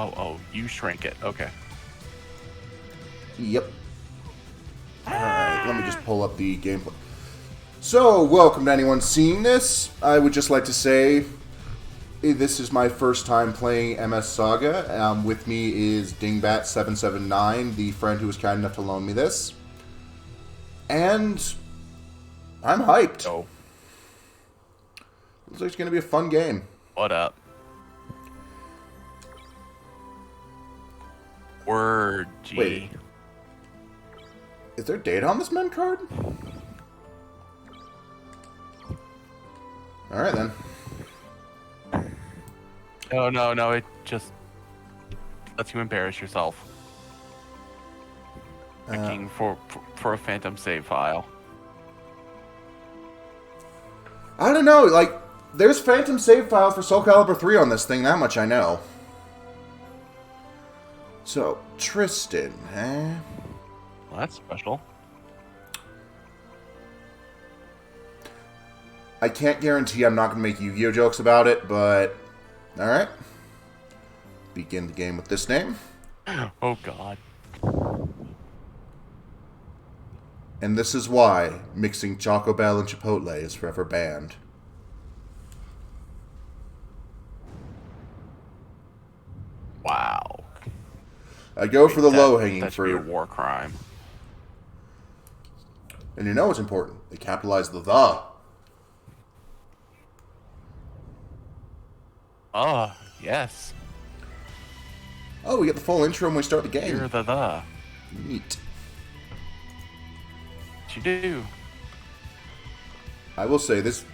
Oh, you shrink it. Okay. Yep. Alright, let me just pull up the gameplay. So, welcome to anyone seeing this. I would just like to say, this is my first time playing MS Saga. With me is Dingbat779, the friend who was kind enough to loan me this. And I'm hyped. Oh. Looks like it's going to be a fun game. What up? Word G. Wait. Is there data on this mem card? Alright then. No, it just lets you embarrass yourself. Checking for a phantom save file. I don't know, like, there's phantom save files for Soul Calibur 3 on this thing, that much I know. So, Tristan, eh? Well, that's special. I can't guarantee I'm not going to make Yu-Gi-Oh! Jokes about it, but... Alright. Begin the game with this name. Oh, God. And this is why mixing Choco Bell and Chipotle is forever banned. Wow. I go for the low-hanging fruit. That should be a fruit. war crime. And you know what's important? They capitalize the. Oh, yes. Oh, we get the full intro when we start the game. You're the. Neat. What you do? I will say this.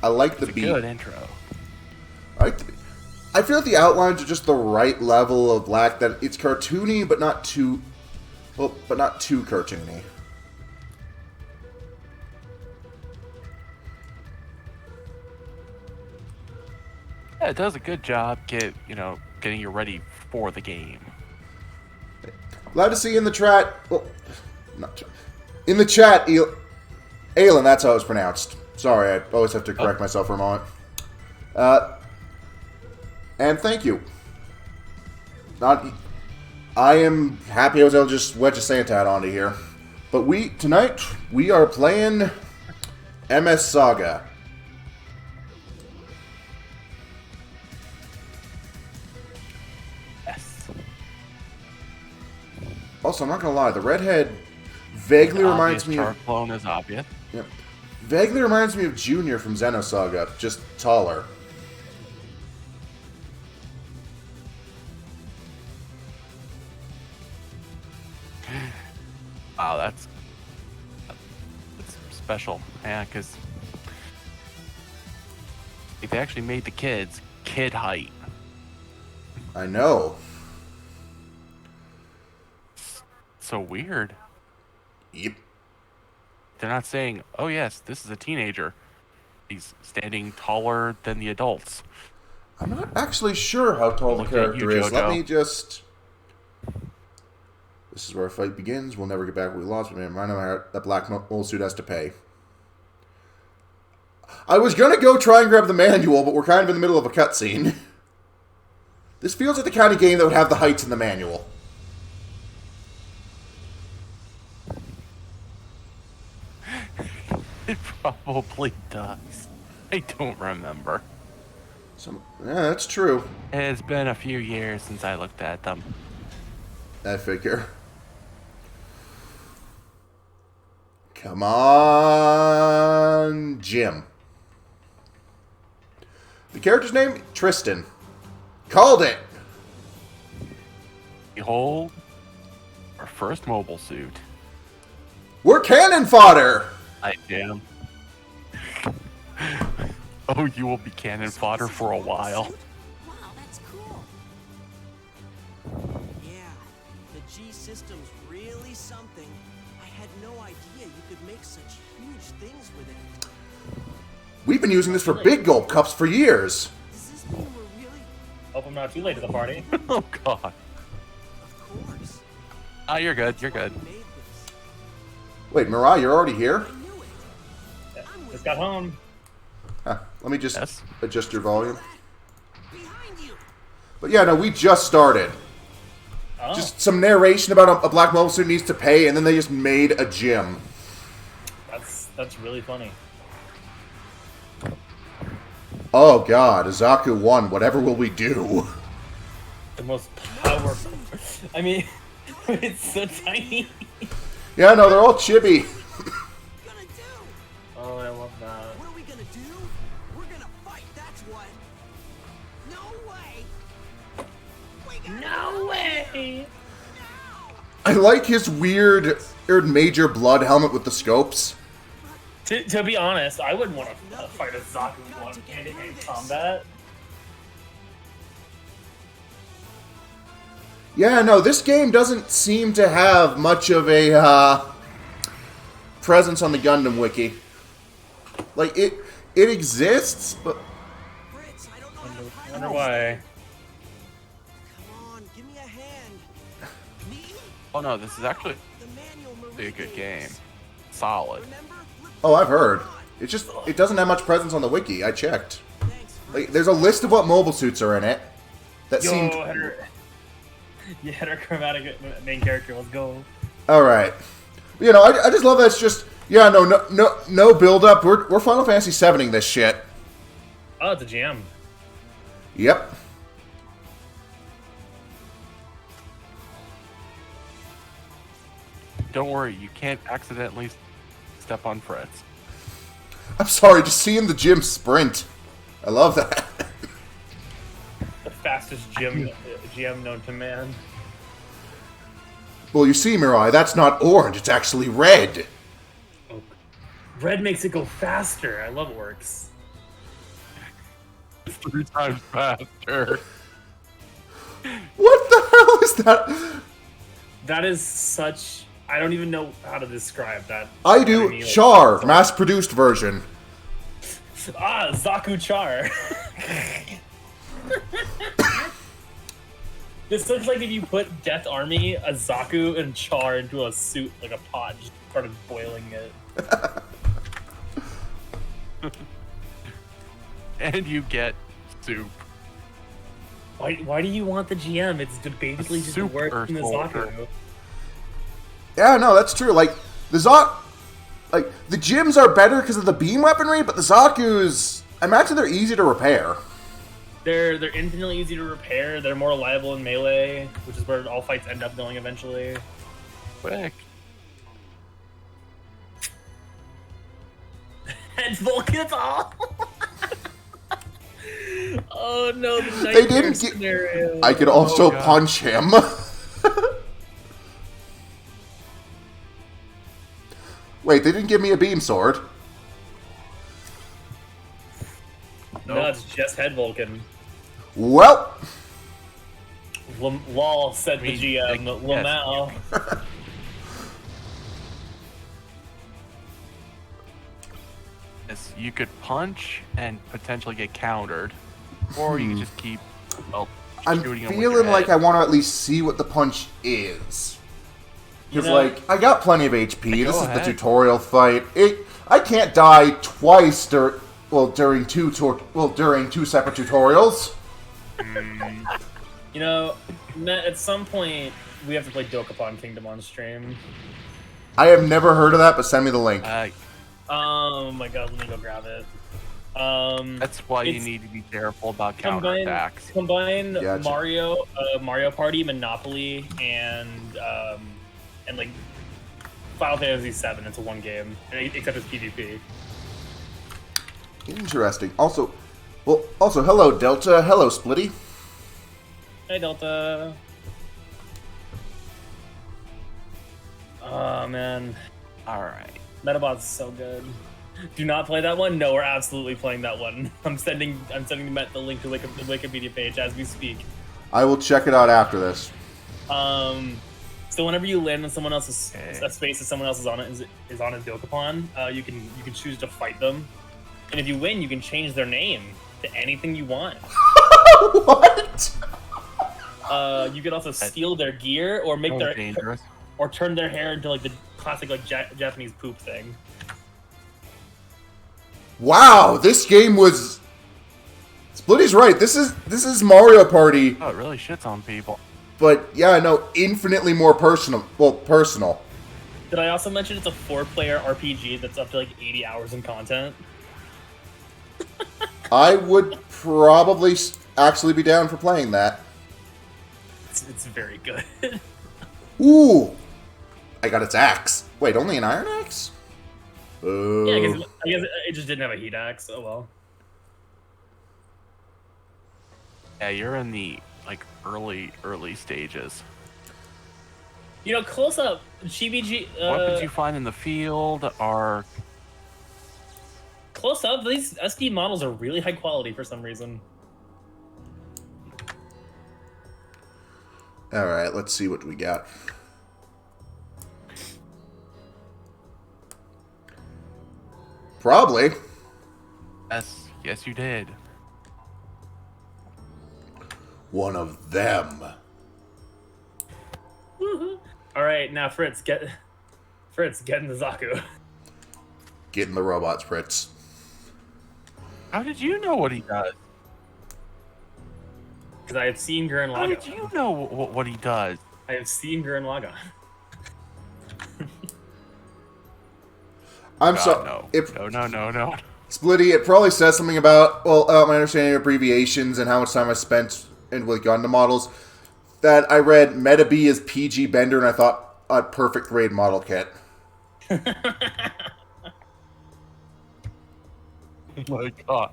I like the It's a beat. good intro. I like the beat. I feel like the outlines are just the right level of black. That it's cartoony, but not too. Well, but not too cartoony. Yeah, it does a good job getting you ready for the game. Glad to see you in the chat. Well, not in the chat, Aelin. That's how it's pronounced. Sorry, I always have to correct myself for a moment. And thank you. I am happy I was able to just wedge a Santa hat onto here. But tonight we are playing MS Saga. Yes. Also, I'm not gonna lie, the redhead vaguely reminds me of. Clone is obvious. Yeah, vaguely reminds me of Junior from Xenosaga, just taller. Wow, that's special. Yeah, because they actually made the kids kid height. I know. So weird. Yep. They're not saying, "Oh yes, this is a teenager. He's standing taller than the adults." I'm not actually sure how tall the Look at character you, is. Let JoJo. me just. This is where our fight begins. We'll never get back what we lost, but man, I know that black mole suit has to pay. I was gonna go try and grab the manual, but we're kind of in the middle of a cutscene. This feels like the kind of game that would have the heights in the manual. It probably does. I don't remember. Yeah, that's true. It's been a few years since I looked at them. I figure. Come on, Jim. The character's name? Tristan. Called it! Behold, our first mobile suit. We're cannon fodder! I am. Oh, you will be cannon fodder for a while. Wow, that's cool. Yeah, the G system's really something. I had no idea you could make such huge things with it. We've been using this for big gulp cups for years. Does this mean we're really? Hope I'm not too late to the party. Oh God. Of course. Oh, you're good. You're good. We made this. Wait, Mirai, you're already here? I knew it. Just got home. Huh, let me just Yes. adjust your volume. Behind you. But yeah, no, we just started. Oh, Just some narration about a black mobile suit needs to pay, and then they just made a gym. that's really funny. Oh god, Azaku won. Whatever will we do? The most powerful. I mean, it's so tiny. Yeah, no, they're all chibi. Gonna do? Oh, I love that. What are we gonna do? We're gonna fight, that's what. No way. We gotta No way. I like his weird major blood helmet with the scopes. To be honest, I wouldn't want to fight a Zaku one hand-to-hand combat. Yeah, no, this game doesn't seem to have much of a presence on the Gundam wiki. Like, it exists, but... Fritz, I don't know how to I fight. wonder why. Come on, give me a hand. Me? Oh no, this is actually The manual a good Marines. game. Solid. Remember? Oh, I've heard. It's just, it doesn't have much presence on the wiki. I checked. Thanks, Like, there's a list of what mobile suits are in it. That Yo, seemed... heterochromatic main character. Let's go. Alright. You know, I just love that it's just... Yeah, no build-up. We're Final Fantasy 7ing this shit. Oh, it's a jam. Yep. Don't worry, you can't accidentally step on Fritz. I'm sorry, just seeing the gym sprint. I love that. The fastest GM known to man. Well, you see, Mirai, that's not orange. It's actually red. Oh. Red makes it go faster. I love orcs. It's 3 times faster. What the hell is that? That is such... I don't even know how to describe that. I do. mean, like- Char, mass-produced version. Ah, Zaku Char. This looks like if you put Death Army, a Zaku, and Char into a suit, like a pot, just started boiling it. And you get soup. Why do you want the GM? It's basically just Super worse than the soldier. Zaku. Yeah, no, that's true. Like, the gyms are better because of the beam weaponry, but the Zaku's... I imagine they're easy to repair. They're infinitely easy to repair. They're more reliable in melee, which is where all fights end up going eventually. Quick. And Vulcan's all. Oh no, the They nightmare didn't get... scenario. I could also God. punch him. Wait, they didn't give me a beam sword. No, it's just head Vulcan. Well, Lol said the mean, GM. yes. Lamau. Yes, you could punch and potentially get countered, or you could just keep I'm shooting him with your feeling like head. I want to at least see what the punch is. You Because, know- like, I got plenty of HP. Go This is ahead. the tutorial fight. I can't die twice during two separate tutorials. You know, Matt, at some point we have to play Dokapon Kingdom on stream. I have never heard of that, but send me the link. Oh my god, let me go grab it. That's why you It's- need to be careful about Combine counterattacks. combine Gotcha. Mario Party, Monopoly, and like Final Fantasy VII into one game, except it's PvP. Interesting. Also, hello Delta, hello Splitty. Hey Delta. Oh man, Alright. Metabot's so good. Do not play that one. No, we're absolutely playing that one. I'm sending Matt the link to the Wikipedia page as we speak. I will check it out after this. So whenever you land on someone else's Okay. a space that someone else is on is on a Dokapon, you can choose to fight them, and if you win, you can change their name to anything you want. What? You can also steal their gear or make Oh, their dangerous. or turn their hair into like the classic like Japanese poop thing. Wow, this game was... It's Splitty's right. This is Mario Party, Oh, it really shits on people. but yeah, no, infinitely more personal. Well, personal. Did I also mention it's a 4-player RPG that's up to like 80 hours in content? I would probably actually be down for playing that. It's very good. Ooh, I got its axe. Wait, only an iron axe? Yeah, I guess it just didn't have a heat axe. Oh well. Yeah, you're in the like early stages. You know, close up, GBG. Weapons you find in the field are Close up, these SD models are really high quality for some reason. All right, let's see what we got. Probably. yes, you did. One of them. All right, now Fritz, get in the Zaku. Get in the robots, Fritz. How did you know what he does? Because I have seen Gurren How Lagann. did you know what he does? I have seen Gurren Lagann. I'm God, sorry. no. If No. Splitty, it probably says something about my understanding of abbreviations and how much time I spent with Gundam models. That I read Meta-B is PG Bender, and I thought a perfect grade model kit. Oh my god.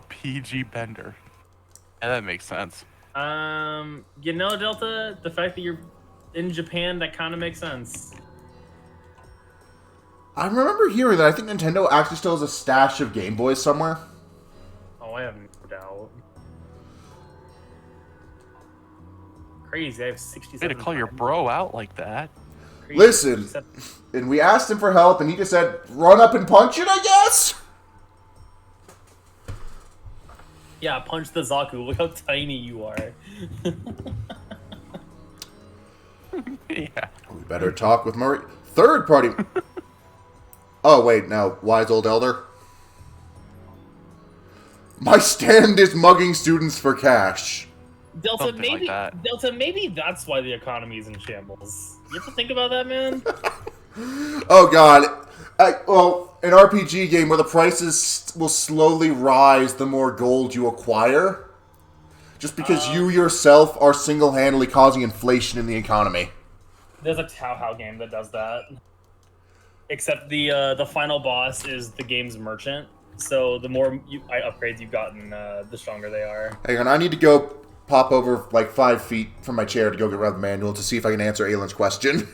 PG Bender. Yeah, that makes sense. You know, Delta, the fact that you're in Japan, that kind of makes sense. I remember hearing that I think Nintendo actually still has a stash of Game Boys somewhere. Oh, I have no doubt. Crazy, I have 67. Way to call your bro out like that. Crazy. Listen, and we asked him for help, and he just said, run up and punch it, I guess? Yeah, punch the Zaku. Look how tiny you are. Yeah. We better talk with Murray. Third party. Oh, wait, no. Wise old elder. My stand is mugging students for cash. Delta, Something like maybe that. Delta, maybe that's why the economy is in shambles. You ever think about that, man? Oh, God. Well, an RPG game where the prices will slowly rise the more gold you acquire. Just because you yourself are single-handedly causing inflation in the economy. There's a Tao game that does that. Except the final boss is the game's merchant. So the more upgrades you've gotten, the stronger they are. Hang on, I need to go pop over like 5 feet from my chair to go get rid of the manual to see if I can answer Aylin's question.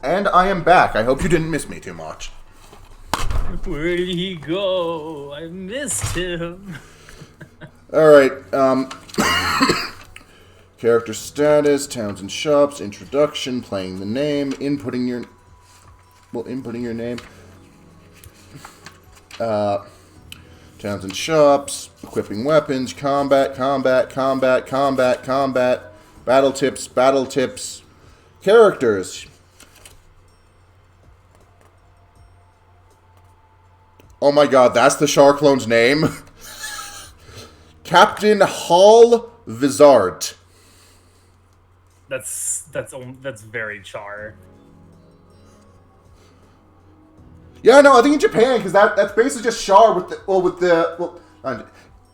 And I am back. I hope you didn't miss me too much. Where did he go? I missed him. Alright, character status, towns and shops, introduction, playing the name, inputting your name. Towns and shops, equipping weapons, combat, battle tips, characters. Oh my god, that's the Sharklone's name? Captain Hall Vizard. That's very Char. Yeah, no, I think in Japan, because that's basically just Char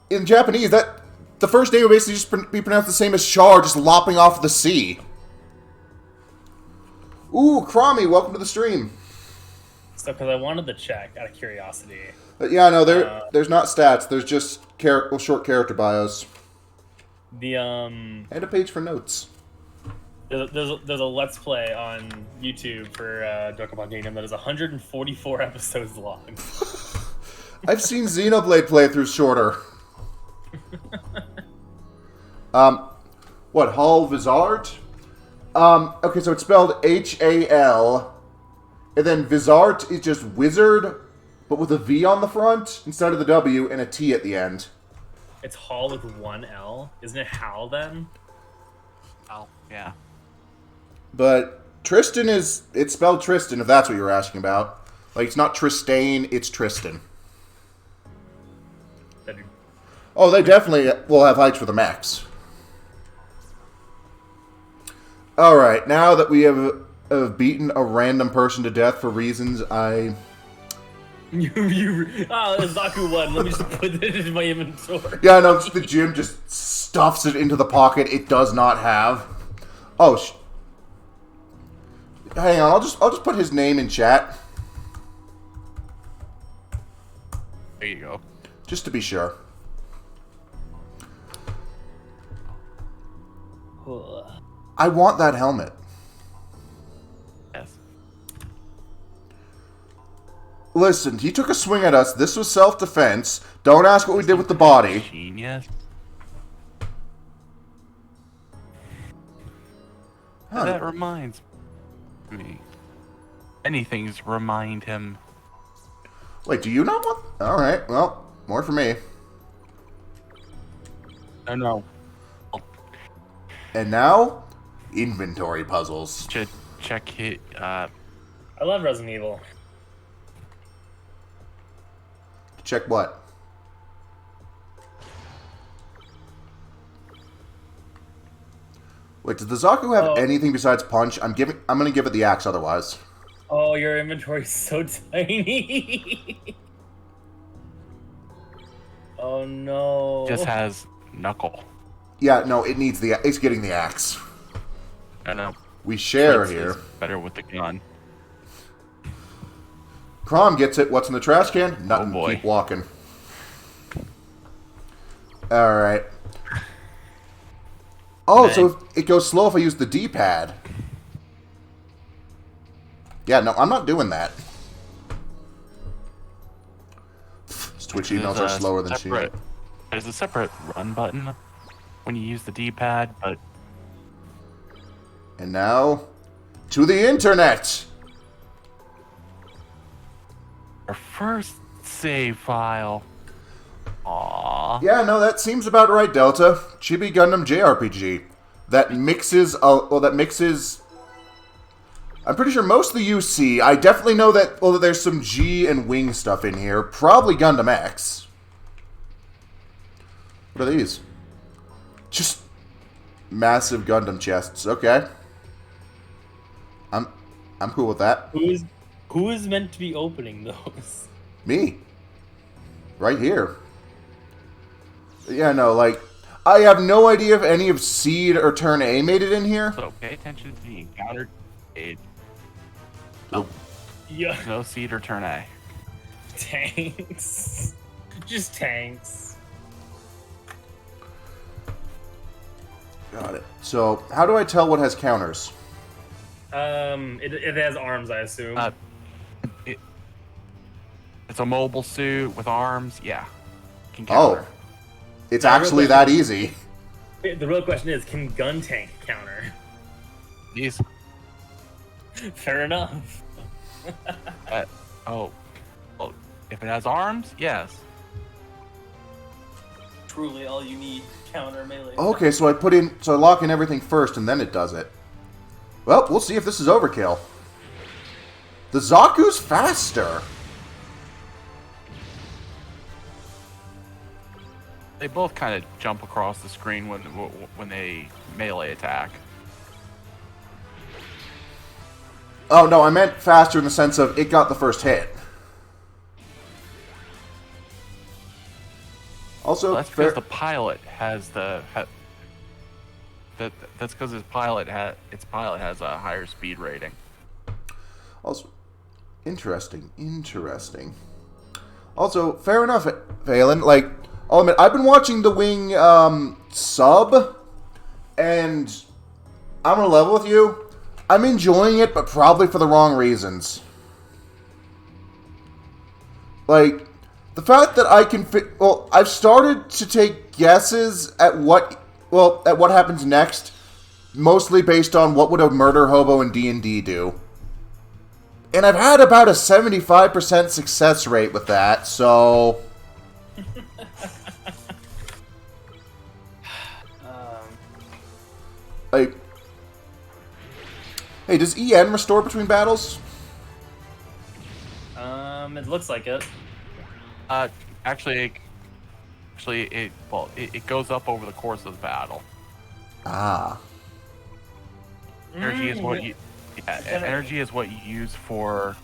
in Japanese, that the first name would basically just be pronounced the same as Char, just lopping off the sea. Ooh, Crommy, welcome to the stream. So, because I wanted to check out of curiosity. But yeah, no, there's not stats. There's just short character bios. And a page for notes. There's a Let's Play on YouTube for Dokkan Kingdom that is 144 episodes long. I've seen Xenoblade playthroughs shorter. What, Hall Vizard? Okay, so it's spelled H-A-L, and then Vizard is just wizard, but with a V on the front instead of the W and a T at the end. It's Hall with one L. Isn't it Hal then? Oh, yeah. But Tristan it's spelled Tristan, if that's what you're asking about. Like, it's not Tristane, it's Tristan. Oh, they definitely will have heights for the max. Alright, now that we have beaten a random person to death for reasons Zaku won. Let me just put it in my inventory. Yeah, no, the gym just stuffs it into the pocket it does not have. Oh, hang on, I'll just put his name in chat. There you go. Just to be sure. I want that helmet. Yes. Listen, he took a swing at us. This was self-defense. Don't ask what we did with the body. Genius. Huh. That reminds me. Anything's remind him. Wait, do you not want... Alright, well, more for me. Oh no. And now, inventory puzzles. Should check it. I love Resident Evil. Check what? Wait, does the Zaku have anything besides punch? I'm gonna give it the axe otherwise. Oh, your inventory is so tiny. Oh no. Just has knuckle. Yeah, no, it's getting the axe. I know. We share Fritz here. is better with the gun. Prom gets it. What's in the trash can? Nothing. Oh, boy. Keep walking. Alright. Oh, so it goes slow if I use the D-pad. Yeah, no, I'm not doing that. Twitch emails are slower than she. There's a separate run button when you use the D-pad, but... And now, to the internet! Our first save file. Aww. Yeah, no, that seems about right, Delta. Chibi Gundam JRPG. That mixes... I'm pretty sure most of the UC. I definitely know that, well, there's some G and Wing stuff in here. Probably Gundam X. What are these? Just massive Gundam chests. Okay. I'm cool with that. Who is meant to be opening those? Me. Right here. Yeah, no, like, I have no idea if any of Seed or Turn A made it in here. So pay attention to the encounter page. Yeah. No Seed or Turn A. Tanks. Just tanks. Got it. So, how do I tell what has counters? It has arms, I assume. It's a mobile suit with arms. Yeah. Can counter. Oh. It's actually that easy. The real question is, can gun tank counter? These. Fair enough. Well, if it has arms, yes. Truly all you need, counter melee. Okay, so I lock in everything first and then it does it. Well, we'll see if this is overkill. The Zaku's faster. They both kind of jump across the screen when they melee attack. Oh, no, I meant faster in the sense of it got the first hit. Also, Well, that's because the pilot has that's because its pilot has a higher speed rating. Also, interesting. Also, fair enough, Valen. Like, I'll admit, I've been watching the Wing sub, and I'm gonna level with you. I'm enjoying it, but probably for the wrong reasons. Like, the fact that I can well, I've started to take guesses at what happens next, mostly based on what would a murder hobo in D&D do. And I've had about a 75% success rate with that, so... like, Hey, does EN restore between battles? It looks like it. Actually, it goes up over the course of the battle. Ah. Energy is what Mm, you. Yeah, energy is what you use for.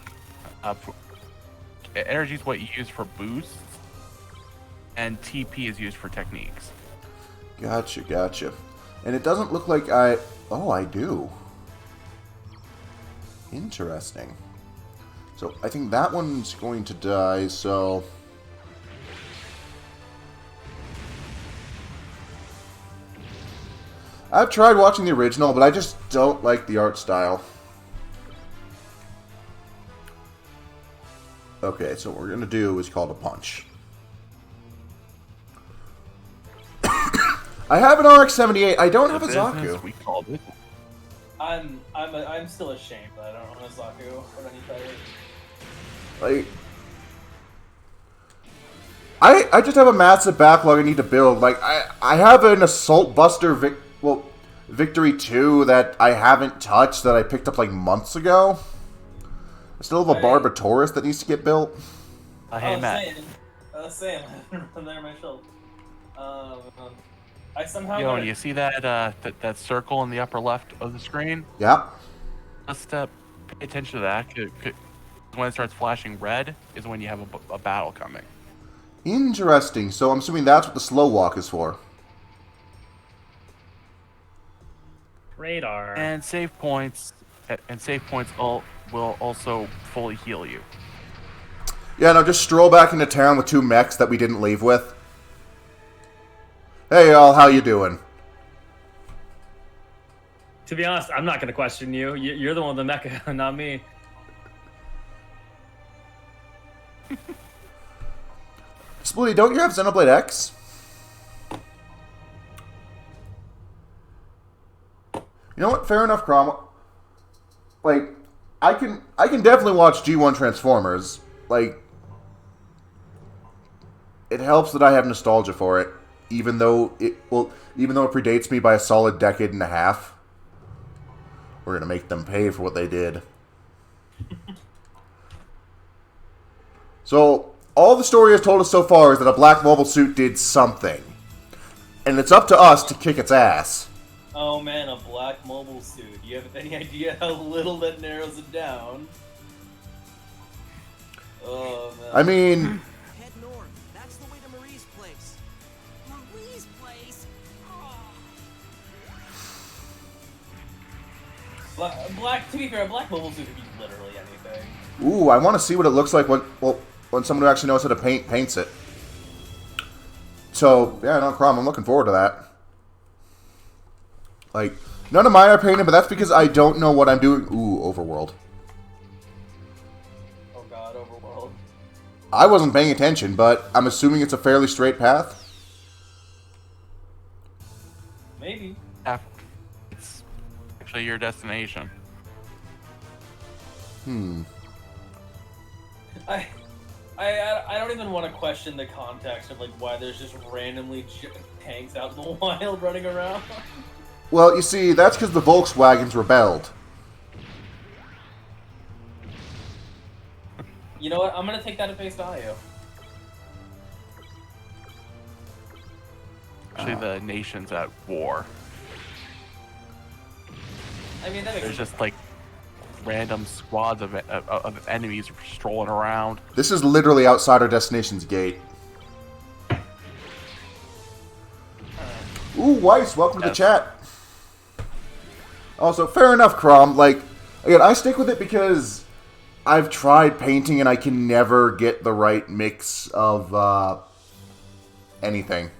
Energy is what you use for boosts, and TP is used for techniques. Gotcha, gotcha. And it doesn't look like I... Oh, I do. Interesting. So, I think that one's going to die, so... I've tried watching the original, but I just don't like the art style. Okay, so what we're going to do is called a punch. I have an RX-78. I don't have a Zaku. We called it. I'm still ashamed that I don't own a Zaku or any fighter. Like, I just have a massive backlog I need to build. Like, I have an Assault Buster Victory 2 that I haven't touched that I picked up like months ago. I still have a Barbatorus that needs to get built. Hey, Matt. I was saying, from there my shelf. I somehow. Yo, you see that that circle in the upper left of the screen? Yeah. Just pay attention to that. When it starts flashing red is when you have a battle coming. Interesting. So I'm assuming that's what the slow walk is for. Radar. And save points. Will also fully heal you. Yeah, no, just stroll back into town with 2 mechs that we didn't leave with. Hey, y'all, how you doing? To be honest, I'm not going to question you. You're the one with the mecha, not me. Spoolie, don't you have Xenoblade X? You know what? Fair enough, Cromwell. Like, I can definitely watch G1 Transformers. Like, it helps that I have nostalgia for it, even though it predates me by a solid decade and a half. We're gonna make them pay for what they did. So, all the story has told us so far is that a black mobile suit did something. And it's up to us to kick its ass. Oh man, a black mobile suit. Do you have any idea how little that narrows it down? Oh man. I mean... Head north. That's the way to Marie's place. Marie's place? Oh. Black, to be fair, a black mobile suit could be literally anything. Ooh, I want to see what it looks like when someone who actually knows how to paints it. So, yeah, no problem. I'm looking forward to that. Like, none of mine are painted, but that's because I don't know what I'm doing. Ooh, Overworld. Oh god, Overworld. I wasn't paying attention, but I'm assuming it's a fairly straight path. Maybe. Yeah, it's actually your destination. I don't even want to question the context of like why there's just randomly tanks out in the wild running around. Well, you see, that's because the Volkswagens rebelled. You know what? I'm gonna take that at face value. Actually, the nation's at war. I mean, that makes There's sense. just like random squads of enemies strolling around. This is literally outside our destination's gate. Ooh, Weiss, welcome to the chat. Also, fair enough, Crom. Like, again, I stick with it because I've tried painting and I can never get the right mix of anything.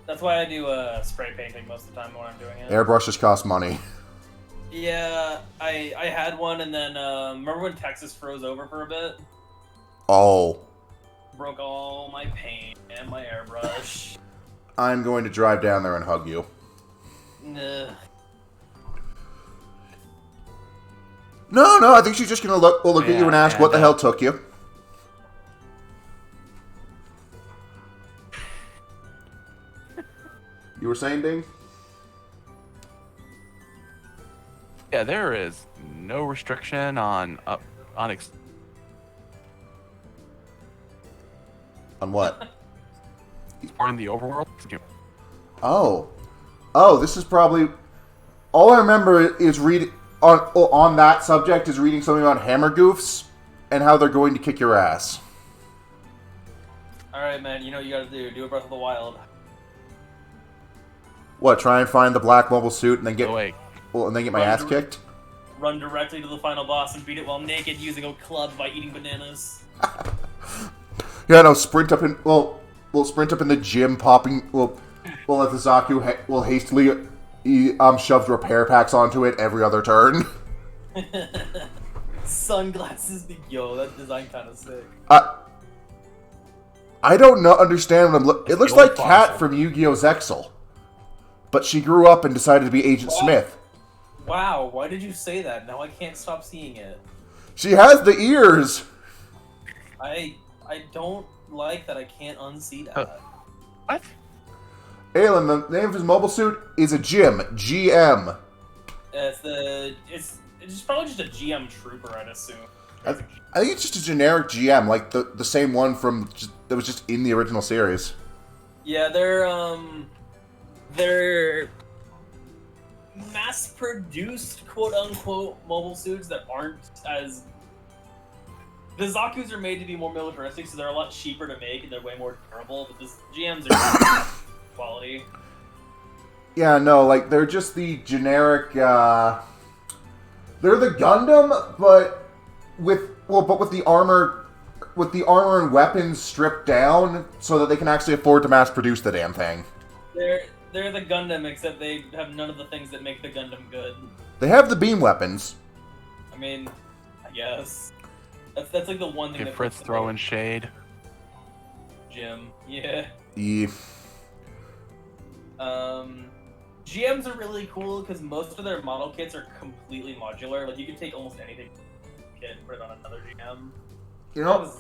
That's why I do spray painting most of the time when I'm doing it. Airbrushes cost money. Yeah, I had one, and then remember when Texas froze over for a bit? Oh. Broke all my paint and my airbrush. I'm going to drive down there and hug you. Nah. No, I think she's just going to look at you and ask what the hell took you. You were saying, Ding? Yeah, there is no restriction on On what? exploring the overworld. Oh. Oh, this is probably... All I remember is reading... On that subject is reading something about hammer goofs and how they're going to kick your ass. Alright, man, you know what you gotta do. Do a Breath of the Wild. What, try and find the black mobile suit and then get... Oh, wait. Well, and then get my ass kicked? Run directly to the final boss and beat it while naked using a club by eating bananas. Yeah, no, sprint up in... Well, we'll sprint up in the gym, popping... We'll let the Zaku will hastily... shoves repair packs onto it every other turn. Sunglasses, yo, that design kind of sick. I don't understand what I'm it looks like Kat from Yu-Gi-Oh! Zexal. But she grew up and decided to be Agent Smith. Wow, why did you say that? Now I can't stop seeing it. She has the ears! I don't like that I can't unsee that. What? Aelin, the name of his mobile suit is a Gym. GM. It's probably just a GM trooper, I'd assume. I think it's just a generic GM, like the same one from that was just in the original series. Yeah, they're mass-produced, quote-unquote, mobile suits that aren't as... The Zaku's are made to be more militaristic, so they're a lot cheaper to make, and they're way more durable, but the GMs are quality. Yeah, no, like, they're just the generic, They're the Gundam, but with the armor... With the armor and weapons stripped down, so that they can actually afford to mass-produce the damn thing. They're the Gundam, except they have none of the things that make the Gundam good. They have the beam weapons. I mean, I guess. That's like the one thing Okay, that... Fritz throwing shade. Jim, yeah. Yeah. GMs are really cool because most of their model kits are completely modular. Like, you can take almost anything kit and put it on another GM. You know,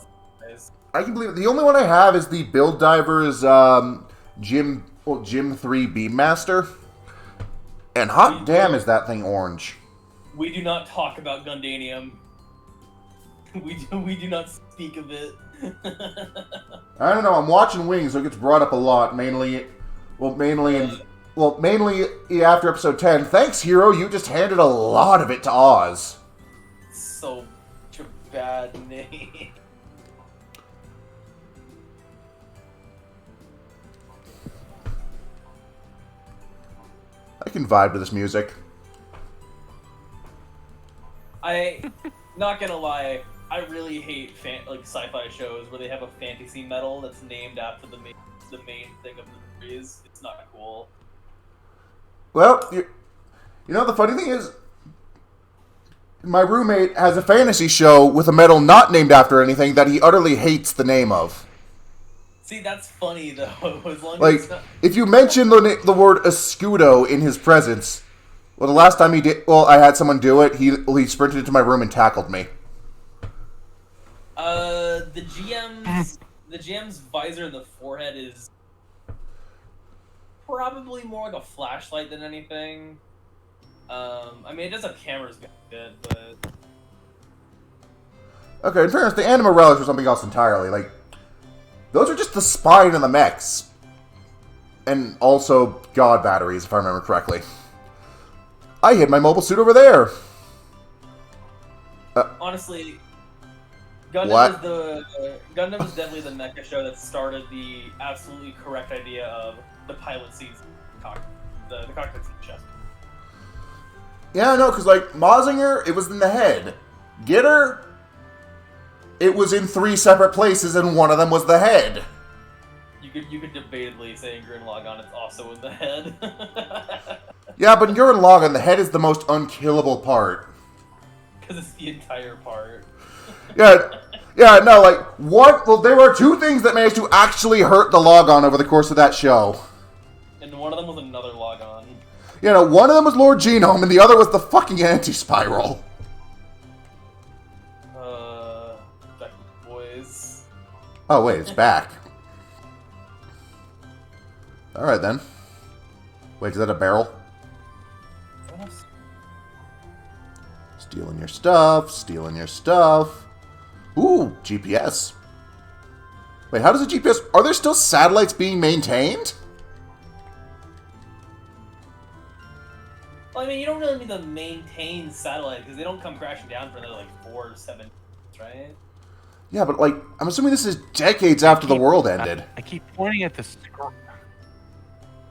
Nice. I can believe it. The only one I have is the Build Divers Gym 3 Beam Master. And hot damn is that thing orange. We do not talk about Gundanium. We do not speak of it. I don't know, I'm watching Wings, so it gets brought up a lot, mainly after episode 10. Thanks, Hero, you just handed a lot of it to Oz. So such a bad name. I can vibe to this music. Not gonna lie, I really hate sci-fi shows where they have a fantasy metal that's named after the main thing of the series. It's not cool. Well, you know, the funny thing is, my roommate has a fantasy show with a medal not named after anything that he utterly hates the name of. See, that's funny though. As long Like, as it's not... if you mention the word escudo in his presence, well, the last time I had someone do it, he sprinted into my room and tackled me. The GM's visor in the forehead is probably more like a flashlight than anything. I mean, it does have cameras good, but... Okay, in fairness, the anima relics are something else entirely. Like, those are just the spine and the mechs. And also god batteries, if I remember correctly. I hid my mobile suit over there. Honestly, What? Gundam is definitely the mecha show that started the absolutely correct idea of the pilot seats, the cockpit seat chest. Yeah, no, because, like, Mazinger, it was in the head. Gitter, it was in 3 separate places, and one of them was the head. You could debatably say in Gurren Lagann it's also in the head. Yeah, but in Gurren Lagann, the head is the most unkillable part. Because it's the entire part. Yeah, no, like, what? Well, there were 2 things that managed to actually hurt the Logon over the course of that show. And one of them was another Logon. You know, one of them was Lord Genome, and the other was the fucking Anti-Spiral. Back to the boys. Oh, wait, it's back. Alright, then. Wait, is that a barrel? Stealing your stuff, stealing your stuff. Ooh, GPS. Wait, how does a GPS... Are there still satellites being maintained? Well, I mean, you don't really need to maintain satellite because they don't come crashing down for another like 4 to 7 years, right? Yeah, but like, I'm assuming this is decades after the world ended. I keep pointing at the screen.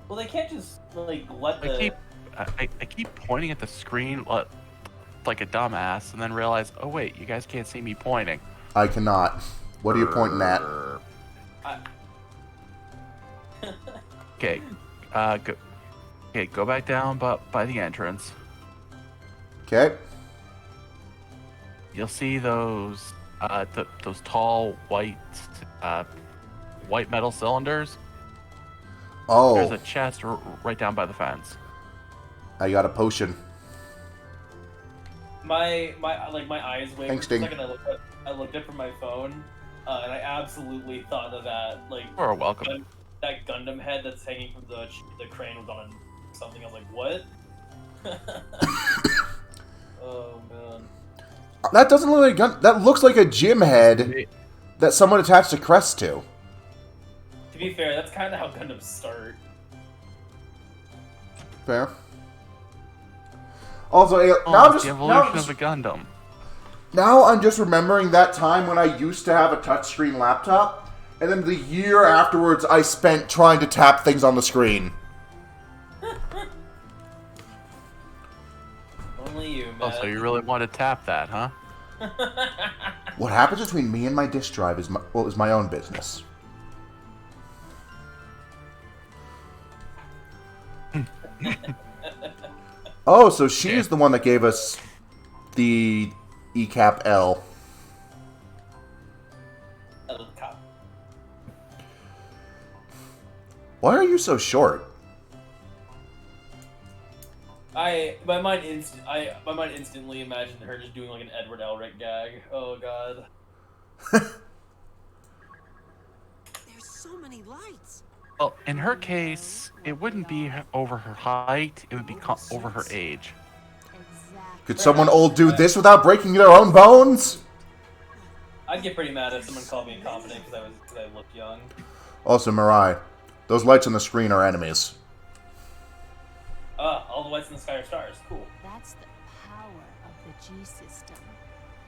Well, they can't just like let the. I keep pointing at the screen like a dumbass, and then realize, oh wait, you guys can't see me pointing. I cannot. What are you pointing at? Okay, go back down, but by the entrance. Okay. You'll see those those tall white metal cylinders. Oh. There's a chest right down by the fence. I got a potion. My eyes wavered Thanks, for a Ding. second. I looked up from my phone, and I absolutely thought that You're welcome. that Gundam head that's hanging from the crane was on something. I was like, what? Oh man. That doesn't look like a gun. That looks like a gym head that someone attached a crest to. To be fair, that's kind of how Gundams start. Fair. Also, The evolution of a Gundam. now I'm just remembering that time when I used to have a touchscreen laptop, and then the year afterwards I spent trying to tap things on the screen. Only you, man. Oh, so you really want to tap that, huh? What happens between me and my disk drive is my own business. Oh, so she is the one that gave us the ECAP L. Why are you so short? My mind instantly imagined her just doing like an Edward Elric gag. Oh god. There's so many lights. Well, in her case, it wouldn't be over her height, it would be over her age. Could someone old do this without breaking their own bones? I'd get pretty mad if someone called me incompetent because I looked young. Also, Mirai, those lights on the screen are enemies. All the lights in the sky are stars. Cool. That's the power of the G system.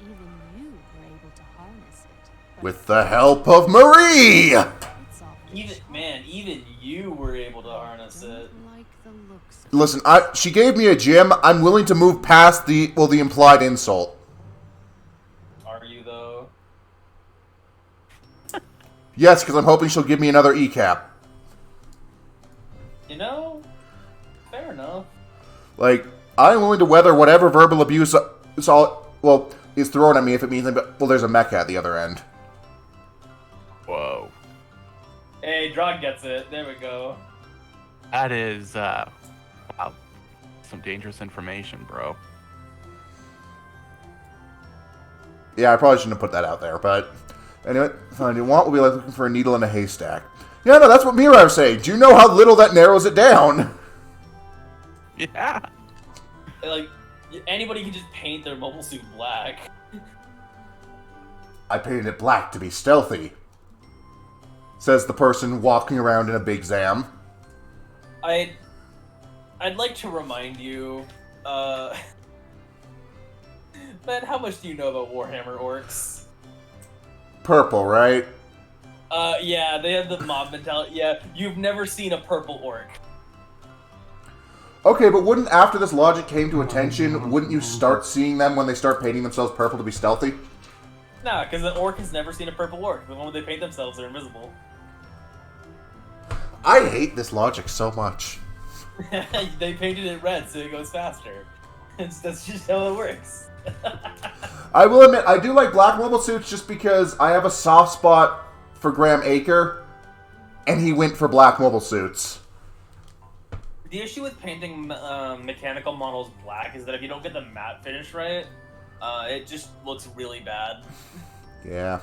Even you were able to harness it. But With the help of Marie! it's all Even you were able to harness it. don't like the looks of Listen, she gave me a gym. I'm willing to move past the implied insult. Are you though? Yes, because I'm hoping she'll give me another ECAP. You know, fair enough. Like, I'm willing to weather whatever verbal abuse is thrown at me if it means, there's a mecha at the other end. Whoa. Hey, Drog gets it. There we go. That is, wow, some dangerous information, bro. Yeah, I probably shouldn't have put that out there, but anyway, find you want will be like looking for a needle in a haystack. Yeah, no, that's what Mirai was saying. Do you know how little that narrows it down? Yeah. Like, anybody can just paint their mobile suit black. I painted it black to be stealthy, says the person walking around in a big Zam. I'd like to remind you, man, how much do you know about Warhammer orcs? Purple, right? Yeah, they have the mob mentality. Yeah, you've never seen a purple orc. Okay, but wouldn't, after this logic came to attention, wouldn't you start seeing them when they start painting themselves purple to be stealthy? Nah, because an orc has never seen a purple orc. The moment they paint themselves, they're invisible. I hate this logic so much. They painted it red so it goes faster. That's just how it works. I will admit, I do like black mobile suits just because I have a soft spot for Graham Aker, and he went for black mobile suits. The issue with painting mechanical models black is that if you don't get the matte finish right, it just looks really bad. Yeah.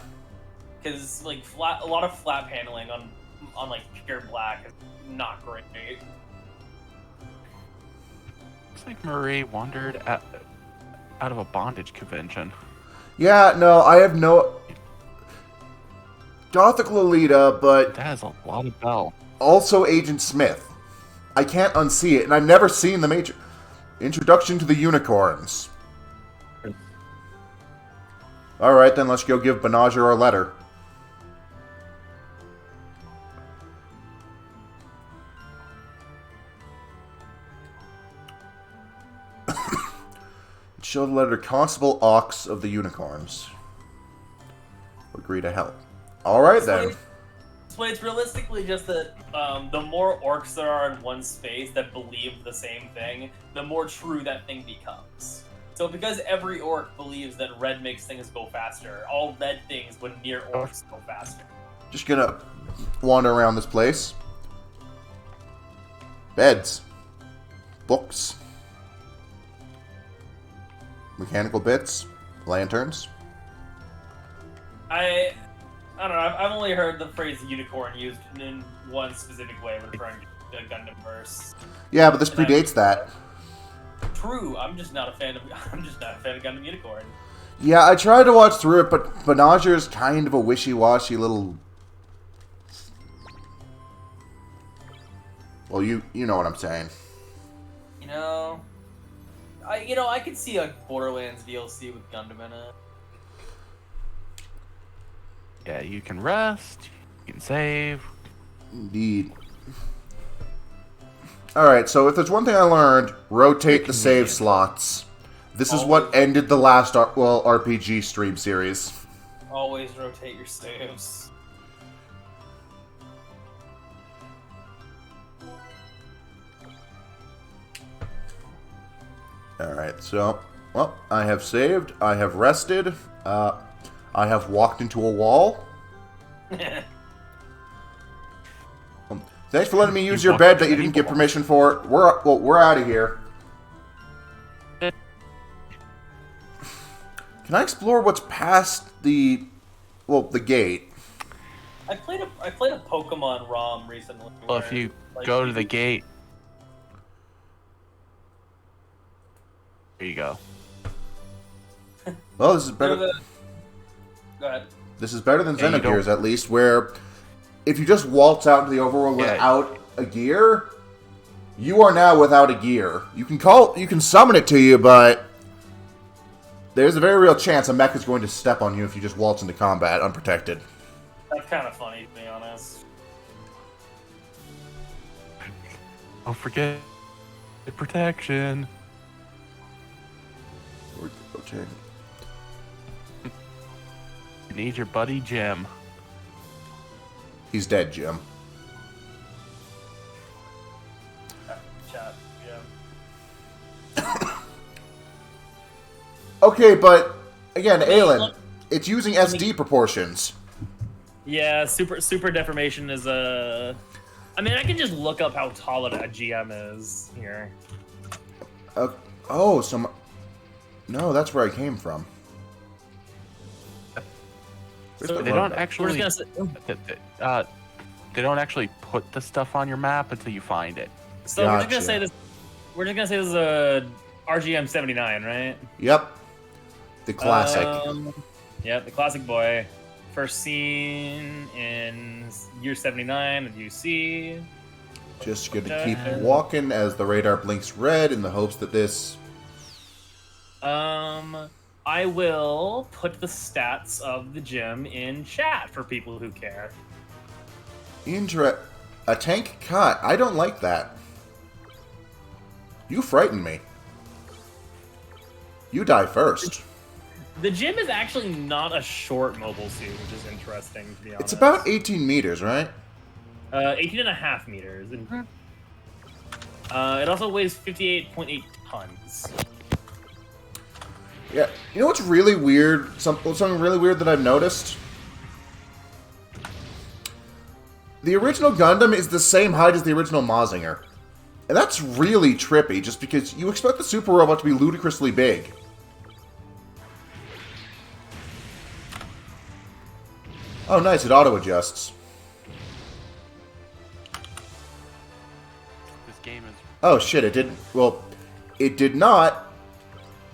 Because like a lot of flat paneling on like pure black is not great. Looks like Marie wandered out of a bondage convention. Yeah, no, I have no... Gothic Lolita, but That has a lot of bell. also Agent Smith. I can't unsee it, and I've never seen the major... Introduction to the Unicorns. Alright, then let's go give Benager our letter. Show the letter to Constable Ox of the Unicorns. Agree to help. Alright then. So it's realistically just that the more orcs there are in one space that believe the same thing, the more true that thing becomes. So because every orc believes that red makes things go faster, all red things when near orcs go faster. Just gonna wander around this place. Beds. Books. Mechanical bits. Lanterns. I don't know. I've only heard the phrase unicorn used in one specific way referring to the Gundam verse. Yeah, but this predates that. True. I'm just not a fan of Gundam Unicorn. Yeah, I tried to watch through it, but Benager's kind of a wishy-washy little... Well, you know what I'm saying. You know, I could see a Borderlands DLC with Gundam in it. Yeah, you can rest, you can save. Indeed. Alright, so if there's one thing I learned, rotate the save slots. This is what ended the last RPG stream series. Always rotate your saves. Alright, so, well, I have saved, I have rested, I have walked into a wall. Thanks for letting me use your bed that you didn't get permission for. We're out of here. Can I explore what's past the gate? I played a Pokemon ROM recently. Well, where, if you like, go to the gate, there you go. Well, this is better. Go ahead. This is better than Yeah, you Xenogears, at least, where if you just waltz out into the overworld Yeah. without a gear, you are now without a gear. You can summon it to you, but there's a very real chance a mech is going to step on you if you just waltz into combat unprotected. That's kind of funny, to be honest. Don't forget the protection. Okay. You need your buddy Jim. He's dead, Jim. Chat, yeah. Okay, but again, Aelin, look- it's using SD proportions. Yeah, super deformation is a. I mean, I can just look up how tall a GM is here. No, that's where I came from. Where's So the They road? don't actually. They don't actually put the stuff on your map until you find it. So we're just Gotcha. gonna say this. We're just gonna say this is a RGM 79, right? Yep. The classic. Yep, the classic boy. First seen in year 79 of UC. Just gonna keep walking as the radar blinks red in the hopes that this... I will put the stats of the gym in chat for people who care. A tank cut. I don't like that. You frighten me. You die first. The gym is actually not a short mobile suit, which is interesting, to be honest. It's about 18 meters, right? 18 and a half meters. And, it also weighs 58.8 tons. Yeah. You know what's really weird? Something really weird that I've noticed? The original Gundam is the same height as the original Mazinger. And that's really trippy, just because you expect the Super Robot to be ludicrously big. Oh, nice, it auto-adjusts. This game is. Oh, shit, it didn't... Well, it did not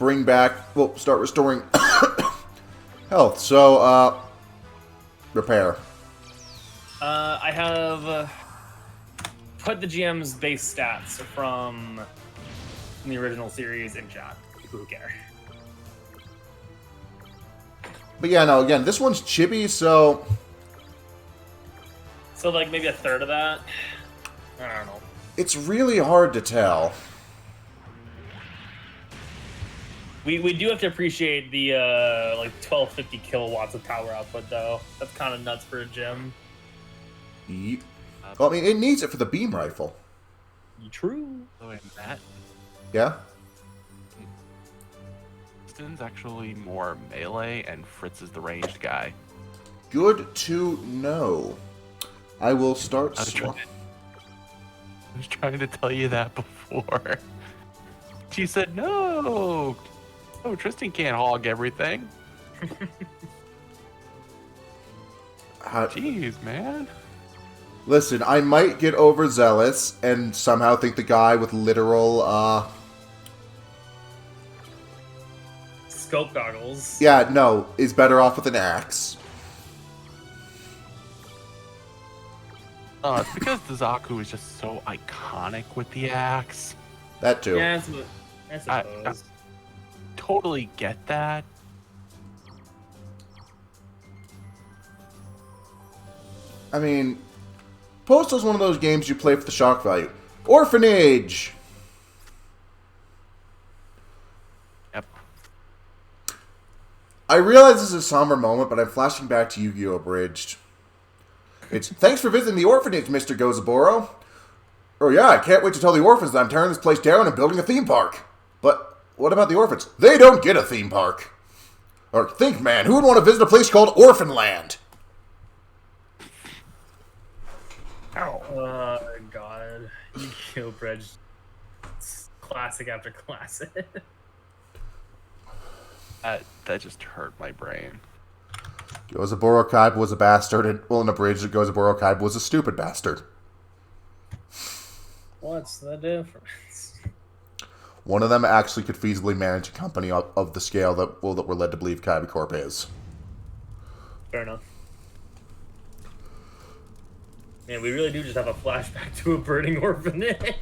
bring back, well, start restoring health. So, repair. I have put the GM's base stats from the original series in chat. People who care. But yeah, no, again, this one's chibi, so... So, like, maybe a third of that? I don't know. It's really hard to tell. We do have to appreciate the, like, 1250 kilowatts of power output, though. That's kind of nuts for a gym. Well, I mean, it needs it for the beam rifle. True. Oh, wait, Matt. Yeah? Winston's actually more melee, and Fritz is the ranged guy. Good to know. I will start... I was trying to tell you that before. She said, no! Oh, Tristan can't hog everything. Jeez, man. Listen, I might get overzealous and somehow think the guy with literal, Scope goggles. yeah, no, is better off with an axe. Oh, it's because the Zaku is just so iconic with the axe. That too. Yeah, I suppose. Totally get that. I mean, Postal's one of those games you play for the shock value. Orphanage! Yep. I realize this is a somber moment, but I'm flashing back to Yu-Gi-Oh! Abridged. It's, thanks for visiting the orphanage, Mr. Gozaboro. Oh yeah, I can't wait to tell the orphans that I'm tearing this place down and building a theme park. But what about the orphans? They don't get a theme park. Or think, man, who would want to visit a place called Orphanland? Oh, God. Yu-Gi-Oh! Bridge. It's classic after classic. That just hurt my brain. Gozaburo Kaiba was a bastard, and, well, in Abridged, Gozaburo Kaiba was a stupid bastard. What's the difference? One of them actually could feasibly manage a company of the scale that we're led to believe Kaiba Corp is. Fair enough. Man, we really do just have a flashback to a burning orphanage.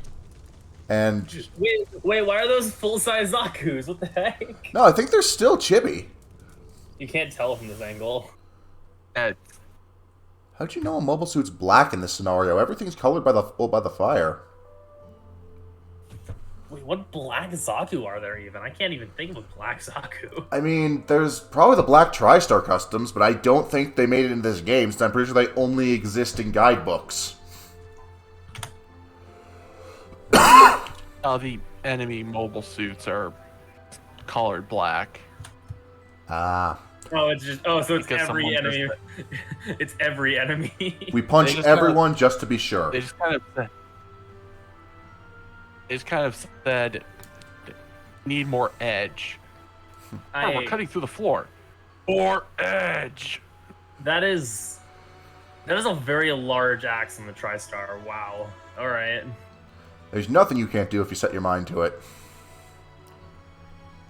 And... Wait, why are those full-size Zakus? What the heck? no, I think they're still chibi. You can't tell from this angle. How'd you know a mobile suit's black in this scenario? Everything's colored by the fire. Wait, what black Zaku are there even? I can't even think of a black Zaku. I mean, there's probably the black TriStar customs, but I don't think they made it in this game, so I'm pretty sure they only exist in guidebooks. The enemy mobile suits are colored black. Ah. Oh, it's just so it's Because every someone enemy. It's every enemy. We punch just everyone just to be sure. They just kind of said, need more edge. Oh, we're cutting through the floor. More edge. That is a very large axe in the TriStar. Wow. All right. There's nothing you can't do if you set your mind to it.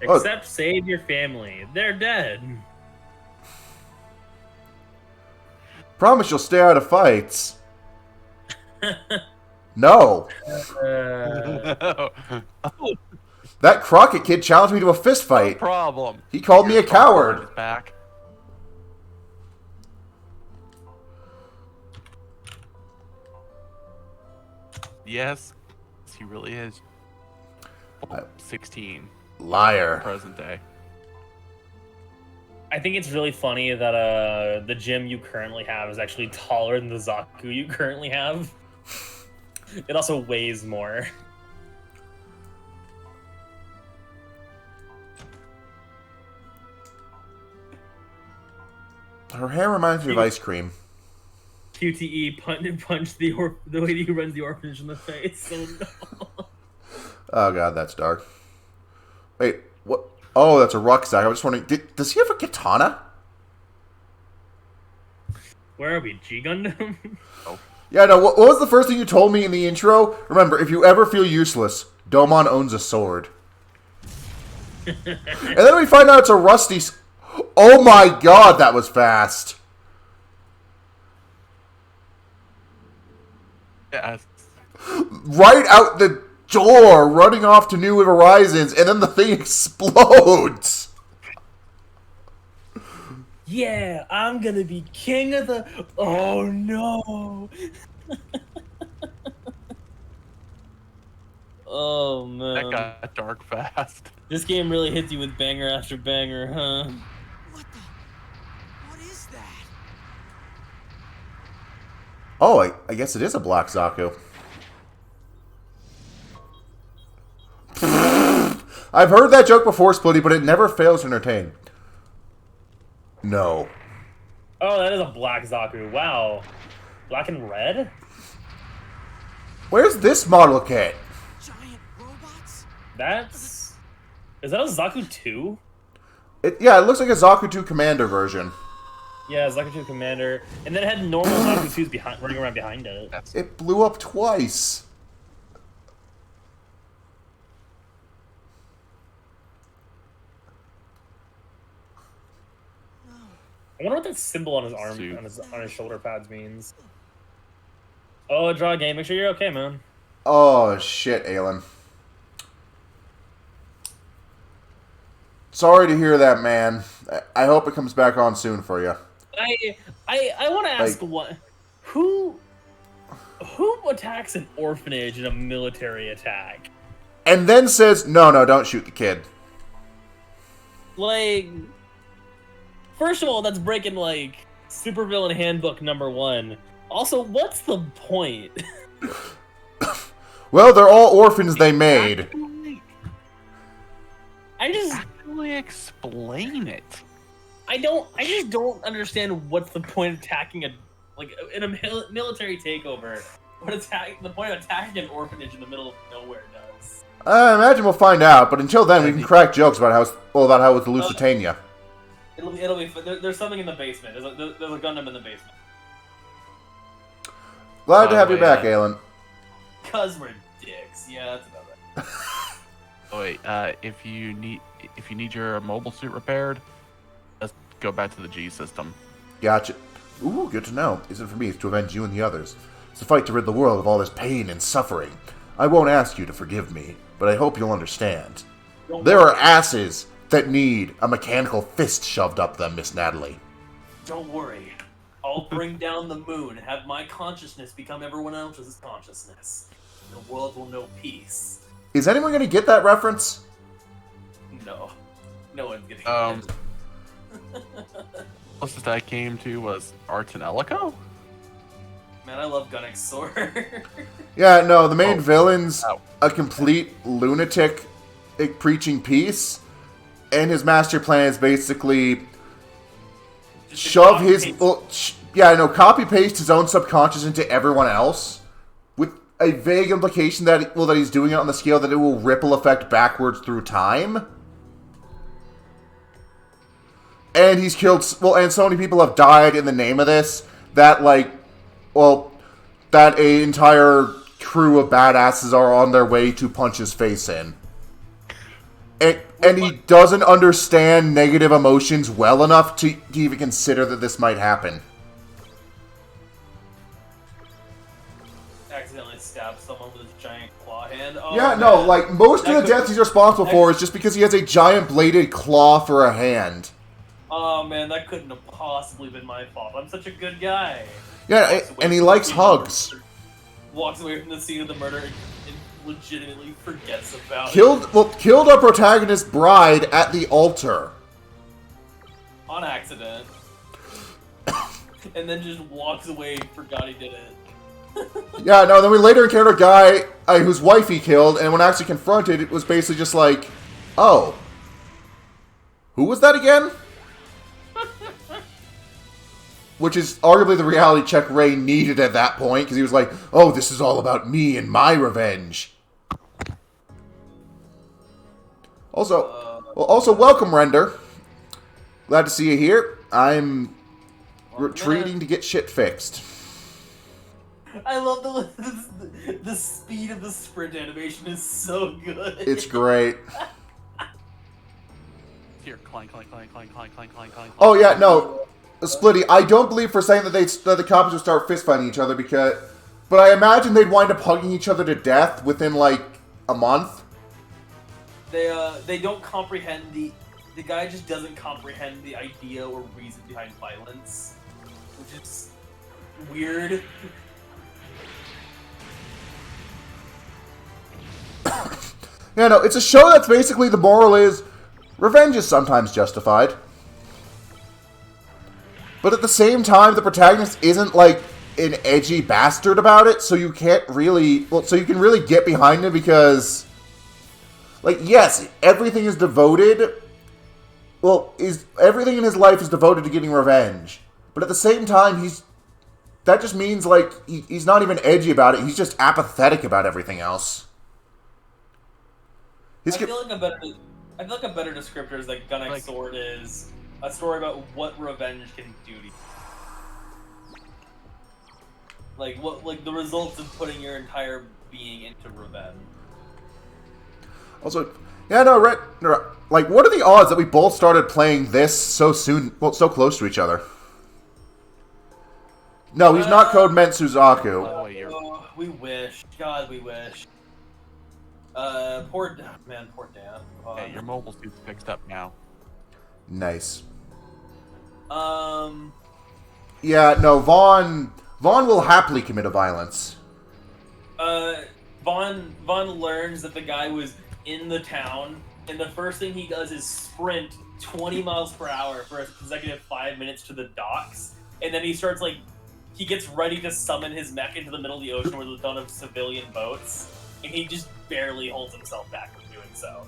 Except save your family. They're dead. Promise you'll stay out of fights. No. That Crockett kid challenged me to a fist fight. Problem. He called me a coward. Back. Yes, he really is. 16. Liar. Present day. I think it's really funny that the gym you currently have is actually taller than the Zaku you currently have. It also weighs more. Her hair reminds me of ice cream. QTE punch the lady who runs the orphanage in the face. Oh no. Oh god, that's dark. Wait, what? Oh, that's a rucksack. I was just wondering, does he have a katana? Where are we? G Gundam? Oh. Yeah, no, what was the first thing you told me in the intro? Remember, if you ever feel useless, Domon owns a sword. And then we find out it's a rusty... Oh my god, that was fast. Yes. Right out the door, running off to New Horizons, and then the thing explodes. Yeah, I'm gonna be king of the... Oh, no. Oh, man. That got dark fast. This game really hits you with banger after banger, huh? What is that? Oh, I guess it is a black Zaku. I've heard that joke before, Splitty, but it never fails to entertain. No. Oh, that is a black Zaku. Wow. Black and red? Where's this model kit? Giant robots? That's... Is that a Zaku 2? Yeah, it looks like a Zaku 2 Commander version. Yeah, Zaku 2 Commander. And then it had normal Zaku 2s behind, running around behind it. It blew up twice. I wonder what that symbol on his arm, on his shoulder pads means. Oh, draw a game. Make sure you're okay, man. Oh, shit, Aelin. Sorry to hear that, man. I hope it comes back on soon for you. I want to ask what... Who attacks an orphanage in a military attack? And then says, no, don't shoot the kid. Like... First of all, that's breaking, like, Supervillain Handbook #1. Also, what's the point? Well, they're all orphans they made. I just... Actually explain it. I just don't understand what's the point of attacking in a military takeover. The point of attacking an orphanage in the middle of nowhere does. I imagine we'll find out, but until then, we can crack jokes about how it's Lusitania. It'll be there's something in the basement. There's a Gundam in the basement. Glad to have you back, Aelin. Cause we're dicks. Yeah, that's about right. Oh, wait, if you need your mobile suit repaired, let's go back to the G system. Gotcha. Ooh, good to know. Isn't for me, it's to avenge you and the others. It's a fight to rid the world of all this pain and suffering. I won't ask you to forgive me, but I hope you'll understand. There are asses that need a mechanical fist shoved up them, Miss Natalie. Don't worry. I'll bring down the moon and have my consciousness become everyone else's consciousness. The world will know peace. Is anyone going to get that reference? No. No one's getting it. Closest I came to was Arts and Elico. Man, I love Gunnick's sword. Yeah, no, the main villain's a complete lunatic preaching peace, and his master plan is basically shove his... copy paste his own subconscious into everyone else, with a vague implication that he's doing it on the scale that it will ripple effect backwards through time. And he's killed... and so many people have died in the name of this, that, that a entire crew of badasses are on their way to punch his face in. And he doesn't understand negative emotions well enough to even consider that this might happen. Accidentally stab someone with his giant claw hand. Oh, Yeah, man. no, most of the deaths he's responsible for is just because he has a giant bladed claw for a hand. Oh man, that couldn't have possibly been my fault. I'm such a good guy. Yeah, and he likes hugs. Walks away from the scene of the murder and legitimately forgets about it. Killed our protagonist's bride at the altar. On accident. And then just walks away and forgot he did it. Yeah, no, then we later encounter a guy whose wife he killed, and when actually confronted, it was basically just like, oh. Who was that again? Which is arguably the reality check Ray needed at that point, because he was like, oh, this is all about me and my revenge. Also, welcome, Render. Glad to see you here. I'm retreating to get shit fixed. I love the speed of the sprint animation is so good. It's great. Here, clank, clank, clank, clank, clank, clank, clank, clank. Oh yeah, no, Splitty. I don't believe for a second that the copies would start fist fighting each other but I imagine they'd wind up hugging each other to death within like a month. They don't comprehend the guy just doesn't comprehend the idea or reason behind violence, which is weird. Yeah, no, it's a show that's basically the moral is revenge is sometimes justified. But at the same time, the protagonist isn't like an edgy bastard about it, so you can't really, so you can really get behind him because, like, yes, everything is devoted, everything in his life is devoted to getting revenge. But at the same time, that just means, like, he's not even edgy about it, he's just apathetic about everything else. I feel like a better descriptor is like Gun X Sword is a story about what revenge can do to you. Like the results of putting your entire being into revenge. Also, yeah, no, like, what are the odds that we both started playing this so soon, so close to each other? No, he's not Code Meant Suzaku. We wish. God, we wish. Poor Dan. Hey, your mobile suit's fixed up now. Nice. Yeah, no, Vaughn will happily commit a violence. Vaughn learns that the guy was in the town, and the first thing he does is sprint 20 miles per hour for a consecutive 5 minutes to the docks, and then he starts, like, he gets ready to summon his mech into the middle of the ocean where there's a ton of civilian boats, and he just barely holds himself back from doing so.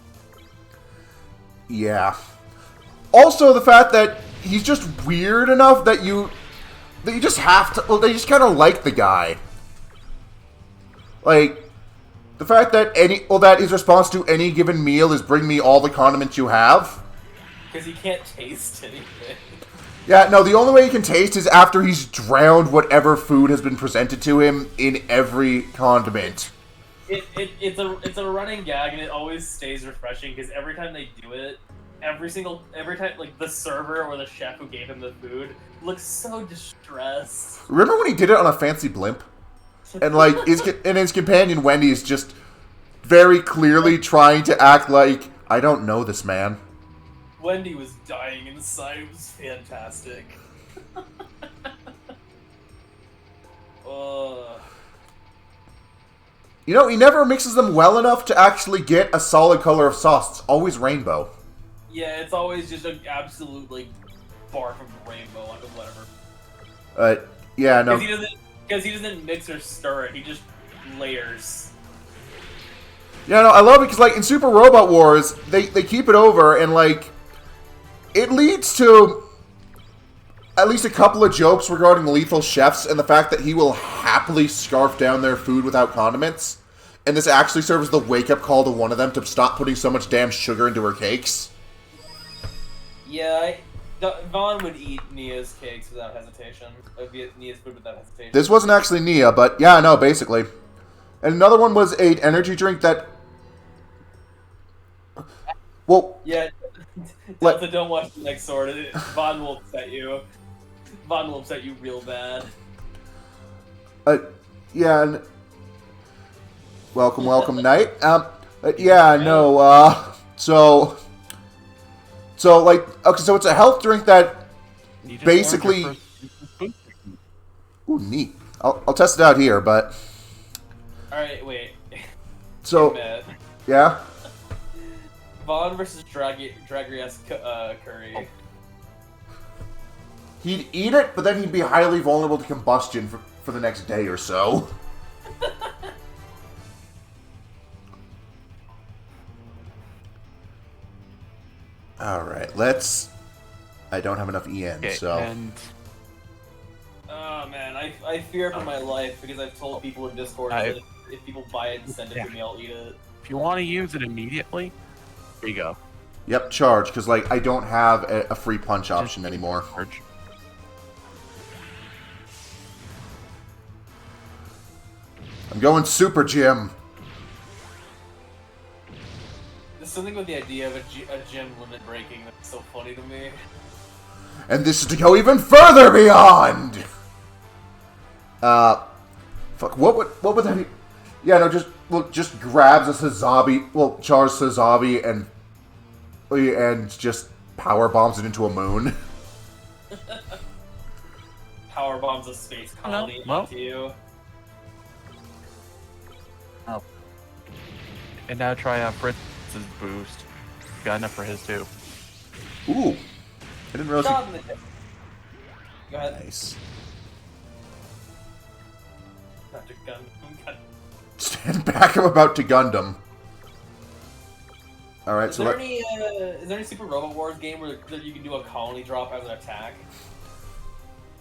Yeah. Also, the fact that he's just weird enough that you just have to, they just kind of like the guy. Like, the fact that that his response to any given meal is bring me all the condiments you have. Because he can't taste anything. Yeah, no, the only way he can taste is after he's drowned whatever food has been presented to him in every condiment. It's a running gag, and it always stays refreshing, because every time they do it, every time, like, the server or the chef who gave him the food looks so distressed. Remember when he did it on a fancy blimp? And, like, his companion Wendy is just very clearly trying to act like, I don't know this man. Wendy was dying inside. It was fantastic. You know, he never mixes them well enough to actually get a solid color of sauce. It's always rainbow. Yeah, it's always just an absolute, like, barf of rainbow on whatever. Yeah, no. Because he doesn't mix or stir it. He just layers. Yeah, no, I love it because, like, in Super Robot Wars, they keep it over, and, like, it leads to at least a couple of jokes regarding lethal chefs and the fact that he will happily scarf down their food without condiments. And this actually serves as the wake-up call to one of them to stop putting so much damn sugar into her cakes. Yeah, Vaughn would eat Nia's cakes without hesitation. Nia's food without hesitation. This wasn't actually Nia, but yeah, no, basically. And another one was an energy drink that... Well... Yeah, Delta, don't watch the next sword. Vaughn will upset you. Vaughn will upset you real bad. Yeah, and... Welcome, Knight. Yeah, no, So, like, okay, so it's a health drink that basically... Ooh, neat. I'll test it out here, but... Alright, wait. So, yeah? Vaughn versus Dragrius Curry. He'd eat it, but then he'd be highly vulnerable to combustion for the next day or so. Alright, let's... I don't have enough EN, Okay, so... and Oh man, I fear for my life because I've told people in Discord that if people buy it and send it to me, I'll eat it. if you want to use it immediately, there you go. Yep, charge, because, like, I don't have a free punch option anymore. Charge. I'm going Super Gym. There's something about the idea of a gym limit breaking. That's so funny to me. And this is to go even further beyond! Fuck, what would that be? Yeah, no, just grabs a Sazabi, Char's Sazabi and just power bombs it into a moon. Power bombs a space colony Well. onto you. Oh. And now try out Fritz's boost. Got enough for his too. Ooh. I didn't realize Shot in the hip. Go ahead. Nice. Not to gun. Stand back, I'm about to Gundam. Alright, Is so there any Super Robot Wars game where you can do a colony drop as an attack?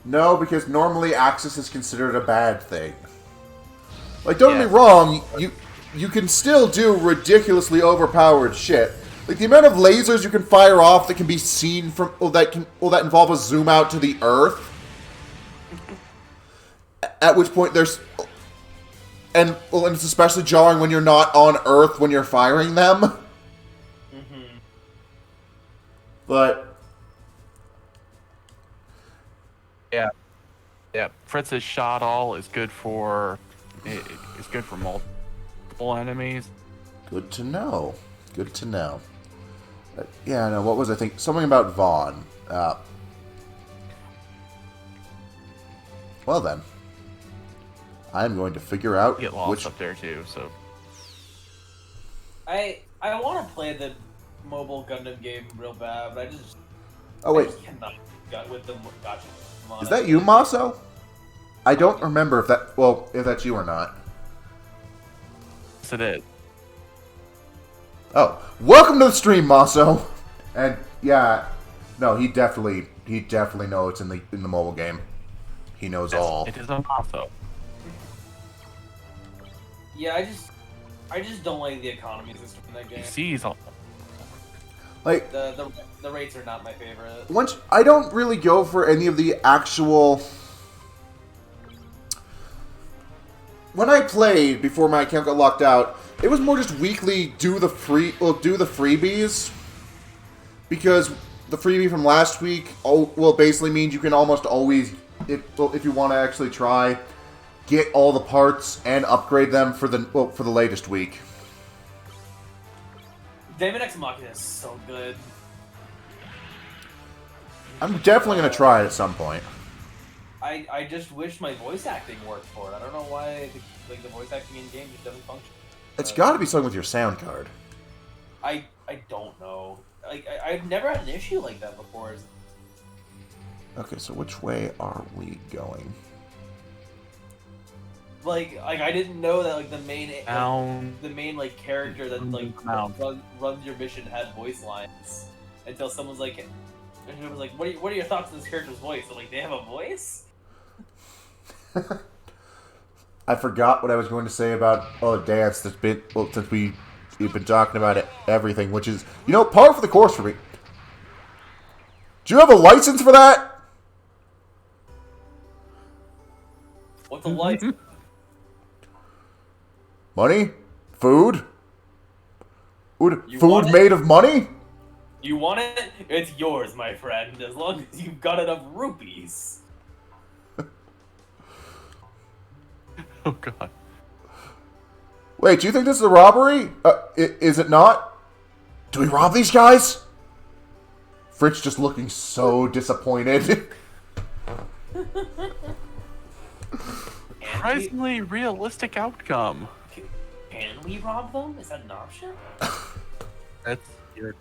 No, because normally Axis is considered a bad thing. Like, don't get Yeah. me wrong, you can still do ridiculously overpowered shit. Like, the amount of lasers you can fire off that can be seen from, that involve a zoom out to the Earth. At which point there's, and it's especially jarring when you're not on Earth when you're firing them. Mm-hmm. But Yeah, Fritz's shot all is good for multiple enemies. good to know. Good to know. Yeah, no, what was I think? Something about Vaughn. Well then. I'm going to figure out Get lost which... up there too. So I want to play the mobile Gundam game real bad, but Oh, I wait. just cannot get with them. Gotcha. Is that you, Maso? I don't remember if that's you or not. yes, it is. Oh, welcome to the stream, Maso. And yeah, no, he definitely knows it's in the mobile game. He knows all. It is also. Yeah, I just don't like the economy system in that game. He sees all. Like, The rates are not my favorite. I don't really go for any of the actual. When I played before my account got locked out, it was more just weekly do the freebies, because the freebie from last week basically means you can almost always, if you want to actually try, get all the parts and upgrade them for the latest week. Daemon X Machina is so good. I'm definitely gonna try it at some point. I just wish my voice acting worked for it. I don't know why the voice acting in game just doesn't function. It's got to be something with your sound card. I don't know. Like I've never had an issue like that before. Okay, so which way are we going? Like I didn't know that like the main Down. the main like character that like Down. runs your mission had voice lines until someone's like, and it was like, what are your thoughts on this character's voice? I'm like, they have a voice? I forgot what I was going to say about dance that's been since we've been talking about it, everything, which is par for the course for me. Do you have a license for that? What's a license? Money? Food? You Food want it? made of money? You want it? It's yours, my friend, as long as you've got enough rupees. Oh god. Wait, do you think this is a robbery? Is it not? Do we rob these guys? Fritz just looking so disappointed. Surprisingly realistic outcome. Can we rob them? Is that an option? That's weird.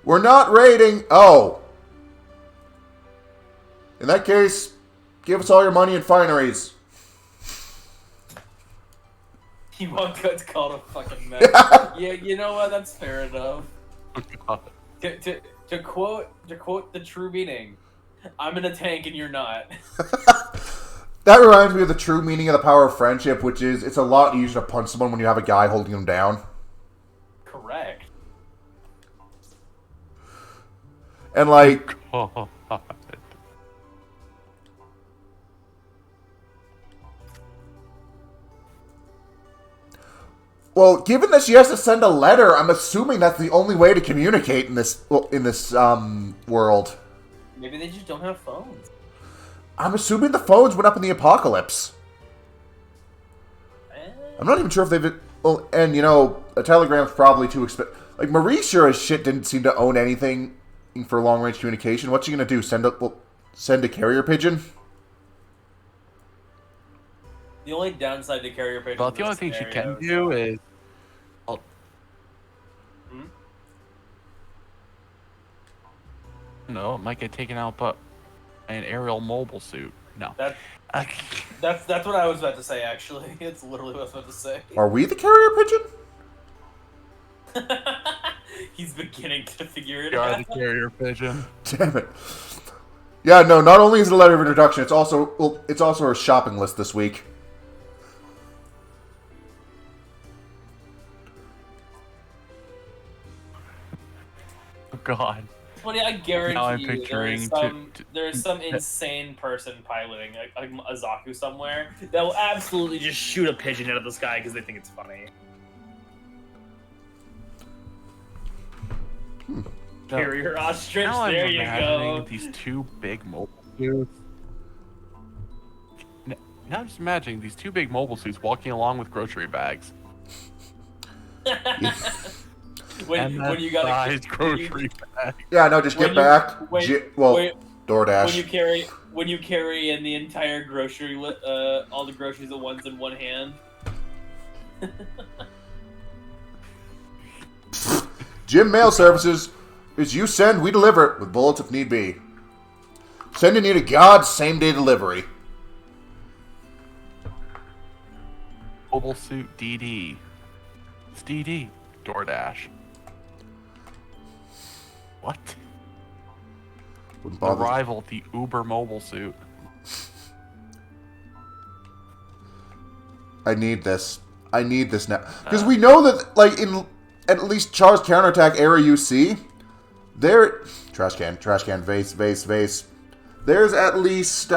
We're not raiding. Oh. In that case, give us all your money and fineries. You want to call it a fucking mess. Yeah, you know what? That's fair enough. Oh god. To quote the true meaning, I'm in a tank and you're not. That reminds me of the true meaning of the power of friendship, which is it's a lot easier to punch someone when you have a guy holding them down. Correct. And like, God. Well, given that she has to send a letter, I'm assuming that's the only way to communicate in this world. Maybe they just don't have phones. I'm assuming the phones went up in the apocalypse. I'm not even sure if they've... Well, and, you know, a telegram's probably too expensive. Like, Marie sure as shit didn't seem to own anything for long-range communication. What's she gonna do? Send a carrier pigeon? The only downside to carrier pigeons. But the only thing she can do is. No, it might get taken out, but an aerial mobile suit. No. That's what I was about to say. Actually, it's literally what I was about to say. Are we the carrier pigeon? He's beginning to figure it You are out. the carrier pigeon. Damn it. Yeah, no, not only is it a letter of introduction, it's also her shopping list this week. Oh, God. Funny, I guarantee Now I'm you picturing there's some insane person piloting a Zaku somewhere that will absolutely just shoot a pigeon out of the sky because they think it's funny. Carrier ostrich, Now I'm there you imagining go. these two big mobile suits. Now I'm just imagining these two big mobile suits walking along with grocery bags. when you got size grocery bag. Yeah, no, just get back. DoorDash. when you carry in the entire grocery all the groceries at once in one hand. Gym Mail Services is you send, we deliver with bullets if need be. Sending you to God's same-day delivery. Mobile suit DD. It's DD. DoorDash. What? Wouldn't The bother. rival, the Uber mobile suit. I need this. I need this now. Because we know that, like, in at least Char's Counterattack era UC, there... Trash can, vase. There's at least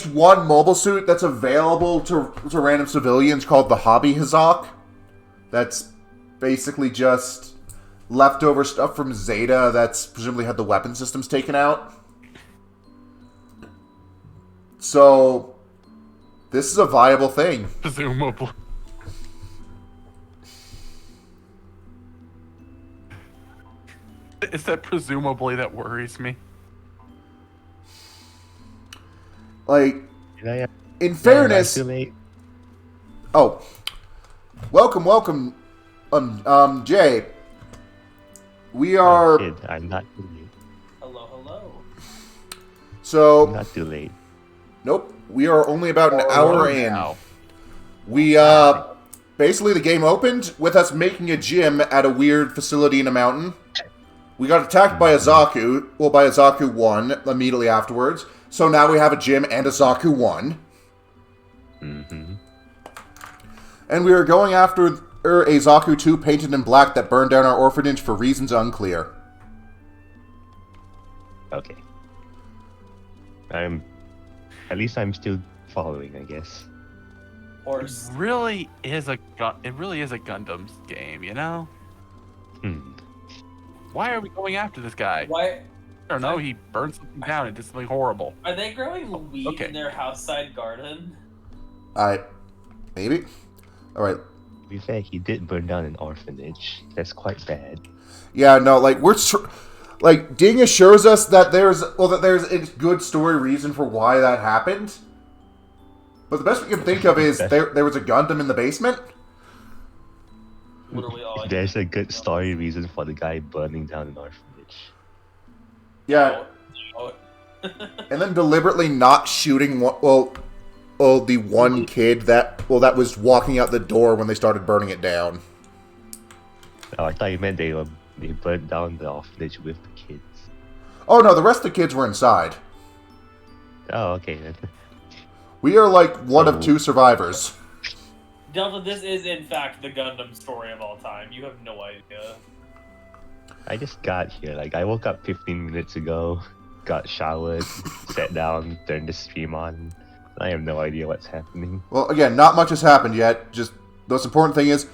one mobile suit that's available to random civilians called the Hobby Hazak. That's basically just leftover stuff from Zeta that's presumably had the weapon systems taken out. So, this is a viable thing. Presumably. Is that presumably that worries me? Like, in fairness... Too late. Oh. Welcome, Jay. We are... Kid, I'm not too late. Hello. So... I'm not too late. Nope. We are only about an Oh, hour in. now. We, basically the game opened with us making a gym at a weird facility in a mountain. We got attacked by a Zaku. Well, by a Zaku 1 immediately afterwards. So now we have a gym and a Zaku 1. Mm-hmm. And we are going after a Zaku 2 painted in black that burned down our orphanage for reasons unclear. Okay. At least I'm still following, I guess. Horse. It really is a Gundam game, you know? Why are we going after this guy? Why I don't know, he burned something down and did something horrible. are they growing weed Okay. in their house side garden? Maybe? Alright. To be fair, he did burn down an orphanage. That's quite bad. Yeah, no, like, like, Ding assures us that there's a good story reason for why that happened. But the best we can think of is there was a Gundam in the basement. Literally all I There's a good story reason for the guy burning down an orphanage. Yeah, Oh. and then deliberately not shooting the one kid that was walking out the door when they started burning it down. Oh, I thought you meant they burned down the orphanage with the kids. Oh no, the rest of the kids were inside. Oh, okay then. We are like one of two survivors. Delta, this is in fact the Gundam story of all time. You have no idea. I just got here. Like, I woke up 15 minutes ago, got showered, sat down, turned the stream on. I have no idea what's happening. Well, again, not much has happened yet. Just the most important thing is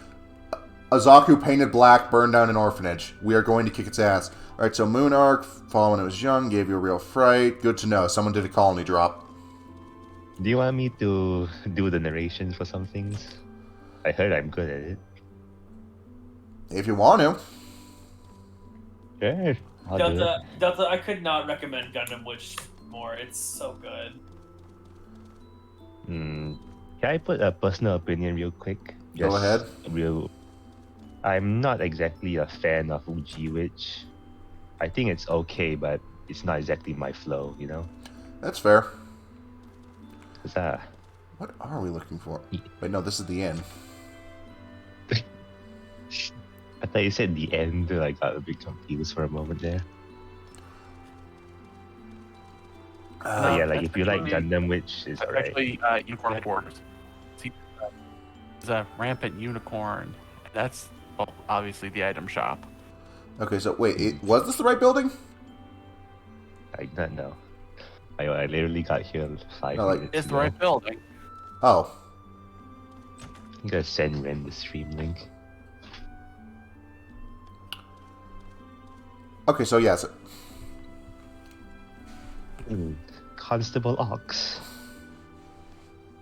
Azaku painted black burned down an orphanage. We are going to kick its ass. Alright, so Moonarch, followed when it was young, gave you a real fright. Good to know. Someone did a colony drop. Do you want me to do the narration for some things? I heard I'm good at it. If you want to. Sure. I'll do it. Delta, I could not recommend Gundam Witch more. It's so good. Can I put a personal opinion real quick? Go ahead. I'm not exactly a fan of Uji Witch. I think it's okay, but it's not exactly my flow, you know? That's fair. 'Cause, What are we looking for? Wait, no, this is the end. I thought you said the end, I got a bit confused for a moment there. But yeah, like if you like Gundam Witch, it's alright. Actually, unicorn headquarters. See, there's a rampant unicorn. That's obviously the item shop. Okay, so wait, was this the right building? I don't know. I literally got here 5 No, like, minutes It's the ago. right building. Oh. I'm gonna send Ren the stream link. Okay, so yes. Constable Ox.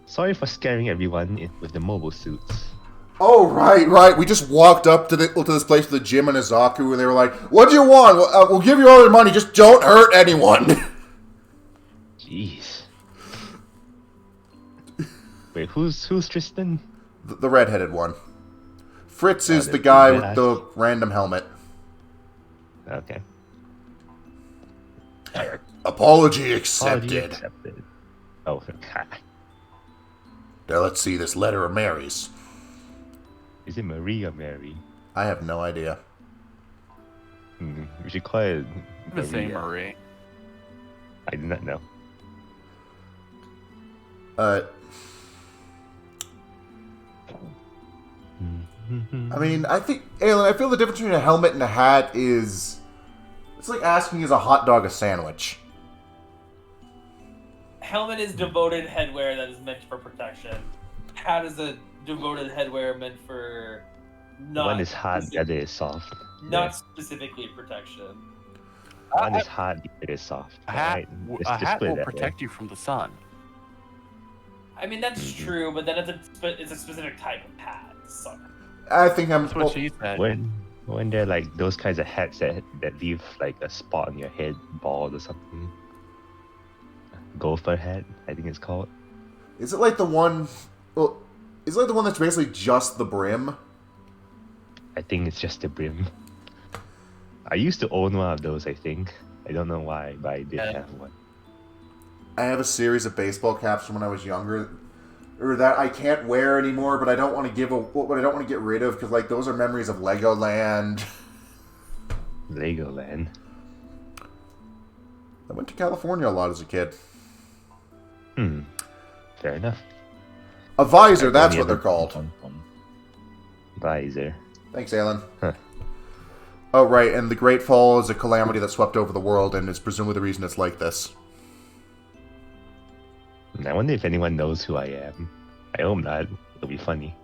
Sorry for scaring everyone with the mobile suits. Oh, right. We just walked up to this place with the gym and Azaku, and they were like, "What do you want? We'll give you all the money. Just don't hurt anyone." Jeez. Wait, who's Tristan? The redheaded one. Fritz is the the guy badass. with the random helmet. Okay. Apology accepted. Apology accepted. Oh, okay. Now let's see this letter of Mary's. Is it Marie or Mary? I have no idea. We should call it I'm gonna say Maria. Marie. I do not know. I mean, I think, Aylin, I feel the difference between a helmet and a hat is... It's like asking, is a hot dog a sandwich? Helmet is devoted headwear that is meant for protection. Hat is a devoted headwear meant for not. One is hard, the other is soft. Not specifically protection. One is hard, the other is soft. A hat, Alright, a hat put it will that way. protect you from the sun. I mean that's true, but then it's a specific type of hat. So. I think I'm... That's what she said. When they're like those kinds of hats that leave like a spot on your head, bald or something. Gopher hat, I think it's called. Is it like the one... Well, is it like the one that's basically just the brim? I think it's just the brim. I used to own one of those, I think. I don't know why, but I did have one. I have a series of baseball caps from when I was younger, or that I can't wear anymore, but I don't want to get rid of because like those are memories of Legoland. Legoland. I went to California a lot as a kid. Fair enough. A visor, that's what they're called. Visor. Thanks, Alan. Huh. Oh, right, and the Great Fall is a calamity that swept over the world, and is presumably the reason it's like this. I wonder if anyone knows who I am. I hope not. It'll be funny.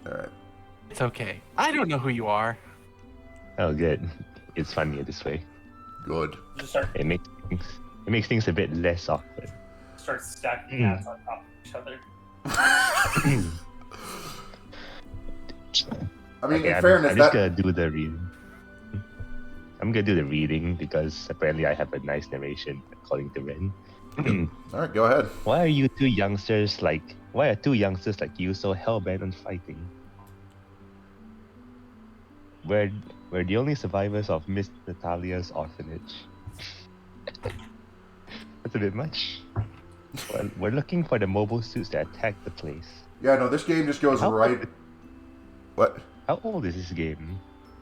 Alright. It's okay. I don't know who you are. Oh, good. It's funnier this way. Good. Just start It makes things a bit less awkward. stacking hats on top of each other. I mean, Okay, in fairness, I'm just gonna do the reading. I'm gonna do the reading because apparently I have a nice narration according to Ren. Alright, go ahead. Why are two youngsters like you so hellbent on fighting? We're the only survivors of Miss Natalia's orphanage. That's a bit much. Well, we're looking for the mobile suits that attacked the place. Yeah, no, this game just goes How right... old- What? How old is this game?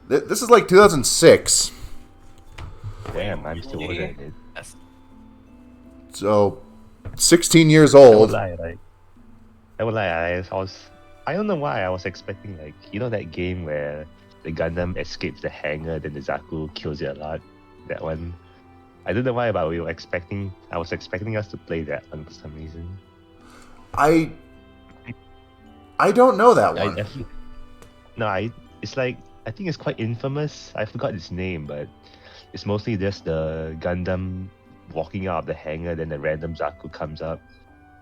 This is like 2006. Damn, I'm still older than it. Yes. So, 16 years I won't old. lie, I don't know why I was expecting that game where the Gundam escapes the hangar, then the Zaku kills it a lot. That one. I don't know why, but we were expecting. I was expecting us to play that one for some reason. I don't know that one. It's like I think it's quite infamous. I forgot its name, but it's mostly just the Gundam walking out of the hangar, then the random Zaku comes up.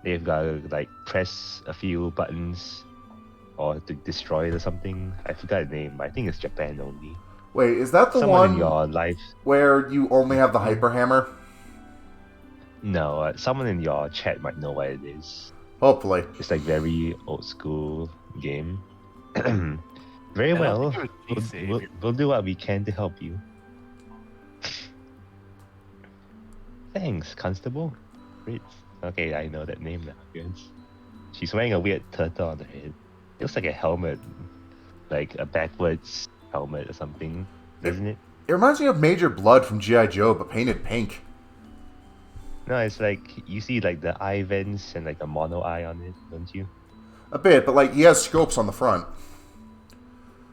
They've got to like press a few buttons or to destroy it or something. I forgot the name, but I think it's Japan only. Wait, is that the Someone one in your life? where you only have the hyper hammer? No, someone in your chat might know what it is. Hopefully. It's like very old school game. Very I don't well. think it was G-Save. We'll do what we can to help you. Thanks, Constable. Great. Okay, I know that name now, guys. She's wearing a weird turtle on her head. It looks like a helmet. Like a backwards helmet or something, doesn't it? It reminds me of Major Blood from G.I. Joe, but painted pink. No, it's like you see like the eye vents and like a mono eye on it, don't you? A bit, but like he has scopes on the front.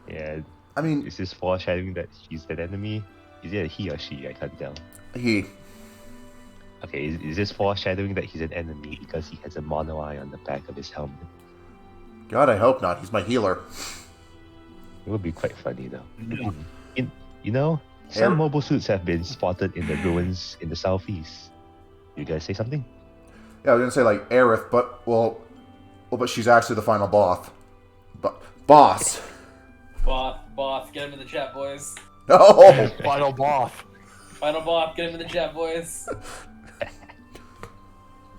Yeah. I mean, Is this foreshadowing that she's that enemy? Is it a he or she? I can't tell. he. Okay, is this foreshadowing that he's an enemy because he has a mono eye on the back of his helmet? God, I hope not. He's my healer. It would be quite funny though. No. You know, some Air- mobile suits have been spotted in the ruins in the southeast. You guys say something? Yeah, I was gonna say like Aerith, but but she's actually the final boss. Boss. Boss, get him in the chat, boys. No. Final boss. Final boss, get him in the chat, boys.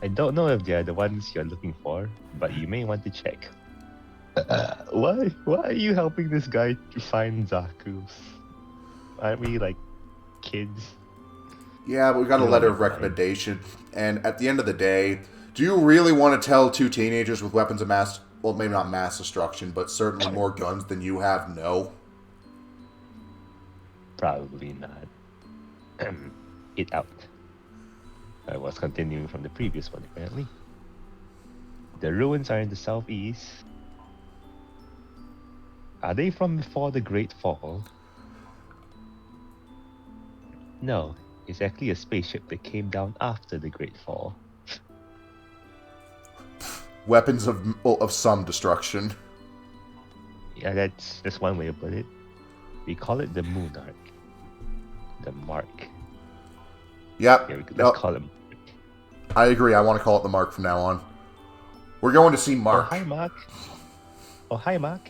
I don't know if they're the ones you're looking for, but you may want to check. Why are you helping this guy to find Zaku's? Aren't we like kids? Yeah, but we got a You'll letter be of fine. recommendation, and at the end of the day, do you really want to tell two teenagers with weapons of mass, well, maybe not mass destruction, but certainly more guns than you have? No. Probably not. It out. I was continuing from the previous one, apparently. The ruins are in the southeast. Are they from before the Great Fall? No, it's actually a spaceship that came down after the Great Fall. Weapons of some destruction. Yeah, that's one way to put it. We call it the Monarch. The Mark. Yep. Yeah, let's no, call it. I agree. I want to call it the Mark from now on. We're going to see Oh, Mark. hi, Mark. Oh, hi, Mark.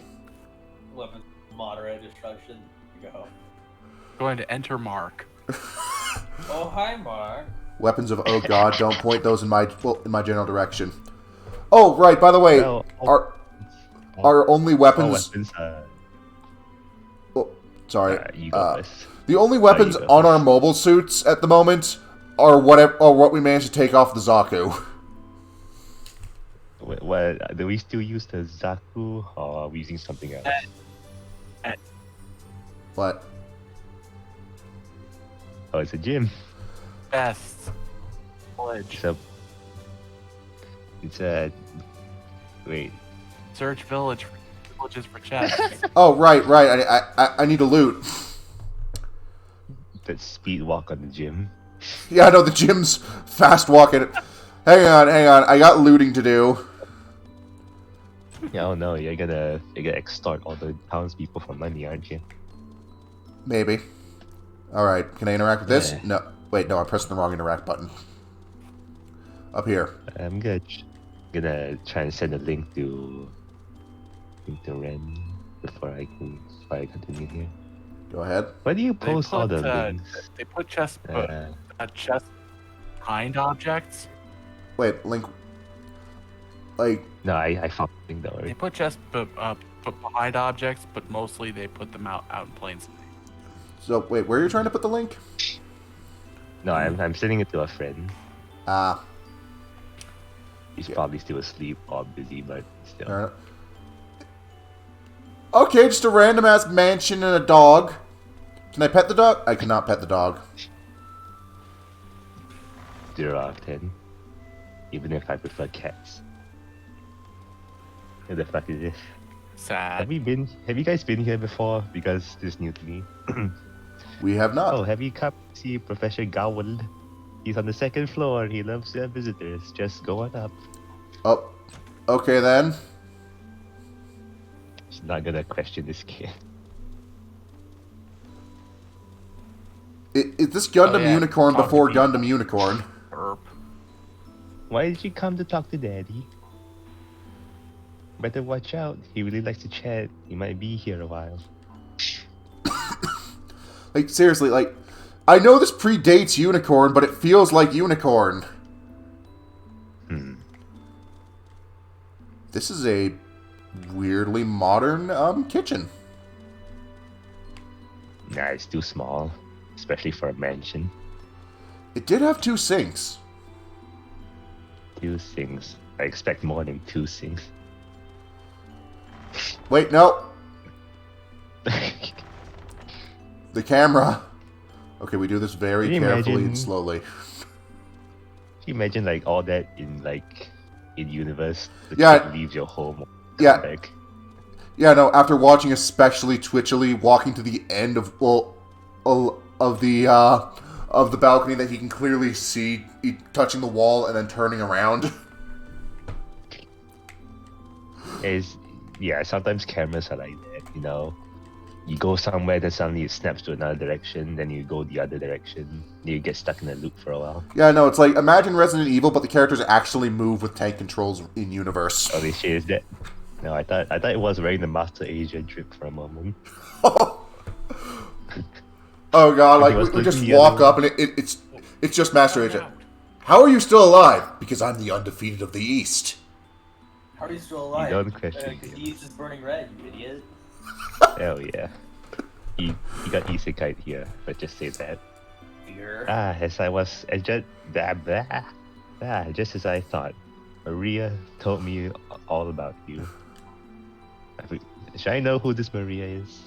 Weapon moderate destruction. Go. Going to enter Mark. Oh, hi, Mark. Weapons of oh god, don't point those in my general direction. Oh right, by the way, Well, our only all weapons. weapons Oh, sorry. you go first. The only weapons go on our first. mobile suits at the moment are what we managed to take off the Zaku. What, do we still use the Zaku or are we using something else? What? Oh, it's a gym. Best. Village. It's a wait. Search village. Villages for chests. Oh right. I need to loot. That speed walk on the gym. Yeah, I know the gym's fast walking. Hang on. I got looting to do. Yeah, oh no, you're gonna extort all the townspeople for money, aren't you? Maybe. All right. Can I interact with this? Yeah. No. Wait. No. I pressed the wrong interact button. Up here. I'm good. Gonna try and send a link to Ren before I continue here. Go ahead. Why do you They post all put, the links? They put chests Uh, chest behind objects. Wait. Link. Like. no, I found the link, don't They worry. put chests put behind objects, but mostly they put them out in plain sight. So wait. Where are you trying to put the link? No, I'm sending it to a friend. Ah. He's probably still asleep or busy, but still. Alright. Okay, just a random ass mansion and a dog. Can I pet the dog? I cannot pet the dog. 0 out of 10. Even if I prefer cats. What the fuck is this? Sad. Have you guys been here before? Because this is new to me. We have not. Oh, have you come to see Professor Gowland? He's on the second floor. He loves visitors. Just go on up. Oh, okay then. She's not gonna question this kid. Is this Gundam yeah. Unicorn Talk to before me. Gundam Unicorn? Burp. Why did you come to talk to Daddy? Better watch out. He really likes to chat. He might be here a while. Like, seriously, like, I know this predates Unicorn, but it feels like Unicorn. This is a weirdly modern kitchen. Nah, it's too small. Especially for a mansion. It did have 2 sinks. 2 sinks. I expect more than 2 sinks. Wait, no. The camera. Okay, we do this very Can you carefully imagine- and slowly. Can you imagine like all that in universe? The Yeah. kid leaves your home. Yeah. Come back. Yeah, no, after watching especially twitchily walking to the end of of the balcony that he can clearly see touching the wall and then turning around. Yeah, sometimes cameras are like that, you know. You go somewhere, then suddenly it snaps to another direction, then you go the other direction, you get stuck in a loop for a while. Yeah, no, it's like, imagine Resident Evil, but the characters actually move with tank controls in universe. Oh, they shit is that? No, I thought it was wearing the Master Asia drip for a moment. Oh god, like, He was we just looking the walk other up and it's just Master Agent. How are you still alive? Because I'm the undefeated of the East. How are you still alive? don't question Because him. the East is burning red, you idiot. Hell yeah. He got isekai here, but just say that. Beer. As I was just as I thought. Maria told me all about you. Should I know who this Maria is?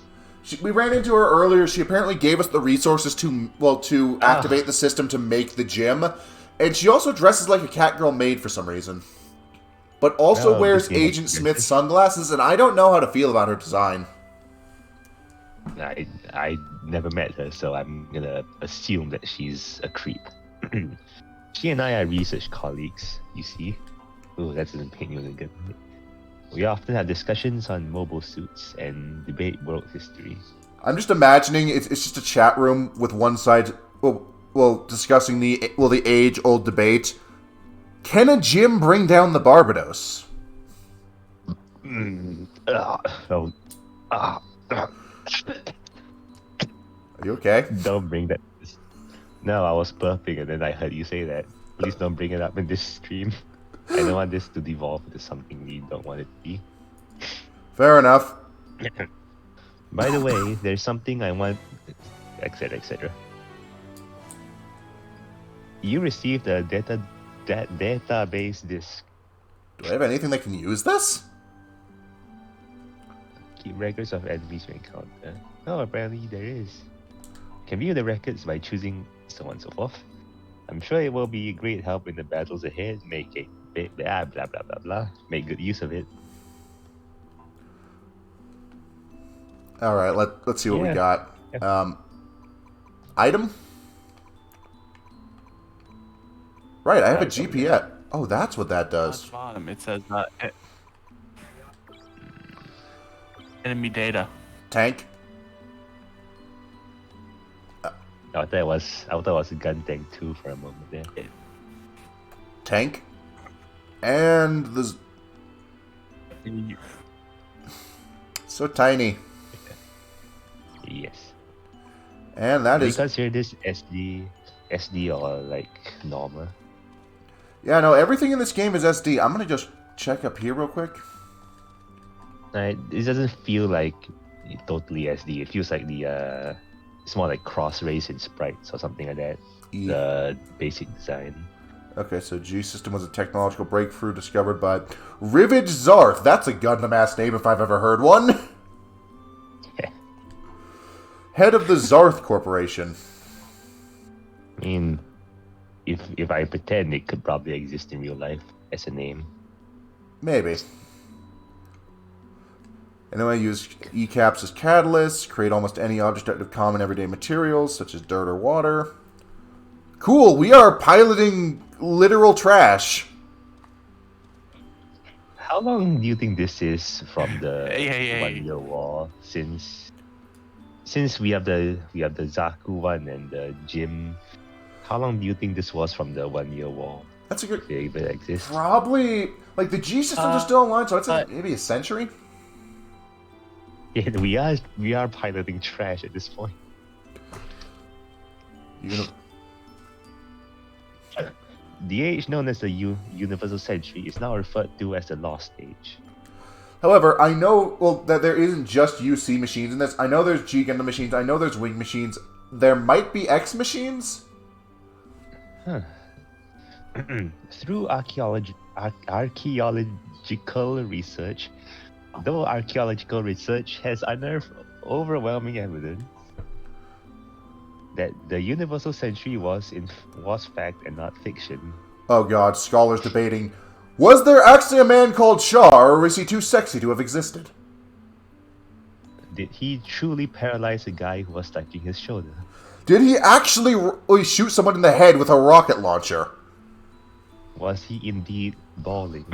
We ran into her earlier. She apparently gave us the resources to activate the system to make the gym. And she also dresses like a Catgirl maid for some reason. But also Oh, wears this game is Agent good. Smith's sunglasses, and I don't know how to feel about her design. I never met her, so I'm gonna assume that she's a creep. She and I are research colleagues, you see. Oh, that doesn't paint you in a good light. We often have discussions on mobile suits and debate world history. I'm just imagining it's just a chat room with one side, discussing the age-old debate. Can a gym bring down the Barbados? Are you okay? Don't bring that. No, I was burping and then I heard you say that. Please don't bring it up in this stream. I don't want this to devolve into something we don't want it to be. Fair enough. By the way, there's something I want, etc., etc. You received a database disk. Do I have anything that can use this? Keep records of enemies we encounter. Oh, apparently there is. Can view the records by choosing so on and so forth. I'm sure it will be a great help in the battles ahead. Make it blah blah blah blah blah. Make good use of it. All right, let's see what we Yeah. got. Item. Right, I have a GPS. Oh, that's what that At does. the bottom, it says enemy data. Tank. I thought it was a gun tank too for a moment there. Tank. And the so tiny. Yes. And that Do you is consider this SD or like normal? yeah. No, everything in this game is SD. I'm gonna just check up here real quick. It doesn't feel like totally SD. It feels like it's more like cross race in sprites or something like that. Yeah. The basic design. Okay, so G System was a technological breakthrough discovered by Rivage Zarth. That's a Gundam-ass name if I've ever heard one. Head of the Zarth Corporation. I mean, if I pretend, it could probably exist in real life as a name. Maybe. And then I use ECAPs as catalysts, create almost any object out of common everyday materials, such as dirt or water. Cool, we are piloting literal trash. How long do you think this is from the Hey. 1 year war? Since we have the Zaku one and the gym, how long do you think this was from the 1 year war? That's a good... If it even exists? Probably... Like, the G systems are still online, so I'd say maybe a century? Yeah, we are piloting trash at this point. The age known as the Universal Century is now referred to as the Lost Age. However, I know that there isn't just UC machines in this. I know there's G Gundam machines. I know there's Wing machines. There might be X machines. Huh. Through archaeological research, though archaeological research has unearthed overwhelming evidence that the Universal Century was fact and not fiction. Oh god, scholars debating, was there actually a man called Char, or was he too sexy to have existed? Did he truly paralyze a guy who was touching his shoulder? Did he actually shoot someone in the head with a rocket launcher? Was he indeed bawling?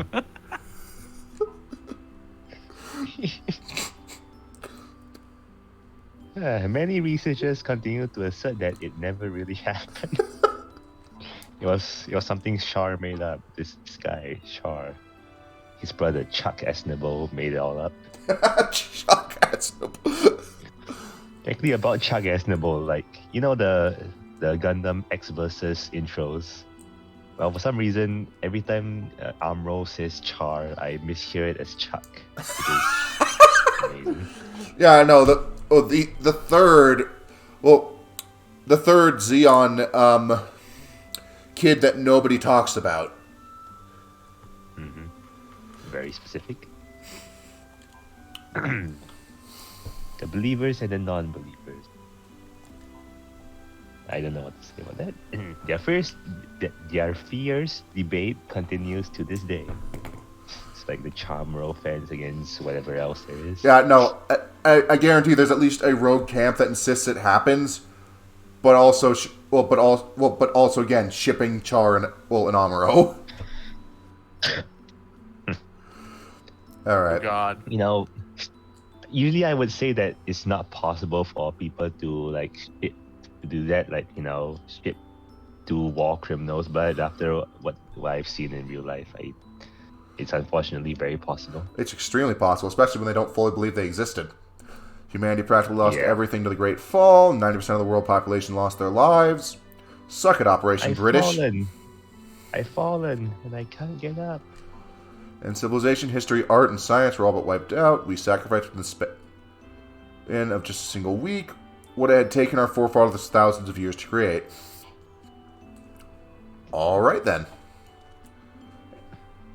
Many researchers continue to assert that it never really happened. It was something Char made up. This guy, Char. His brother Chuck Esnable made it all up. Chuck Esnable. Actually, about Chuck Esnable, like, you know the Gundam X versus intros? Well, for some reason, every time Amro says Char, I mishear it as Chuck. Which is amazing. Yeah, I know. The third Xeon kid that nobody talks about. Mm-hmm. Very specific. The believers and the non-believers. I don't know what to say about that. Their fierce debate continues to this day. It's like the Chamro fans against whatever else there is. Yeah, no, I guarantee there's at least a rogue camp that insists it happens, but also, but also again shipping Char and Amuro. All right. Oh God. You know, usually I would say that it's not possible for people to do that, ship to war criminals. But after what I've seen in real life, it's unfortunately very possible. It's extremely possible, especially when they don't fully believe they existed. Humanity practically lost everything to the Great Fall. 90% of the world population lost their lives. Suck it, Operation British. I've fallen, and I can't get up. And civilization, history, art, and science were all but wiped out. We sacrificed within the span of just a single week what it had taken our forefathers thousands of years to create. Alright then.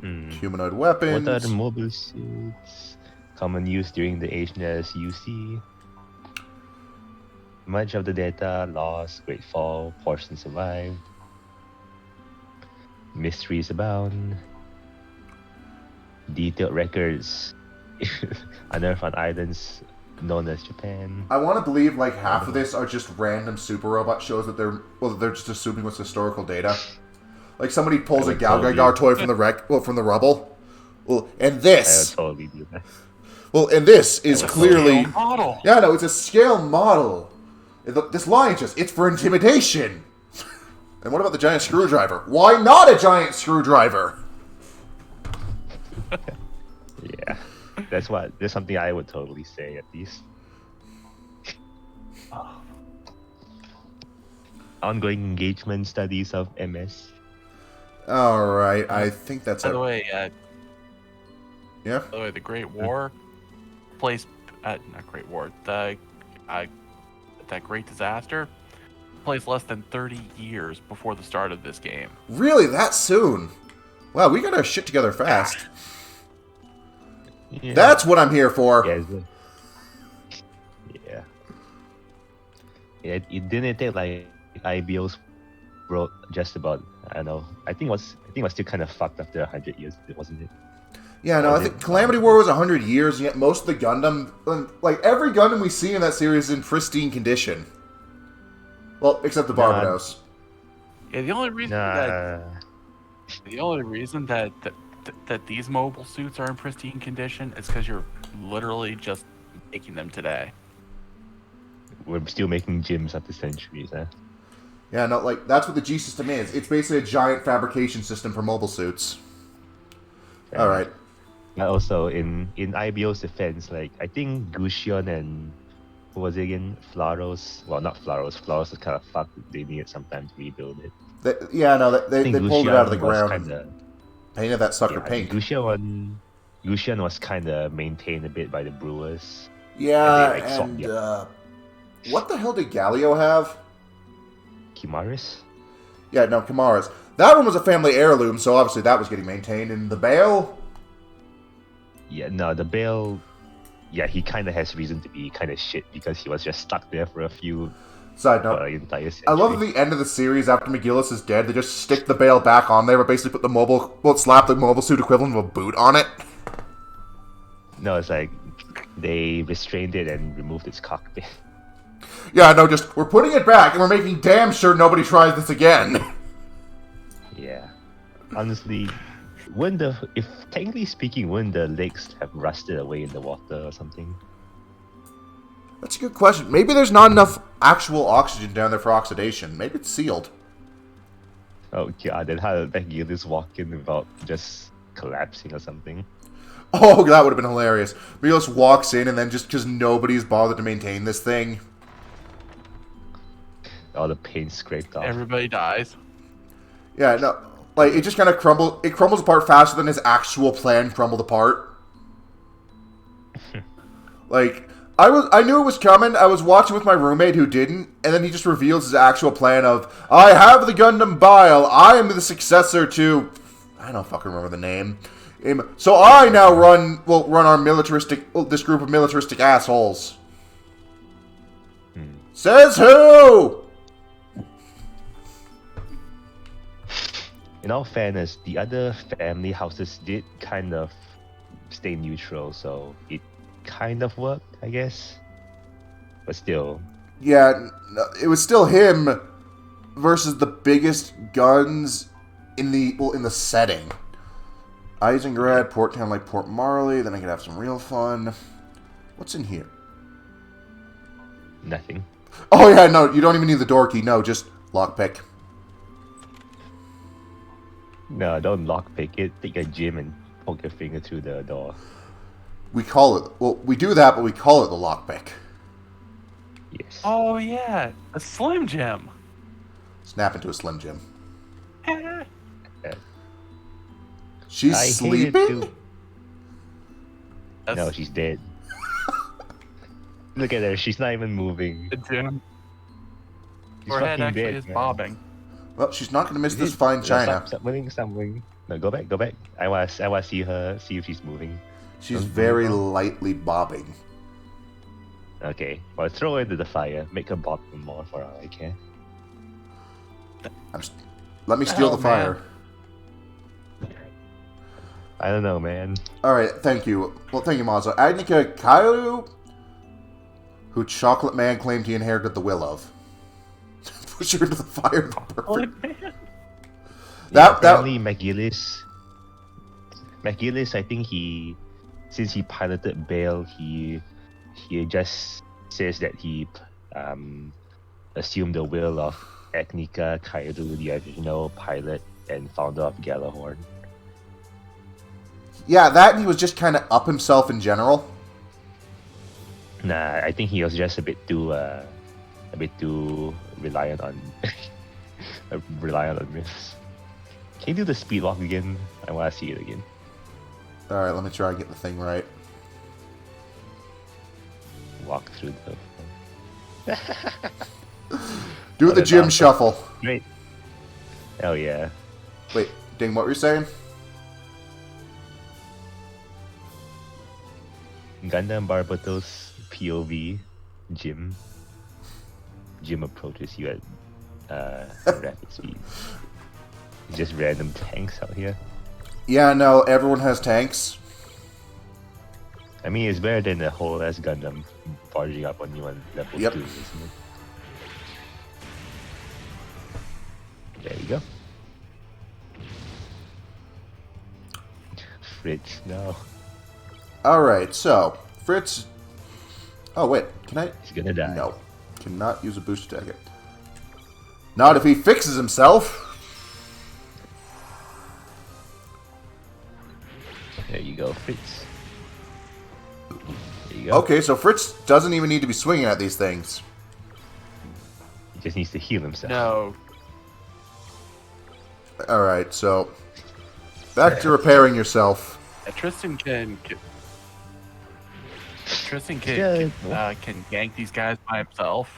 Humanoid weapons. What are the mobile suits? Common use during the Asian UC. Much of the data lost, Great Fall, portions survived. Mysteries abound. Detailed records unearthed on islands known as Japan. I want to believe like half of this are just random super robot shows that they're just assuming what's historical data. Like somebody pulls a Galgagar toy from the rubble. Well, and this. I would totally do that. Well, and this is clearly. Model. Yeah, no, it's a scale model. This line it's for intimidation. And what about the giant screwdriver? Why not a giant screwdriver? Yeah, that's something I would totally say at least. Ongoing engagement studies of MS. All right, I think that's By the it. way, Yeah. By the way, the Great War placed not Great War. That Great Disaster placed less than 30 years before the start of this game. Really, that soon? Wow, we got our shit together fast. Yeah. That's what I'm here for. Yeah. It didn't take like IBO's wrote just about, I don't know. I think it was still kind of fucked after 100 years, wasn't it? Yeah, no, I think Calamity War was 100 years, and yet most of the Gundam, like every Gundam we see in that series is in pristine condition. Well, except the Barbados. Yeah, the only reason that that these mobile suits are in pristine condition is because you're literally just making them today. We're still making gyms after centuries, huh? Yeah, no, like, that's what the G system is. It's basically a giant fabrication system for mobile suits. Alright. Also, in IBO's defense, like, I think Gusion and, what was it again? Flaros? Well, not Flaros. Flaros is kind of fucked. They needed some time to rebuild it. They pulled it out of the ground and painted that sucker pink. Gusion was kind of maintained a bit by the brewers. Yeah, and what the hell did Galio have? Kimaris? Yeah, no, Kimaris. That one was a family heirloom, so obviously that was getting maintained. And the Bale? Yeah, no, the Bale... Yeah, he kind of has reason to be kind of shit because he was just stuck there for a few... Side note, entire century. I love at the end of the series, after McGillis is dead, they just stick the Bale back on there, but basically put slap the mobile suit equivalent of a boot on it. No, it's like, they restrained it and removed its cockpit. Yeah, no, just, we're putting it back, and we're making damn sure nobody tries this again. Yeah. Honestly, if technically speaking, wouldn't the legs have rusted away in the water or something? That's a good question. Maybe there's not enough actual oxygen down there for oxidation. Maybe it's sealed. Oh god, then how did Becky just walk in without just collapsing or something? Oh, that would have been hilarious. Milos walks in and then just because nobody's bothered to maintain this thing. All the paint scraped off. Everybody dies. Yeah, no, like it just kind of crumbles. It crumbles apart faster than his actual plan crumbled apart. Like I knew it was coming. I was watching with my roommate who didn't, and then he just reveals his actual plan of, I have the Gundam Bile. I am the successor to, I don't fucking remember the name. So I now run our this group of militaristic assholes. Says who? In all fairness, the other family houses did kind of stay neutral, so it kind of worked, I guess. But still. Yeah, it was still him versus the biggest guns in the setting. Eisengrad, Port Town like Port Marley, then I could have some real fun. What's in here? Nothing. Oh yeah, no, you don't even need the door key. No, just lockpick. No, don't lockpick it. Take a gym and poke your finger through the door. We call it... Well, we do that, but we call it the lockpick. Yes. Oh yeah, a Slim Jim. Snap into a Slim Jim. Yeah. She's I hate it sleeping? too. No, she's dead. Look at her. She's not even moving. The Jim. She's Her head fucking actually dead, is man. bobbing. Well, she's not going to miss this fine china. Stop moving, stop moving. No, go back, go back. I want to see her, see if she's moving. She's very lightly bobbing. Okay, well, throw her into the fire. Make her bob more for all I can. Let me steal Oh, the fire. man. I don't know, man. Alright, thank you. Well, thank you, Mazo. Agnika Kairu, who Chocolate Man claimed he inherited the will of. Push her into the fire. Apparently McGillis, I think since he piloted Bale, he just says that he assumed the will of Agnika Kairu, the original pilot and founder of Galahorn. Yeah, that and he was just kind of up himself in general. Nah, I think he was just a bit too reliant on myths. Can you do the speed walk again? I want to see it again. Alright, let me try and get the thing right. Walk through the... Do the gym awesome. shuffle. Great. Hell yeah. Wait, Ding, what were you saying? Gundam Barbatos POV Jim approaches you at rapid speed. Just random tanks out here. Yeah, no, everyone has tanks. I mean, it's better than the whole ass Gundam barging up on you on level Yep. 2, isn't it? There you go. Fritz, no. Alright, so, Fritz... Oh, wait, can I... He's gonna die. No. Cannot use a boost attack. Not if he fixes himself. There you go, Fritz. There you go. Okay, so Fritz doesn't even need to be swinging at these things. He just needs to heal himself. No. Alright, so... Back to repairing yourself. Tristan can Yeah. can gank these guys by himself.